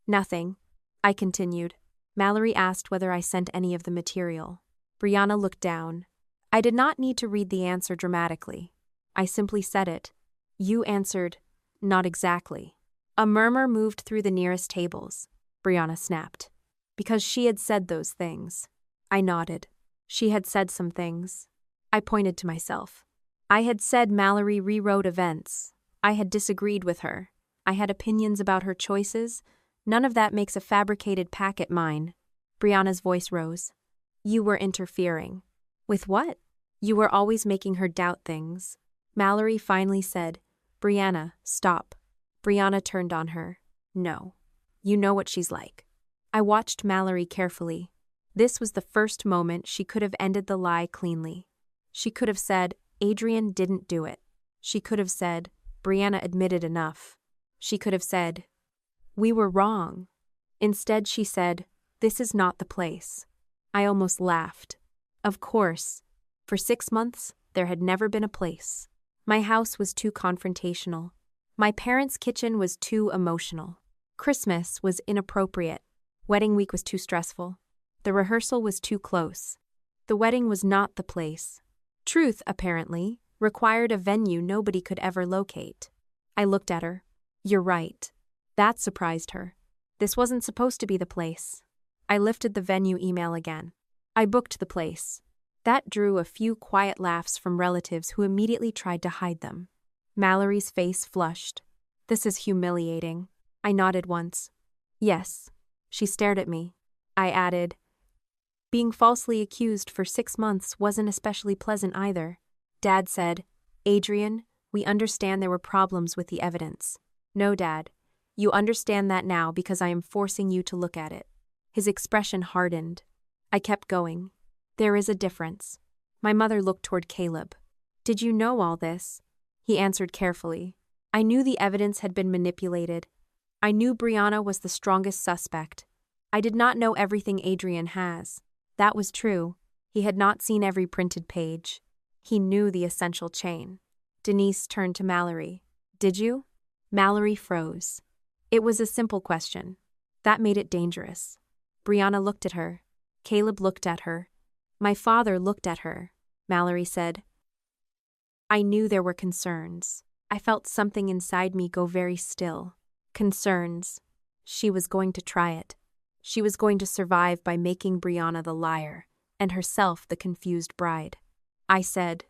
Nothing. I continued. Mallory asked whether I sent any of the material. Brianna looked down. I did not need to read the answer dramatically. I simply said it. You answered, Not exactly. A murmur moved through the nearest tables. Brianna snapped. Because she had said those things. I nodded. She had said some things. I pointed to myself. I had said Mallory rewrote events. I had disagreed with her. I had opinions about her choices. None of that makes a fabricated packet mine. Brianna's voice rose. You were interfering. With what? You were always making her doubt things. Mallory finally said, Brianna, stop. Brianna turned on her. No. You know what she's like. I watched Mallory carefully. This was the first moment she could have ended the lie cleanly. She could have said, Adrian didn't do it. She could have said, Brianna admitted enough. She could have said, We were wrong. Instead, she said, This is not the place. I almost laughed. Of course. For 6 months, there had never been a place. My house was too confrontational. My parents' kitchen was too emotional. Christmas was inappropriate. Wedding week was too stressful. The rehearsal was too close. The wedding was not the place. Truth, apparently, required a venue nobody could ever locate. I looked at her. You're right. That surprised her. This wasn't supposed to be the place. I lifted the venue email again. I booked the place. That drew a few quiet laughs from relatives who immediately tried to hide them. Mallory's face flushed. This is humiliating. I nodded once. Yes. She stared at me. I added, Being falsely accused for 6 months wasn't especially pleasant either. Dad said, Adrian, we understand there were problems with the evidence. No, Dad. You understand that now because I am forcing you to look at it. His expression hardened. I kept going. There is a difference. My mother looked toward Caleb. Did you know all this? he answered carefully. I knew the evidence had been manipulated. I knew Brianna was the strongest suspect. I did not know everything Adrian has. That was true. He had not seen every printed page. He knew the essential chain. Denise turned to Mallory. Did you? Mallory froze. It was a simple question. That made it dangerous. Brianna looked at her. Caleb looked at her. My father looked at her. Mallory said. I knew there were concerns. I felt something inside me go very still. Concerns. She was going to try it. She was going to survive by making Brianna the liar, and herself the confused bride. I said,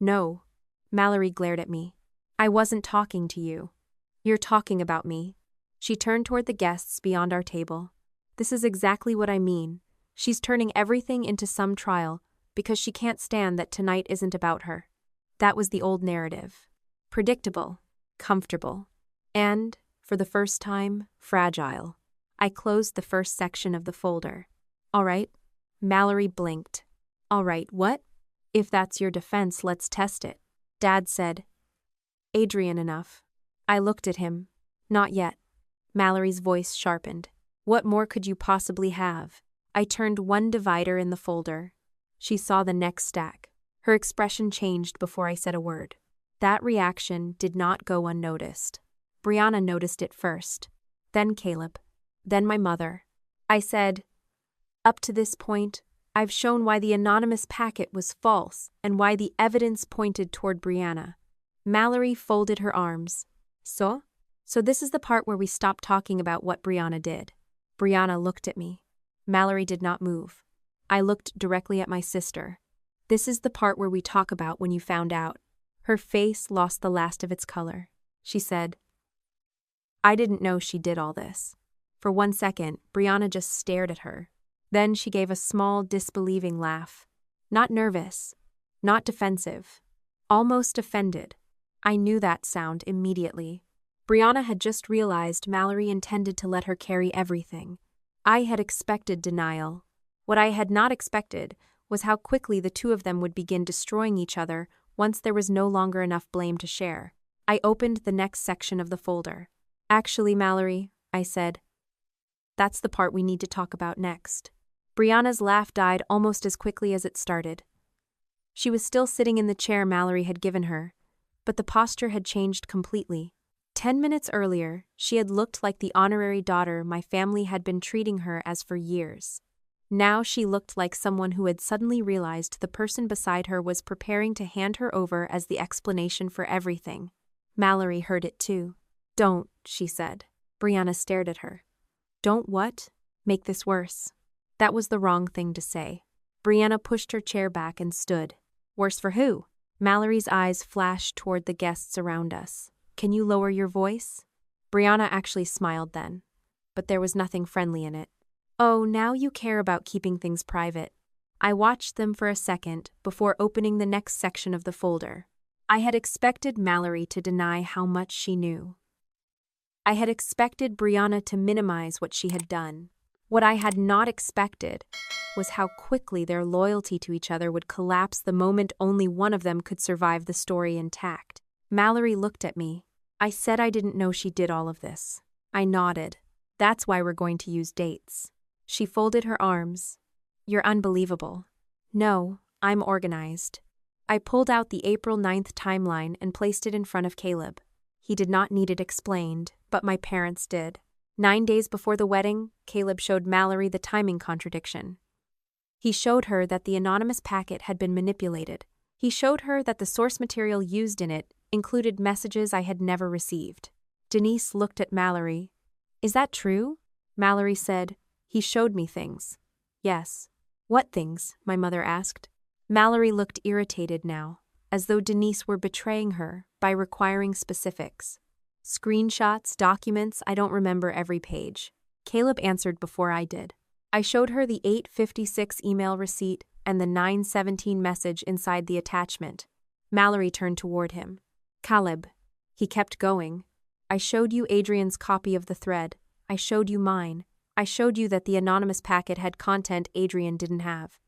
No. Mallory glared at me. I wasn't talking to you. You're talking about me. She turned toward the guests beyond our table. This is exactly what I mean. She's turning everything into some trial because she can't stand that tonight isn't about her. That was the old narrative. Predictable, comfortable, and, for the first time, fragile. I closed the first section of the folder. All right. Mallory blinked. All right, what? If that's your defense, let's test it. Dad said. Adrian enough. I looked at him. Not yet. Mallory's voice sharpened. What more could you possibly have? I turned one divider in the folder. She saw the next stack. Her expression changed before I said a word. That reaction did not go unnoticed. Brianna noticed it first. Then Caleb. Then my mother. I said, Up to this point, I've shown why the anonymous packet was false and why the evidence pointed toward Brianna. Mallory folded her arms. So this is the part where we stop talking about what Brianna did. Brianna looked at me. Mallory did not move. I looked directly at my sister. This is the part where we talk about when you found out. Her face lost the last of its color. She said, I didn't know she did all this. For 1 second, Brianna just stared at her. Then she gave a small, disbelieving laugh. Not nervous, not defensive, almost offended. I knew that sound immediately. Brianna had just realized Mallory intended to let her carry everything. I had expected denial. What I had not expected was how quickly the two of them would begin destroying each other once there was no longer enough blame to share. I opened the next section of the folder. Actually, Mallory, I said, that's the part we need to talk about next. Brianna's laugh died almost as quickly as it started. She was still sitting in the chair Mallory had given her, but the posture had changed completely. 10 minutes earlier, she had looked like the honorary daughter my family had been treating her as for years. Now she looked like someone who had suddenly realized the person beside her was preparing to hand her over as the explanation for everything. Mallory heard it too. Don't, she said. Brianna stared at her. Don't what? Make this worse. That was the wrong thing to say. Brianna pushed her chair back and stood. Worse for who? Mallory's eyes flashed toward the guests around us. Can you lower your voice? Brianna actually smiled then, but there was nothing friendly in it. Oh, now you care about keeping things private. I watched them for a second before opening the next section of the folder. I had expected Mallory to deny how much she knew. I had expected Brianna to minimize what she had done. What I had not expected was how quickly their loyalty to each other would collapse the moment only one of them could survive the story intact. Mallory looked at me. I said I didn't know she did all of this. I nodded. That's why we're going to use dates. She folded her arms. You're unbelievable. No, I'm organized. I pulled out the April 9th timeline and placed it in front of Caleb. He did not need it explained, but my parents did. 9 days before the wedding, Caleb showed Mallory the timing contradiction. He showed her that the anonymous packet had been manipulated. He showed her that the source material used in it included messages I had never received. Denise looked at Mallory. Is that true? Mallory said, He showed me things. Yes. What things? My mother asked. Mallory looked irritated now, as though Denise were betraying her by requiring specifics. Screenshots, documents, I don't remember every page. Caleb answered before I did. I showed her the 8:56 email receipt and the 9:17 message inside the attachment. Mallory turned toward him. Caleb. He kept going. I showed you Adrian's copy of the thread. I showed you mine. I showed you that the anonymous packet had content Adrian didn't have.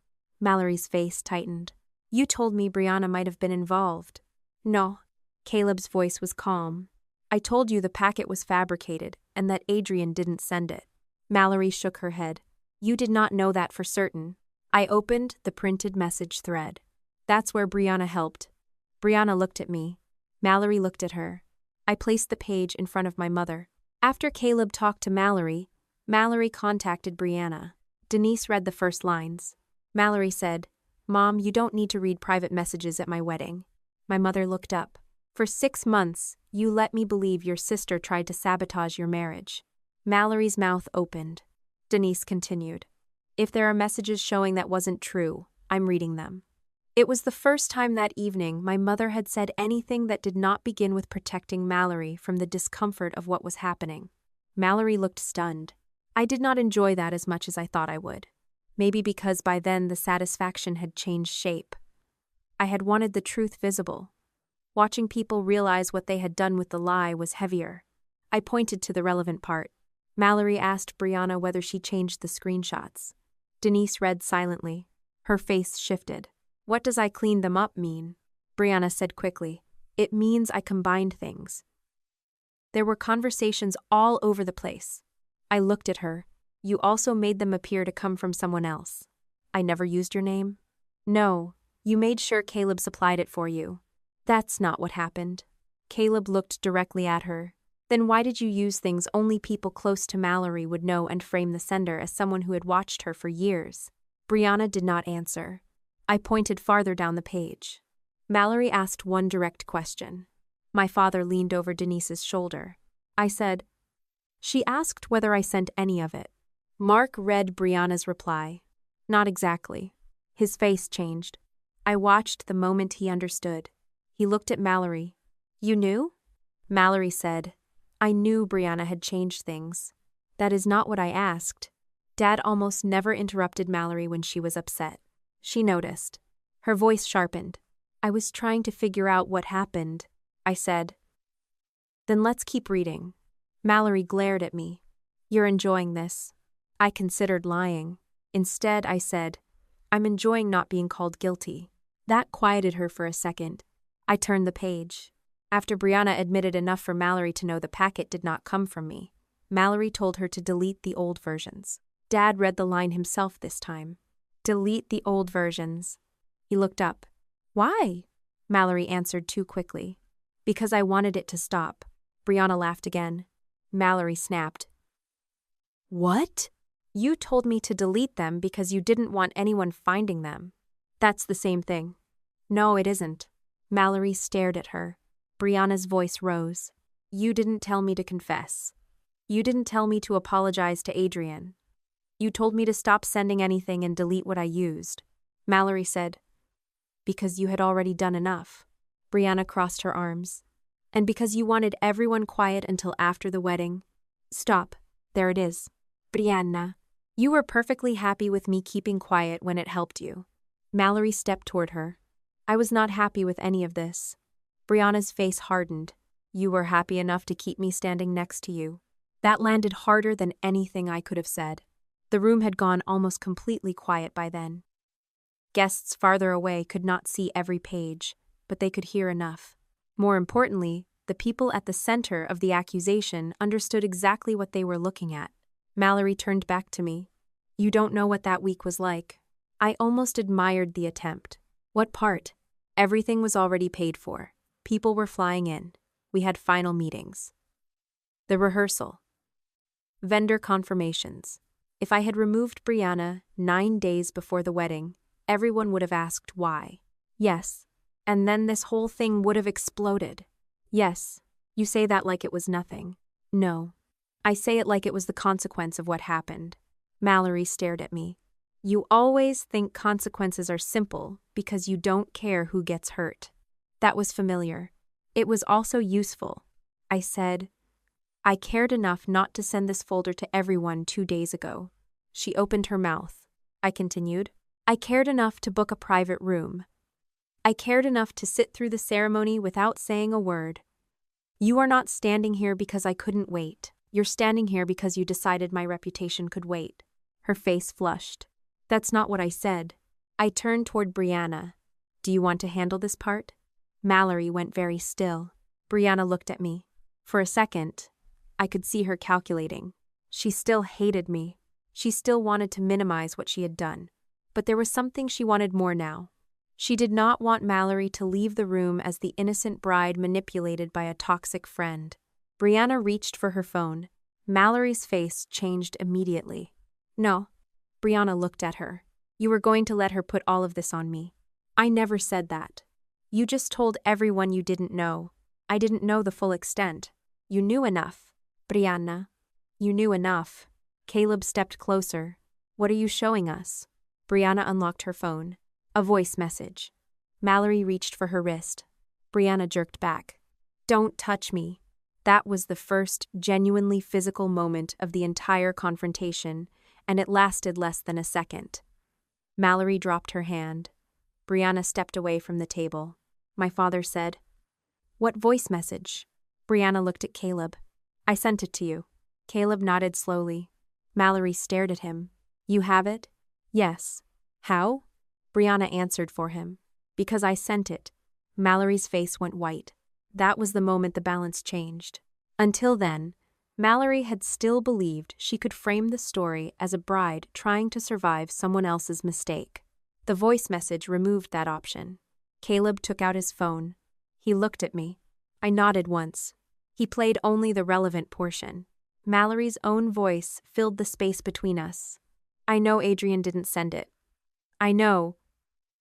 Mallory's face tightened. You told me Brianna might have been involved. No. Caleb's voice was calm. I told you the packet was fabricated and that Adrian didn't send it. Mallory shook her head. You did not know that for certain. I opened the printed message thread. That's where Brianna helped. Brianna looked at me. Mallory looked at her. I placed the page in front of my mother. After Caleb talked to Mallory, Mallory contacted Brianna. Denise read the first lines. Mallory said, "Mom, you don't need to read private messages at my wedding." My mother looked up. For 6 months, you let me believe your sister tried to sabotage your marriage. Mallory's mouth opened. Denise continued. If there are messages showing that wasn't true, I'm reading them. It was the first time that evening my mother had said anything that did not begin with protecting Mallory from the discomfort of what was happening. Mallory looked stunned. I did not enjoy that as much as I thought I would. Maybe because by then the satisfaction had changed shape. I had wanted the truth visible. Watching people realize what they had done with the lie was heavier. I pointed to the relevant part. Mallory asked Brianna whether she changed the screenshots. Denise read silently. Her face shifted. What does I cleaned them up mean? Brianna said quickly. It means I combined things. There were conversations all over the place. I looked at her. You also made them appear to come from someone else. I never used your name? No, you made sure Caleb supplied it for you. That's not what happened. Caleb looked directly at her. Then why did you use things only people close to Mallory would know and frame the sender as someone who had watched her for years? Brianna did not answer. I pointed farther down the page. Mallory asked one direct question. My father leaned over Denise's shoulder. I said, she asked whether I sent any of it. Mark read Brianna's reply. Not exactly. His face changed. I watched the moment he understood. He looked at Mallory. You knew? Mallory said, I knew Brianna had changed things. That is not what I asked. Dad almost never interrupted Mallory when she was upset. She noticed. Her voice sharpened. I was trying to figure out what happened, I said. Then let's keep reading. Mallory glared at me. You're enjoying this. I considered lying. Instead, I said, I'm enjoying not being called guilty. That quieted her for a second. I turned the page. After Brianna admitted enough for Mallory to know the packet did not come from me, Mallory told her to delete the old versions. Dad read the line himself this time. Delete the old versions. He looked up. Why? Mallory answered too quickly. Because I wanted it to stop. Brianna laughed again. Mallory snapped. What? You told me to delete them because you didn't want anyone finding them. That's the same thing. No, it isn't. Mallory stared at her. Brianna's voice rose. You didn't tell me to confess. You didn't tell me to apologize to Adrian. You told me to stop sending anything and delete what I used. Mallory said, because you had already done enough. Brianna crossed her arms. And because you wanted everyone quiet until after the wedding. Stop. There it is. Brianna, you were perfectly happy with me keeping quiet when it helped you. Mallory stepped toward her. I was not happy with any of this. Brianna's face hardened. You were happy enough to keep me standing next to you. That landed harder than anything I could have said. The room had gone almost completely quiet by then. Guests farther away could not see every page, but they could hear enough. More importantly, the people at the center of the accusation understood exactly what they were looking at. Mallory turned back to me. You don't know what that week was like. I almost admired the attempt. What part? Everything was already paid for. People were flying in. We had final meetings. The rehearsal. Vendor confirmations. If I had removed Brianna 9 days before the wedding, everyone would have asked why. Yes. And then this whole thing would have exploded. Yes. You say that like it was nothing. No. I say it like it was the consequence of what happened. Mallory stared at me. You always think consequences are simple because you don't care who gets hurt. That was familiar. It was also useful. I said, I cared enough not to send this folder to everyone 2 days ago. She opened her mouth. I continued, I cared enough to book a private room. I cared enough to sit through the ceremony without saying a word. You are not standing here because I couldn't wait. You're standing here because you decided my reputation could wait. Her face flushed. That's not what I said. I turned toward Brianna. Do you want to handle this part? Mallory went very still. Brianna looked at me. For a second, I could see her calculating. She still hated me. She still wanted to minimize what she had done. But there was something she wanted more now. She did not want Mallory to leave the room as the innocent bride manipulated by a toxic friend. Brianna reached for her phone. Mallory's face changed immediately. No. Brianna looked at her. You were going to let her put all of this on me. I never said that. You just told everyone you didn't know. I didn't know the full extent. You knew enough. Brianna. You knew enough. Caleb stepped closer. What are you showing us? Brianna unlocked her phone. A voice message. Mallory reached for her wrist. Brianna jerked back. Don't touch me. That was the first genuinely physical moment of the entire confrontation, and it lasted less than a second. Mallory dropped her hand. Brianna stepped away from the table. My father said, What voice message? Brianna looked at Caleb. I sent it to you. Caleb nodded slowly. Mallory stared at him. You have it? Yes. How? Brianna answered for him. Because I sent it. Mallory's face went white. That was the moment the balance changed. Until then, Mallory had still believed she could frame the story as a bride trying to survive someone else's mistake. The voice message removed that option. Caleb took out his phone. He looked at me. I nodded once. He played only the relevant portion. Mallory's own voice filled the space between us. I know Adrian didn't send it. I know,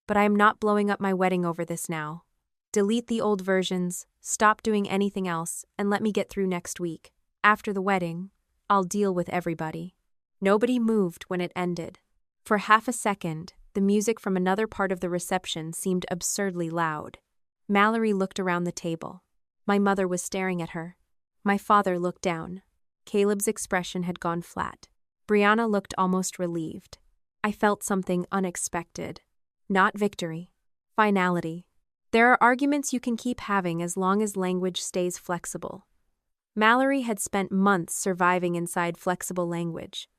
but I am not blowing up my wedding over this now. Delete the old versions, stop doing anything else, and let me get through next week. After the wedding, I'll deal with everybody. Nobody moved when it ended. For half a second, the music from another part of the reception seemed absurdly loud. Mallory looked around the table. My mother was staring at her. My father looked down. Caleb's expression had gone flat. Brianna looked almost relieved. I felt something unexpected. Not victory. Finality. There are arguments you can keep having as long as language stays flexible. Mallory had spent months surviving inside flexible language.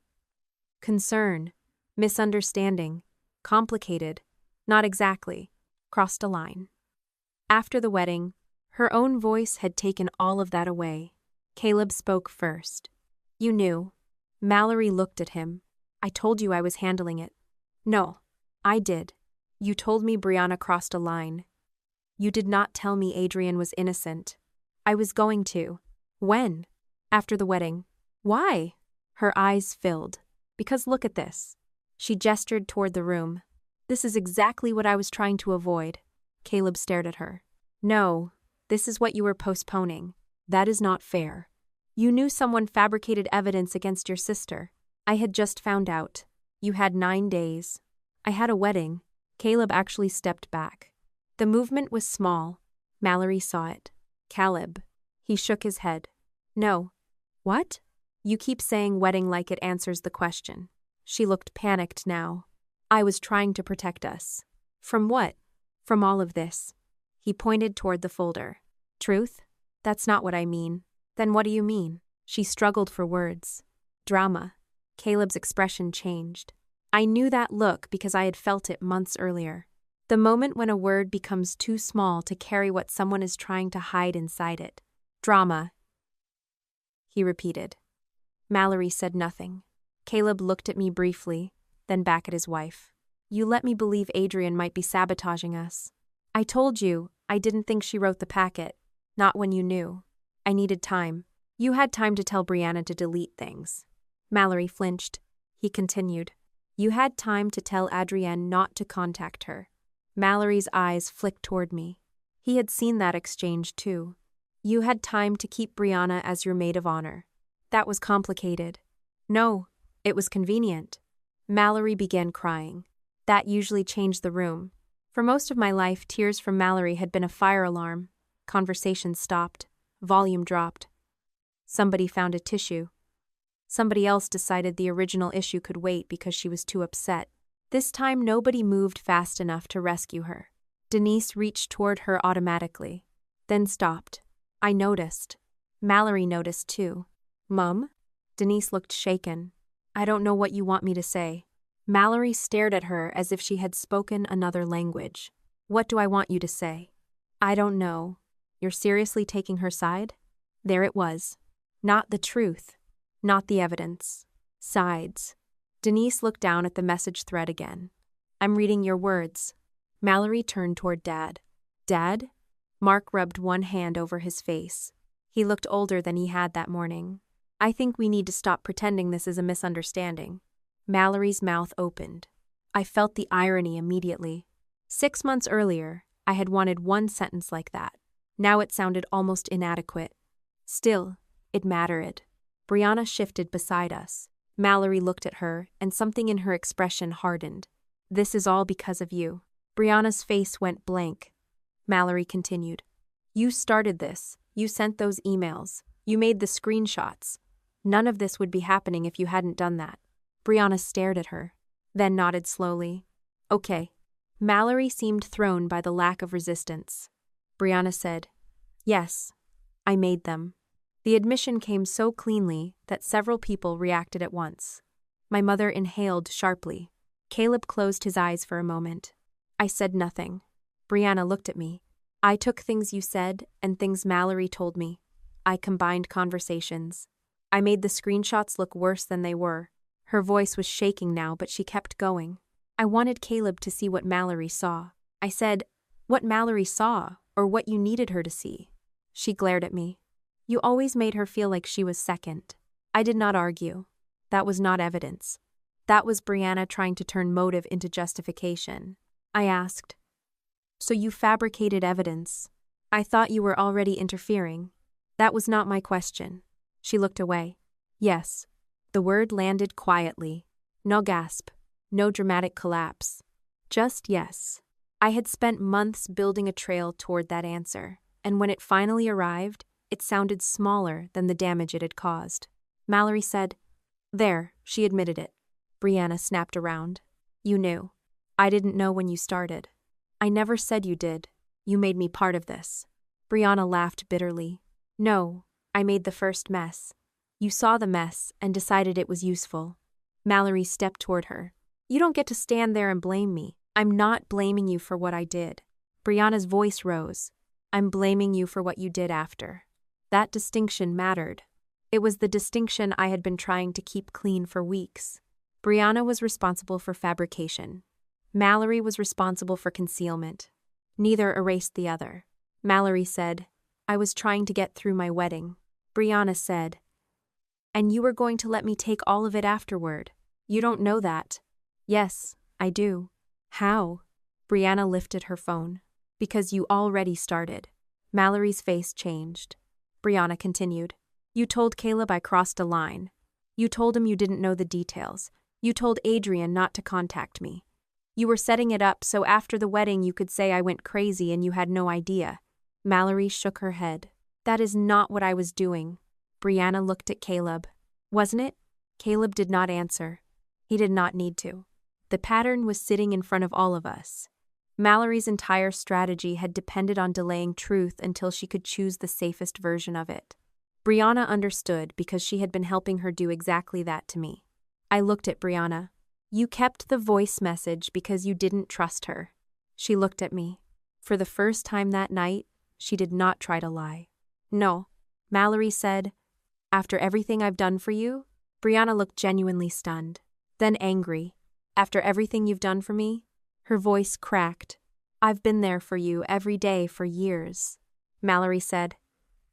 Concern, misunderstanding, complicated, not exactly, crossed a line. After the wedding, her own voice had taken all of that away. Caleb spoke first. You knew. Mallory looked at him. I told you I was handling it. No, I did. You told me Brianna crossed a line. You did not tell me Adrian was innocent. I was going to. When? After the wedding. Why? Her eyes filled. Because look at this. She gestured toward the room. This is exactly what I was trying to avoid. Caleb stared at her. No, this is what you were postponing. That is not fair. You knew someone fabricated evidence against your sister. I had just found out. You had 9 days. I had a wedding. Caleb actually stepped back. The movement was small. Mallory saw it. Caleb. He shook his head. No. What? You keep saying wedding like it answers the question. She looked panicked now. I was trying to protect us. From what? From all of this. He pointed toward the folder. Truth? That's not what I mean. Then what do you mean? She struggled for words. Drama. Caleb's expression changed. I knew that look because I had felt it months earlier. The moment when a word becomes too small to carry what someone is trying to hide inside it. Drama. He repeated. Mallory said nothing. Caleb looked at me briefly, then back at his wife. You let me believe Adrian might be sabotaging us. I told you I didn't think she wrote the packet. Not when you knew. I needed time. You had time to tell Brianna to delete things. Mallory flinched. He continued. You had time to tell Adrienne not to contact her. Mallory's eyes flicked toward me. He had seen that exchange too. You had time to keep Brianna as your maid of honor. That was complicated. No, it was convenient. Mallory began crying. That usually changed the room. For most of my life, tears from Mallory had been a fire alarm. Conversation stopped. Volume dropped. Somebody found a tissue. Somebody else decided the original issue could wait because she was too upset. This time nobody moved fast enough to rescue her. Denise reached toward her automatically, then stopped. I noticed. Mallory noticed too. Mum? Denise looked shaken. I don't know what you want me to say. Mallory stared at her as if she had spoken another language. What do I want you to say? I don't know. You're seriously taking her side? There it was. Not the truth. Not the evidence. Sides. Denise looked down at the message thread again. I'm reading your words. Mallory turned toward Dad. Dad? Mark rubbed one hand over his face. He looked older than he had that morning. I think we need to stop pretending this is a misunderstanding. Mallory's mouth opened. I felt the irony immediately. 6 months earlier, I had wanted one sentence like that. Now it sounded almost inadequate. Still, it mattered. Brianna shifted beside us. Mallory looked at her, and something in her expression hardened. This is all because of you. Brianna's face went blank. Mallory continued. You started this. You sent those emails. You made the screenshots. None of this would be happening if you hadn't done that. Brianna stared at her, then nodded slowly. Okay. Mallory seemed thrown by the lack of resistance. Brianna said, Yes, I made them. The admission came so cleanly that several people reacted at once. My mother inhaled sharply. Caleb closed his eyes for a moment. I said nothing. Brianna looked at me. I took things you said and things Mallory told me. I combined conversations. I made the screenshots look worse than they were. Her voice was shaking now, but she kept going. I wanted Caleb to see what Mallory saw. I said, what Mallory saw, or what you needed her to see. She glared at me. You always made her feel like she was second. I did not argue. That was not evidence. That was Brianna trying to turn motive into justification. I asked, So you fabricated evidence? I thought you were already interfering. That was not my question. She looked away. Yes. The word landed quietly. No gasp. No dramatic collapse. Just yes. I had spent months building a trail toward that answer, and when it finally arrived, it sounded smaller than the damage it had caused. Mallory said, There, she admitted it. Brianna snapped around. You knew. I didn't know when you started. I never said you did. You made me part of this. Brianna laughed bitterly. No, I made the first mess. You saw the mess and decided it was useful. Mallory stepped toward her. You don't get to stand there and blame me. I'm not blaming you for what I did. Brianna's voice rose. I'm blaming you for what you did after. That distinction mattered. It was the distinction I had been trying to keep clean for weeks. Brianna was responsible for fabrication. Mallory was responsible for concealment. Neither erased the other. Mallory said, I was trying to get through my wedding. Brianna said, And you were going to let me take all of it afterward. You don't know that. Yes, I do. How? Brianna lifted her phone. Because you already started. Mallory's face changed. Brianna continued. You told Caleb I crossed a line. You told him you didn't know the details. You told Adrian not to contact me. You were setting it up so after the wedding you could say I went crazy and you had no idea. Mallory shook her head. That is not what I was doing. Brianna looked at Caleb. Wasn't it? Caleb did not answer. He did not need to. The pattern was sitting in front of all of us. Mallory's entire strategy had depended on delaying truth until she could choose the safest version of it. Brianna understood because she had been helping her do exactly that to me. I looked at Brianna. You kept the voice message because you didn't trust her. She looked at me. For the first time that night, she did not try to lie. No, Mallory said, After everything I've done for you? Brianna looked genuinely stunned, then angry. After everything you've done for me? Her voice cracked. I've been there for you every day for years. Mallory said,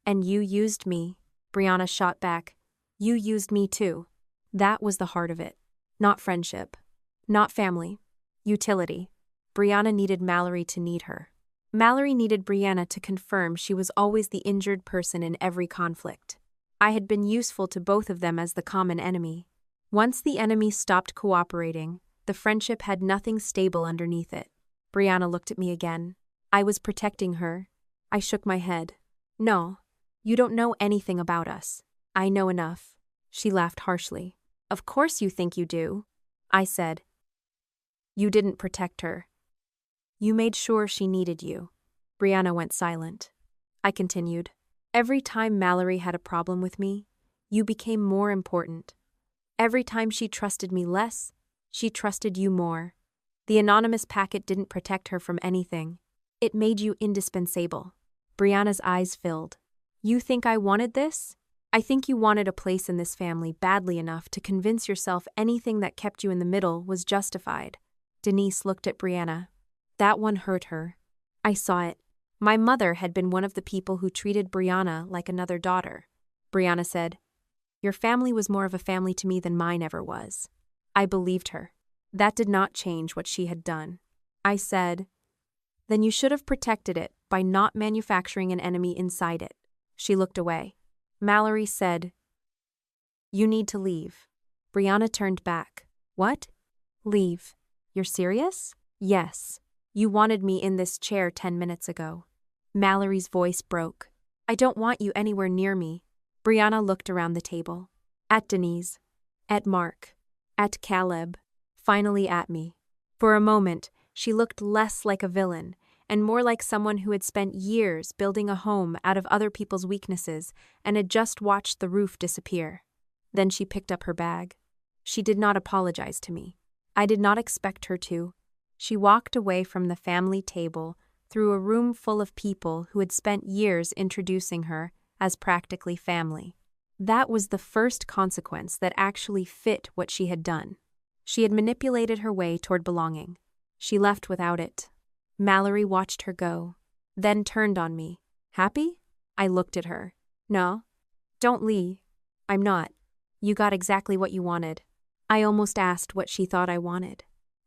And you used me. Brianna shot back. You used me too. That was the heart of it. Not friendship. Not family. Utility. Brianna needed Mallory to need her. Mallory needed Brianna to confirm she was always the injured person in every conflict. I had been useful to both of them as the common enemy. Once the enemy stopped cooperating, the friendship had nothing stable underneath it. Brianna looked at me again. I was protecting her. I shook my head. No, you don't know anything about us. I know enough. She laughed harshly. Of course you think you do. I said. You didn't protect her. You made sure she needed you. Brianna went silent. I continued. Every time Mallory had a problem with me, you became more important. Every time she trusted me less, she trusted you more. The anonymous packet didn't protect her from anything. It made you indispensable. Brianna's eyes filled. You think I wanted this? I think you wanted a place in this family badly enough to convince yourself anything that kept you in the middle was justified. Denise looked at Brianna. That one hurt her. I saw it. My mother had been one of the people who treated Brianna like another daughter. Brianna said, Your family was more of a family to me than mine ever was. I believed her. That did not change what she had done. I said, Then you should have protected it by not manufacturing an enemy inside it. She looked away. Mallory said, You need to leave. Brianna turned back. What? Leave. You're serious? Yes. You wanted me in this chair 10 minutes ago. Mallory's voice broke. I don't want you anywhere near me. Brianna looked around the table. At Denise. At Mark. At Caleb. Finally at me. For a moment, she looked less like a villain and more like someone who had spent years building a home out of other people's weaknesses and had just watched the roof disappear. Then she picked up her bag. She did not apologize to me. I did not expect her to. She walked away from the family table through a room full of people who had spent years introducing her as practically family. That was the first consequence that actually fit what she had done. She had manipulated her way toward belonging. She left without it. Mallory watched her go, then turned on me. Happy? I looked at her. No. Don't leave. I'm not. You got exactly what you wanted. I almost asked what she thought I wanted.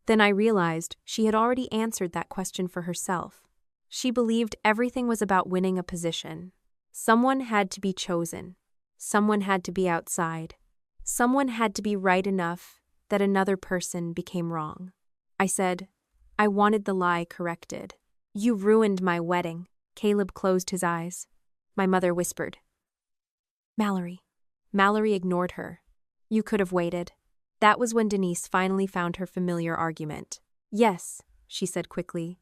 Then I realized she had already answered that question for herself. She believed everything was about winning a position. Someone had to be chosen. Someone had to be outside. Someone had to be right enough that another person became wrong. I said, I wanted the lie corrected. You ruined my wedding. Caleb closed his eyes. My mother whispered. Mallory. Mallory ignored her. You could have waited. That was when Denise finally found her familiar argument. Yes, she said quickly.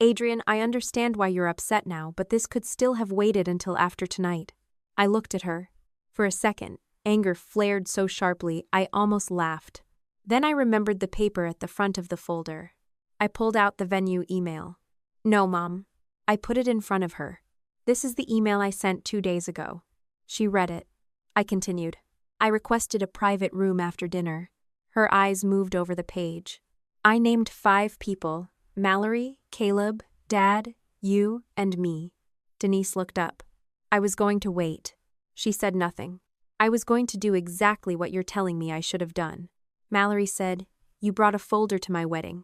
Adrian, I understand why you're upset now, but this could still have waited until after tonight. I looked at her. For a second, anger flared so sharply I almost laughed. Then I remembered the paper at the front of the folder. I pulled out the venue email. No, Mom. I put it in front of her. This is the email I sent 2 days ago. She read it. I continued. I requested a private room after dinner. Her eyes moved over the page. I named 5 people: Mallory, Caleb, Dad, you, and me. Denise looked up. I was going to wait. She said nothing. I was going to do exactly what you're telling me I should have done. Mallory said, You brought a folder to my wedding.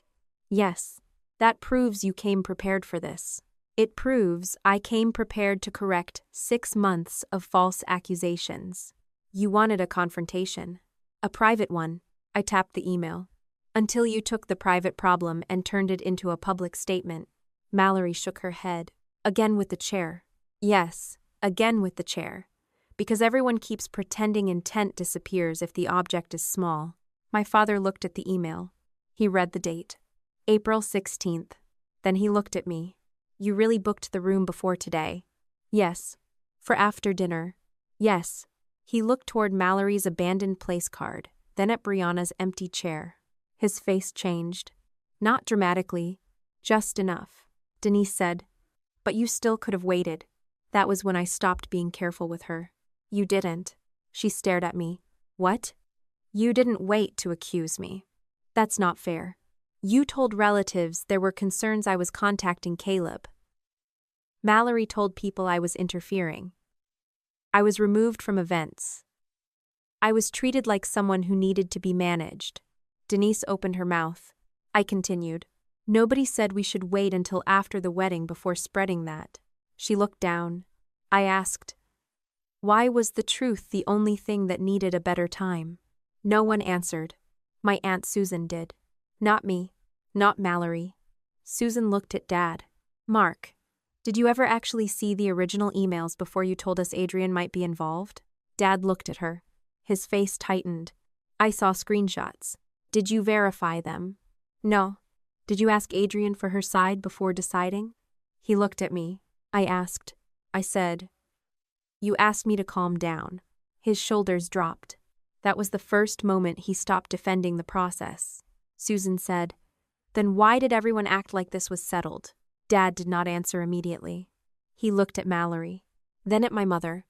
Yes. That proves you came prepared for this. It proves I came prepared to correct 6 months of false accusations. You wanted a confrontation. A private one. I tapped the email. Until you took the private problem and turned it into a public statement. Mallory shook her head. Again with the chair. Yes, again with the chair. Because everyone keeps pretending intent disappears if the object is small. My father looked at the email. He read the date. April 16th. Then he looked at me. You really booked the room before today? Yes. For after dinner? Yes. He looked toward Mallory's abandoned place card, then at Brianna's empty chair. His face changed. Not dramatically, just enough. Denise said, But you still could have waited. That was when I stopped being careful with her. You didn't. She stared at me. What? You didn't wait to accuse me. That's not fair. You told relatives there were concerns I was contacting Caleb. Mallory told people I was interfering. I was removed from events. I was treated like someone who needed to be managed. Denise opened her mouth. I continued. Nobody said we should wait until after the wedding before spreading that. She looked down. I asked, Why was the truth the only thing that needed a better time? No one answered. My Aunt Susan did. Not me. Not Mallory. Susan looked at Dad. Mark, did you ever actually see the original emails before you told us Adrian might be involved? Dad looked at her. His face tightened. I saw screenshots. Did you verify them? No. Did you ask Adrian for her side before deciding? He looked at me. I asked. I said, You asked me to calm down. His shoulders dropped. That was the first moment he stopped defending the process. Susan said, Then why did everyone act like this was settled? Dad did not answer immediately. He looked at Mallory, then at my mother,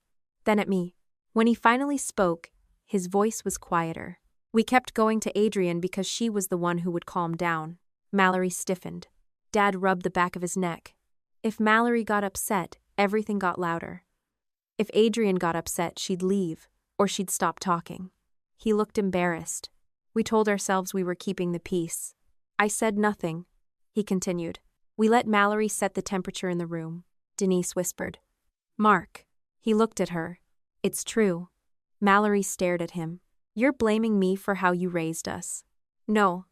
then at me. When he finally spoke, his voice was quieter. We kept going to Adrian because she was the one who would calm down. Mallory stiffened. Dad rubbed the back of his neck. If Mallory got upset, everything got louder. If Adrian got upset, she'd leave, or she'd stop talking. He looked embarrassed. We told ourselves we were keeping the peace. I said nothing. He continued. We let Mallory set the temperature in the room. Denise whispered. Mark. He looked at her. It's true. Mallory stared at him. You're blaming me for how you raised us. No.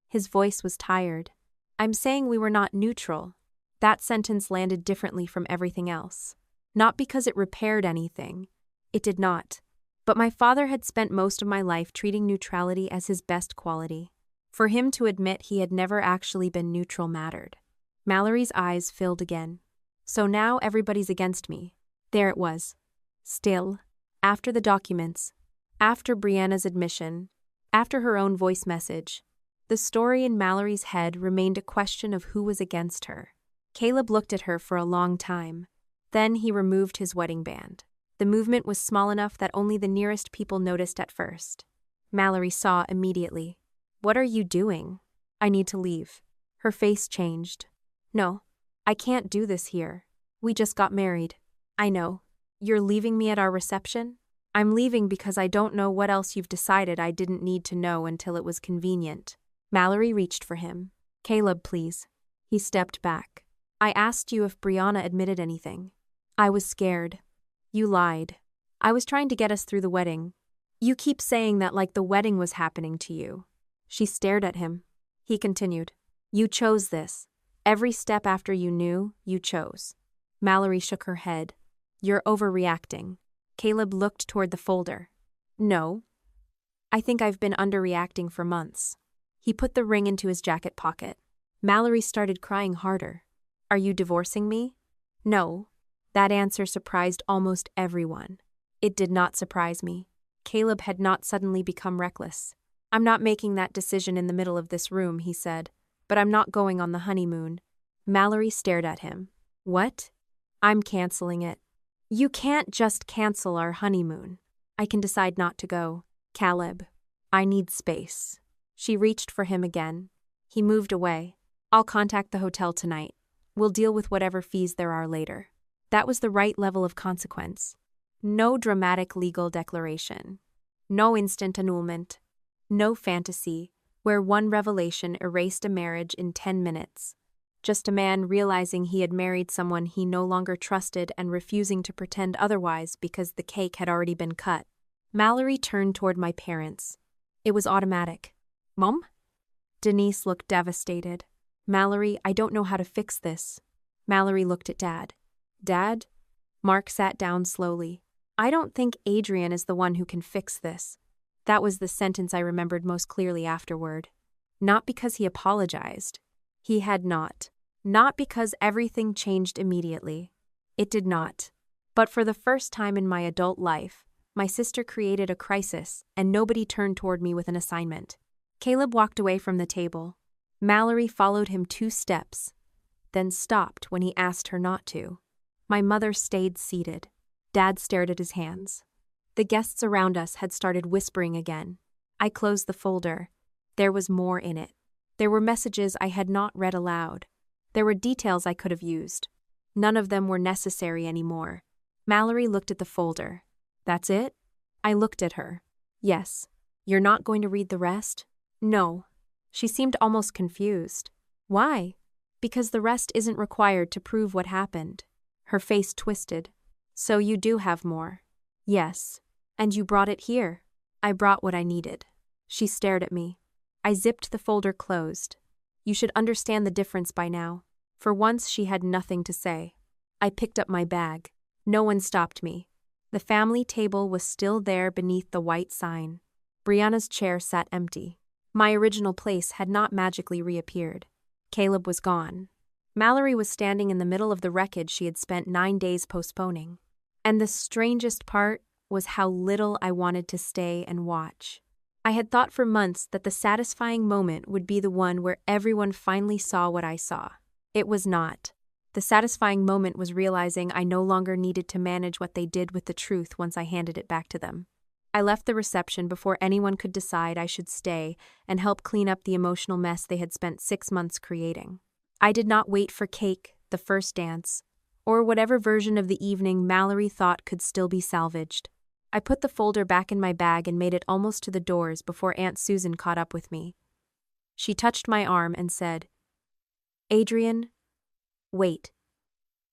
His voice was tired. I'm saying we were not neutral. That sentence landed differently from everything else. Not because it repaired anything. It did not. But my father had spent most of my life treating neutrality as his best quality. For him to admit he had never actually been neutral mattered. Mallory's eyes filled again. So now everybody's against me. There it was. Still, after the documents, after Brianna's admission, after her own voice message, the story in Mallory's head remained a question of who was against her. Caleb looked at her for a long time. Then he removed his wedding band. The movement was small enough that only the nearest people noticed at first. Mallory saw immediately. What are you doing? I need to leave. Her face changed. No, I can't do this here. We just got married. I know. You're leaving me at our reception? I'm leaving because I don't know what else you've decided I didn't need to know until it was convenient. Mallory reached for him. Caleb, please. He stepped back. I asked you if Brianna admitted anything. I was scared. You lied. I was trying to get us through the wedding. You keep saying that like the wedding was happening to you. She stared at him. He continued. You chose this. Every step after you knew, you chose. Mallory shook her head. You're overreacting. Caleb looked toward the folder. No. I think I've been underreacting for months. He put the ring into his jacket pocket. Mallory started crying harder. Are you divorcing me? No. That answer surprised almost everyone. It did not surprise me. Caleb had not suddenly become reckless. I'm not making that decision in the middle of this room, he said, but I'm not going on the honeymoon. Mallory stared at him. What? I'm canceling it. You can't just cancel our honeymoon. I can decide not to go. Caleb, I need space. She reached for him again. He moved away. I'll contact the hotel tonight. We'll deal with whatever fees there are later. That was the right level of consequence. No dramatic legal declaration. No instant annulment. No fantasy, where one revelation erased a marriage in 10 minutes. Just a man realizing he had married someone he no longer trusted and refusing to pretend otherwise because the cake had already been cut. Mallory turned toward my parents. It was automatic. Mom? Denise looked devastated. Mallory, I don't know how to fix this. Mallory looked at Dad. Dad? Mark sat down slowly. I don't think Adrian is the one who can fix this. That was the sentence I remembered most clearly afterward. Not because he apologized. He had not. Not because everything changed immediately. It did not. But for the first time in my adult life, my sister created a crisis, and nobody turned toward me with an assignment. Caleb walked away from the table. Mallory followed him 2 steps, then stopped when he asked her not to. My mother stayed seated. Dad stared at his hands. The guests around us had started whispering again. I closed the folder. There was more in it. There were messages I had not read aloud. There were details I could have used. None of them were necessary anymore. Mallory looked at the folder. That's it? I looked at her. Yes. You're not going to read the rest? No. She seemed almost confused. Why? Because the rest isn't required to prove what happened. Her face twisted. So you do have more? Yes. And you brought it here? I brought what I needed. She stared at me. I zipped the folder closed. You should understand the difference by now. For once she had nothing to say. I picked up my bag. No one stopped me. The family table was still there beneath the white sign. Brianna's chair sat empty. My original place had not magically reappeared. Caleb was gone. Mallory was standing in the middle of the wreckage she had spent 9 days postponing. And the strangest part was how little I wanted to stay and watch. I had thought for months that the satisfying moment would be the one where everyone finally saw what I saw. It was not. The satisfying moment was realizing I no longer needed to manage what they did with the truth once I handed it back to them. I left the reception before anyone could decide I should stay and help clean up the emotional mess they had spent 6 months creating. I did not wait for cake, the first dance, or whatever version of the evening Mallory thought could still be salvaged. I put the folder back in my bag and made it almost to the doors before Aunt Susan caught up with me. She touched my arm and said, "Adrian, wait.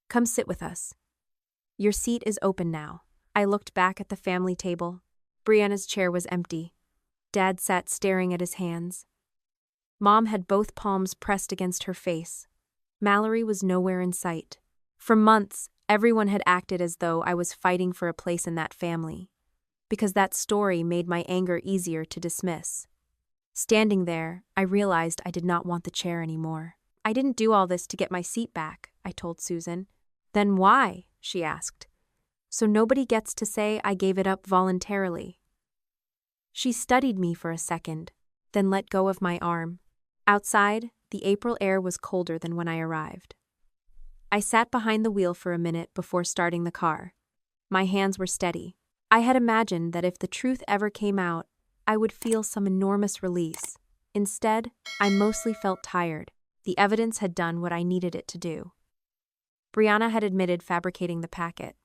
Come sit with us. Your seat is open now." I looked back at the family table. Brianna's chair was empty. Dad sat staring at his hands. Mom had both palms pressed against her face. Mallory was nowhere in sight. For months, everyone had acted as though I was fighting for a place in that family, because that story made my anger easier to dismiss. Standing there, I realized I did not want the chair anymore. "I didn't do all this to get my seat back," I told Susan. "Then why?" she asked. "So nobody gets to say I gave it up voluntarily." She studied me for a second, then let go of my arm. Outside, the April air was colder than when I arrived. I sat behind the wheel for a minute before starting the car. My hands were steady. I had imagined that if the truth ever came out, I would feel some enormous release. Instead, I mostly felt tired. The evidence had done what I needed it to do. Brianna had admitted fabricating the packet.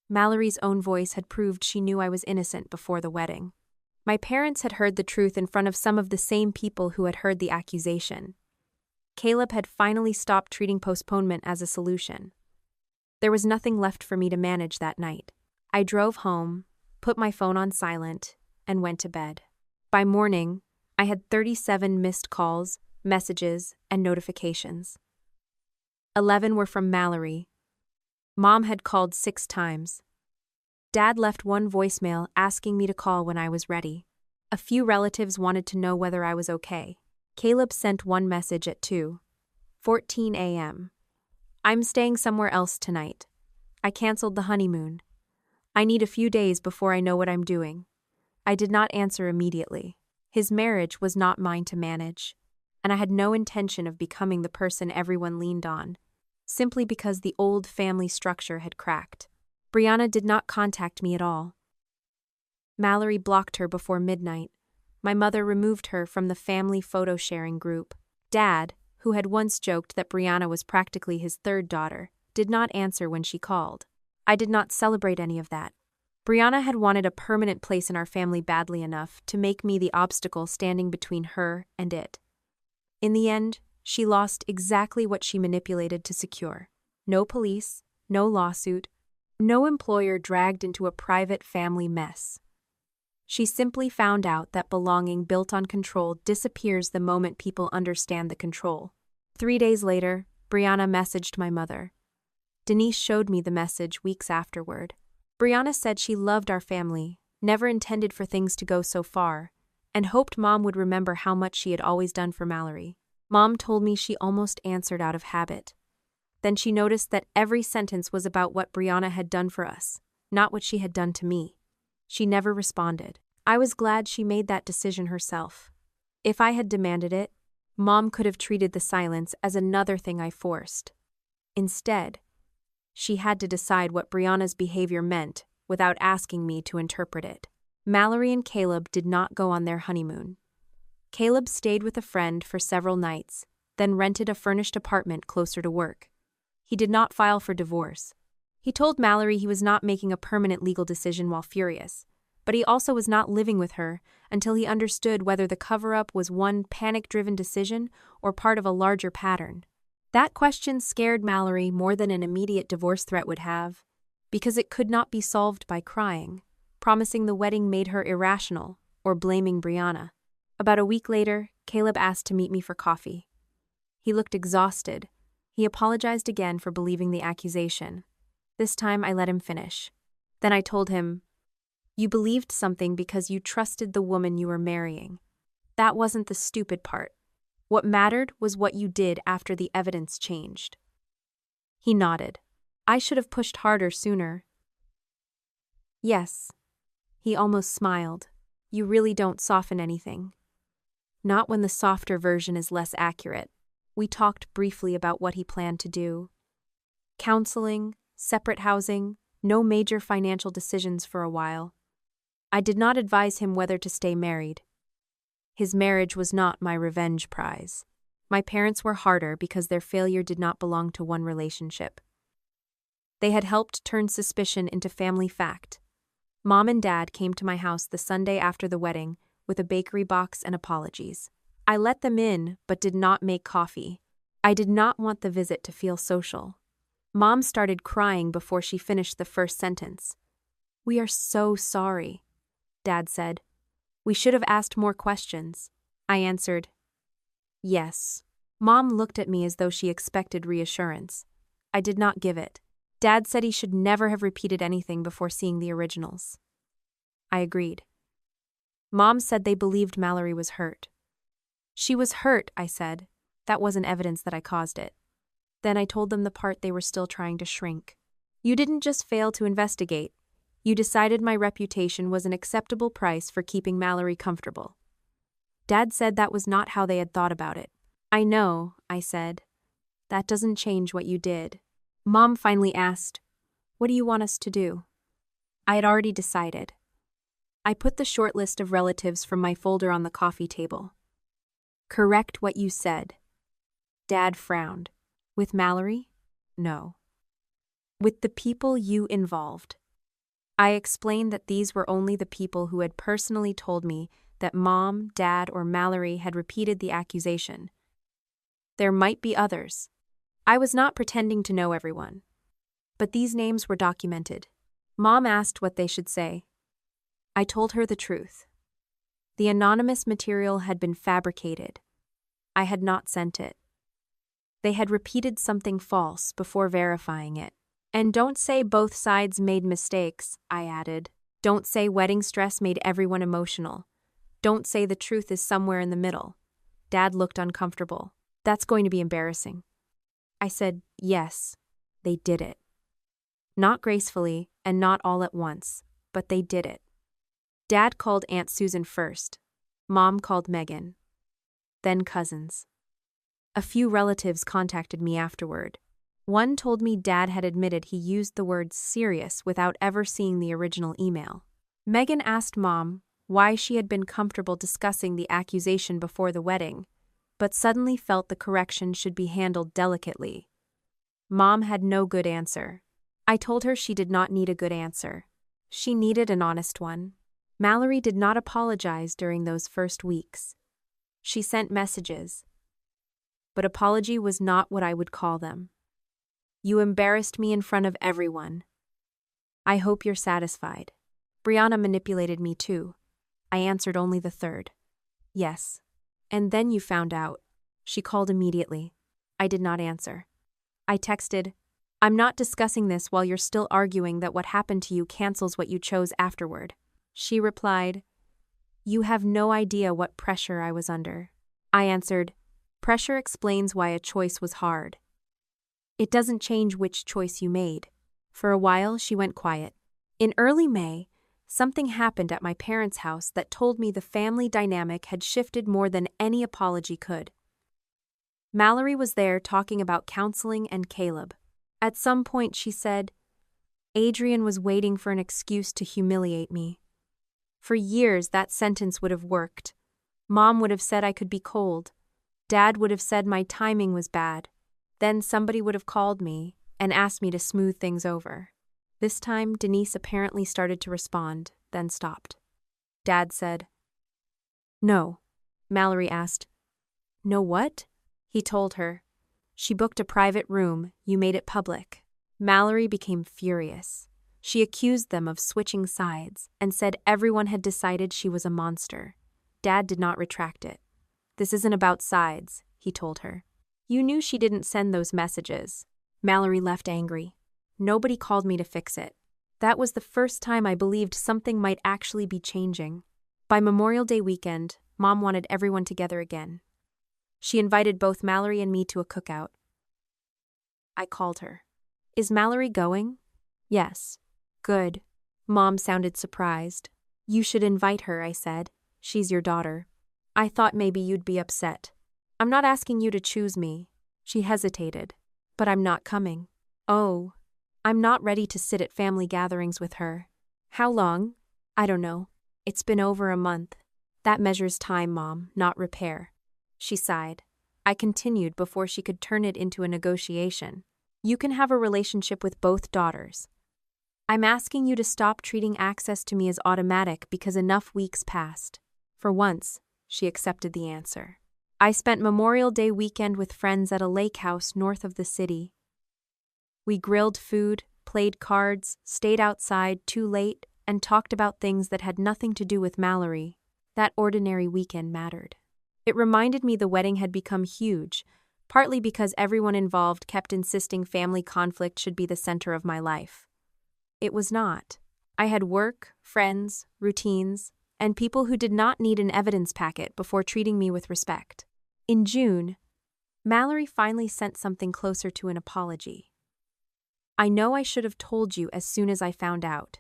Mallory's own voice had proved she knew I was innocent before the wedding. My parents had heard the truth in front of some of the same people who had heard the accusation. Caleb had finally stopped treating postponement as a solution. There was nothing left for me to manage that night. I drove home, put my phone on silent, and went to bed. By morning, I had 37 missed calls, messages, and notifications. 11 were from Mallory. Mom had called 6 times. Dad left one voicemail asking me to call when I was ready. A few relatives wanted to know whether I was okay. Caleb sent one message at 2:14 a.m. "I'm staying somewhere else tonight. I canceled the honeymoon. I need a few days before I know what I'm doing." I did not answer immediately. His marriage was not mine to manage, and I had no intention of becoming the person everyone leaned on, simply because the old family structure had cracked. Brianna did not contact me at all. Mallory blocked her before midnight. My mother removed her from the family photo sharing group. Dad, who had once joked that Brianna was practically his third daughter, did not answer when she called. I did not celebrate any of that. Brianna had wanted a permanent place in our family badly enough to make me the obstacle standing between her and it. In the end, she lost exactly what she manipulated to secure. No police, no lawsuit, no employer dragged into a private family mess. She simply found out that belonging built on control disappears the moment people understand the control. 3 days later, Brianna messaged my mother. Denise showed me the message weeks afterward. Brianna said she loved our family, never intended for things to go so far, and hoped Mom would remember how much she had always done for Mallory. Mom told me she almost answered out of habit. Then she noticed that every sentence was about what Brianna had done for us, not what she had done to me. She never responded. I was glad she made that decision herself. If I had demanded it, Mom could have treated the silence as another thing I forced. Instead, she had to decide what Brianna's behavior meant without asking me to interpret it. Mallory and Caleb did not go on their honeymoon. Caleb stayed with a friend for several nights, then rented a furnished apartment closer to work. He did not file for divorce. He told Mallory he was not making a permanent legal decision while furious, but he also was not living with her until he understood whether the cover-up was one panic-driven decision or part of a larger pattern. That question scared Mallory more than an immediate divorce threat would have, because it could not be solved by crying, promising the wedding made her irrational, or blaming Brianna. About a week later, Caleb asked to meet me for coffee. He looked exhausted. He apologized again for believing the accusation. This time I let him finish. Then I told him, "You believed something because you trusted the woman you were marrying. That wasn't the stupid part. What mattered was what you did after the evidence changed." He nodded. I should have pushed harder sooner. "Yes." He almost smiled. "You really don't soften anything." Not when the softer version is less accurate. We talked briefly about what he planned to do. Counseling, separate housing, no major financial decisions for a while. I did not advise him whether to stay married. His marriage was not my revenge prize. My parents were harder because their failure did not belong to one relationship. They had helped turn suspicion into family fact. Mom and Dad came to my house the Sunday after the wedding with a bakery box and apologies. I let them in, but did not make coffee. I did not want the visit to feel social. Mom started crying before she finished the first sentence. "We are so sorry," Dad said. "We should have asked more questions." I answered, "Yes." Mom looked at me as though she expected reassurance. I did not give it. Dad said he should never have repeated anything before seeing the originals. I agreed. Mom said they believed Mallory was hurt. "She was hurt," I said. "That wasn't evidence that I caused it." Then I told them the part they were still trying to shrink. "You didn't just fail to investigate. You decided my reputation was an acceptable price for keeping Mallory comfortable." Dad said that was not how they had thought about it. "I know," I said. "That doesn't change what you did." Mom finally asked, "What do you want us to do?" I had already decided. I put the short list of relatives from my folder on the coffee table. "Correct what you said." Dad frowned. "With Mallory?" "No." "With the people you involved." I explained that these were only the people who had personally told me that Mom, Dad, or Mallory had repeated the accusation. There might be others. I was not pretending to know everyone. But these names were documented. Mom asked what they should say. I told her the truth. The anonymous material had been fabricated. I had not sent it. They had repeated something false before verifying it. "And don't say both sides made mistakes," I added. "Don't say wedding stress made everyone emotional. Don't say the truth is somewhere in the middle." Dad looked uncomfortable. "That's going to be embarrassing." I said, "Yes, they did it." Not gracefully and not all at once, but they did it. Dad called Aunt Susan first. Mom called Megan. Then cousins. A few relatives contacted me afterward. One told me Dad had admitted he used the word serious without ever seeing the original email. Megan asked Mom why she had been comfortable discussing the accusation before the wedding, but suddenly felt the correction should be handled delicately. Mom had no good answer. I told her she did not need a good answer. She needed an honest one. Mallory did not apologize during those first weeks. She sent messages, but apology was not what I would call them. "You embarrassed me in front of everyone. I hope you're satisfied." Brianna manipulated me too. I answered only the third. "Yes." "And then you found out." She called immediately. I did not answer. I texted, "I'm not discussing this while you're still arguing that what happened to you cancels what you chose afterward." She replied, "You have no idea what pressure I was under." I answered, "Pressure explains why a choice was hard. It doesn't change which choice you made." For a while, she went quiet. In early May, something happened at my parents' house that told me the family dynamic had shifted more than any apology could. Mallory was there talking about counseling and Caleb. At some point, she said, "Adrian was waiting for an excuse to humiliate me." For years, that sentence would have worked. Mom would have said I could be cold. Dad would have said my timing was bad. Then somebody would have called me and asked me to smooth things over. This time, Denise apparently started to respond, then stopped. Dad said, "No." Mallory asked, "No what?" He told her. "She booked a private room, you made it public." Mallory became furious. She accused them of switching sides and said everyone had decided she was a monster. Dad did not retract it. "This isn't about sides," he told her. "You knew she didn't send those messages." Mallory left angry. Nobody called me to fix it. That was the first time I believed something might actually be changing. By Memorial Day weekend, Mom wanted everyone together again. She invited both Mallory and me to a cookout. I called her. "Is Mallory going?" "Yes." "Good." Mom sounded surprised. "You should invite her," I said. "She's your daughter." "I thought maybe you'd be upset." "I'm not asking you to choose me." She hesitated. "But I'm not coming." Oh, I'm not ready to sit at family gatherings with her. How long? I don't know. It's been over a month. That measures time, Mom, not repair. She sighed. I continued before she could turn it into a negotiation. You can have a relationship with both daughters. I'm asking you to stop treating access to me as automatic because enough weeks passed. For once, she accepted the answer. I spent Memorial Day weekend with friends at a lake house north of the city. We grilled food, played cards, stayed outside too late, and talked about things that had nothing to do with Mallory. That ordinary weekend mattered. It reminded me the wedding had become huge, partly because everyone involved kept insisting family conflict should be the center of my life. It was not. I had work, friends, routines, and people who did not need an evidence packet before treating me with respect. In June, Mallory finally sent something closer to an apology. I know I should have told you as soon as I found out.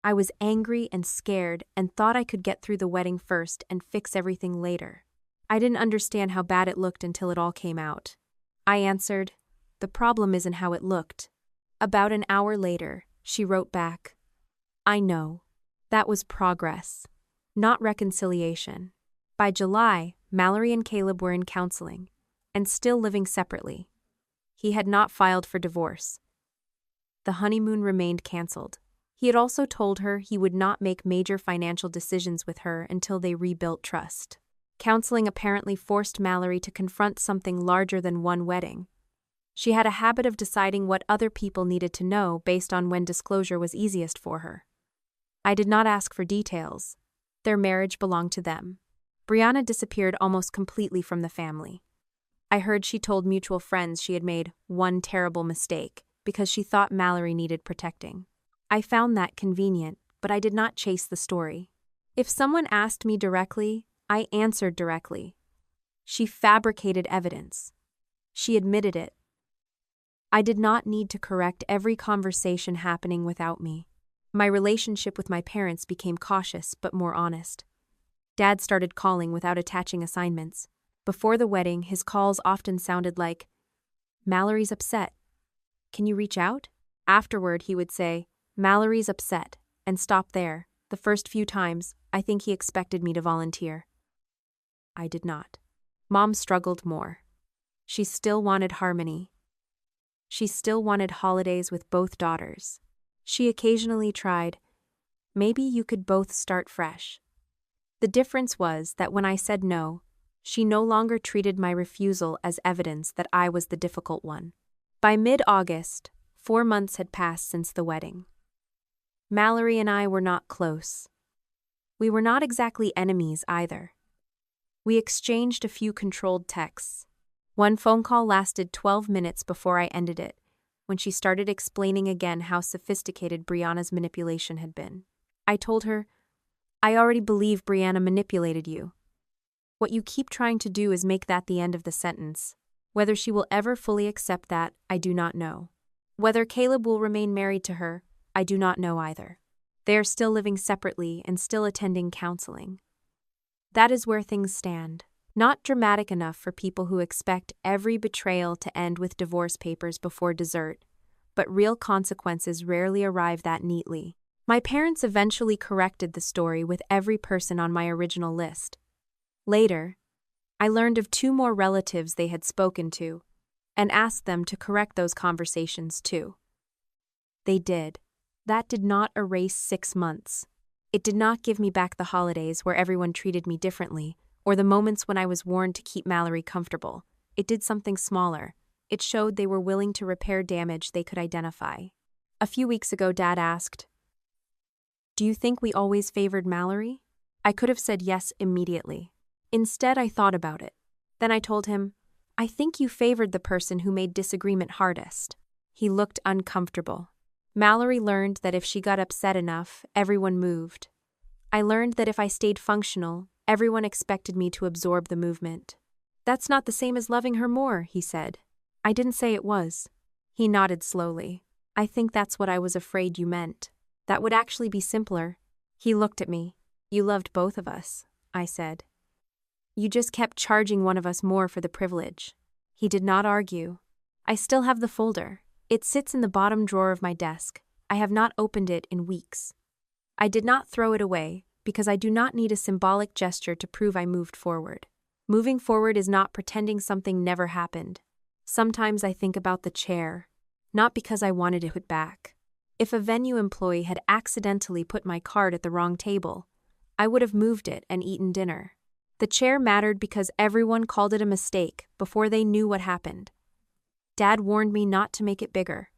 I was angry and scared and thought I could get through the wedding first and fix everything later. I didn't understand how bad it looked until it all came out. I answered, "The problem isn't how it looked." About an hour later, she wrote back, "I know. That was progress, not reconciliation." By July, Mallory and Caleb were in counseling, and still living separately. He had not filed for divorce. The honeymoon remained canceled. He had also told her he would not make major financial decisions with her until they rebuilt trust. Counseling apparently forced Mallory to confront something larger than one wedding. She had a habit of deciding what other people needed to know based on when disclosure was easiest for her. I did not ask for details. Their marriage belonged to them. Brianna disappeared almost completely from the family. I heard she told mutual friends she had made one terrible mistake because she thought Mallory needed protecting. I found that convenient, but I did not chase the story. If someone asked me directly, I answered directly. She fabricated evidence. She admitted it. I did not need to correct every conversation happening without me. My relationship with my parents became cautious but more honest. Dad started calling without attaching assignments. Before the wedding, his calls often sounded like, "Mallory's upset. Can you reach out?" Afterward, he would say, "Mallory's upset," and stop there. The first few times, I think he expected me to volunteer. I did not. Mom struggled more. She still wanted harmony. She still wanted holidays with both daughters. She occasionally tried, "Maybe you could both start fresh." The difference was that when I said no, she no longer treated my refusal as evidence that I was the difficult one. By mid-August, 4 months had passed since the wedding. Mallory and I were not close. We were not exactly enemies either. We exchanged a few controlled texts. One phone call lasted 12 minutes before I ended it, when she started explaining again how sophisticated Brianna's manipulation had been. I told her, "I already believe Brianna manipulated you. What you keep trying to do is make that the end of the sentence. Whether she will ever fully accept that, I do not know. Whether Caleb will remain married to her, I do not know either. They are still living separately and still attending counseling. That is where things stand. Not dramatic enough for people who expect every betrayal to end with divorce papers before dessert, but real consequences rarely arrive that neatly. My parents eventually corrected the story with every person on my original list. Later, I learned of 2 more relatives they had spoken to, and asked them to correct those conversations too. They did. That did not erase 6 months. It did not give me back the holidays where everyone treated me differently, or the moments when I was warned to keep Mallory comfortable. It did something smaller. It showed they were willing to repair damage they could identify. A few weeks ago, Dad asked, "Do you think we always favored Mallory?" I could have said yes immediately. Instead, I thought about it. Then I told him, "I think you favored the person who made disagreement hardest." He looked uncomfortable. Mallory learned that if she got upset enough, everyone moved. I learned that if I stayed functional, everyone expected me to absorb the movement. "That's not the same as loving her more," he said. I didn't say it was. He nodded slowly. "I think that's what I was afraid you meant. That would actually be simpler." He looked at me. "You loved both of us," I said. "You just kept charging one of us more for the privilege." He did not argue. "I still have the folder. It sits in the bottom drawer of my desk. I have not opened it in weeks. I did not throw it away because I do not need a symbolic gesture to prove I moved forward. Moving forward is not pretending something never happened. Sometimes I think about the chair, not because I wanted it put back. If a venue employee had accidentally put my card at the wrong table, I would have moved it and eaten dinner. The chair mattered because everyone called it a mistake before they knew what happened. Dad warned me not to make it bigger.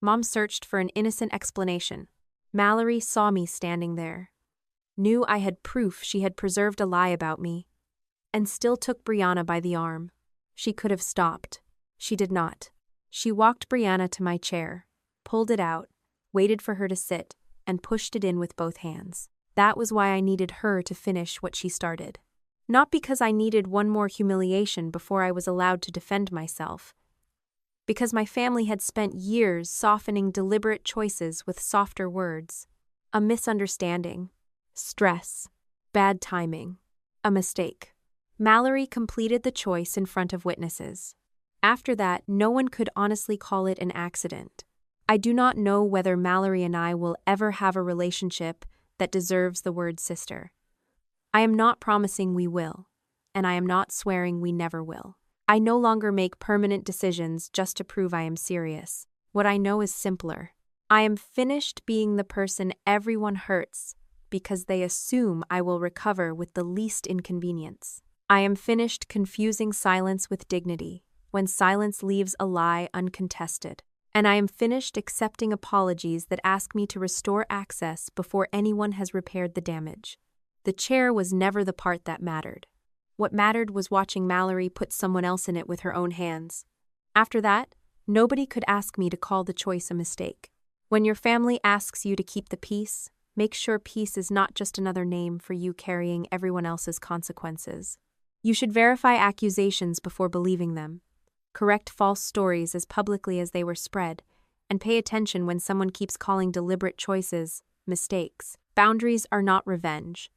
Mom searched for an innocent explanation. Mallory saw me standing there, knew I had proof she had preserved a lie about me, and still took Brianna by the arm. She could have stopped. She did not. She walked Brianna to my chair, pulled it out, waited for her to sit, and pushed it in with both hands. That was why I needed her to finish what she started. Not because I needed one more humiliation before I was allowed to defend myself. Because my family had spent years softening deliberate choices with softer words. A misunderstanding, stress, bad timing, a mistake. Mallory completed the choice in front of witnesses. After that, no one could honestly call it an accident. I do not know whether Mallory and I will ever have a relationship that deserves the word sister. I am not promising we will, and I am not swearing we never will. I no longer make permanent decisions just to prove I am serious. What I know is simpler. I am finished being the person everyone hurts because they assume I will recover with the least inconvenience. I am finished confusing silence with dignity when silence leaves a lie uncontested. And I am finished accepting apologies that ask me to restore access before anyone has repaired the damage. The chair was never the part that mattered. What mattered was watching Mallory put someone else in it with her own hands. After that, nobody could ask me to call the choice a mistake. When your family asks you to keep the peace, make sure peace is not just another name for you carrying everyone else's consequences. You should verify accusations before believing them. Correct false stories as publicly as they were spread, and pay attention when someone keeps calling deliberate choices mistakes. Boundaries are not revenge.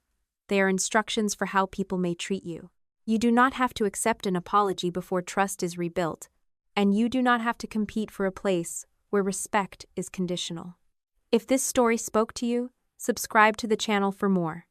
They are instructions for how people may treat you. You do not have to accept an apology before trust is rebuilt, and you do not have to compete for a place where respect is conditional. If this story spoke to you, subscribe to the channel for more.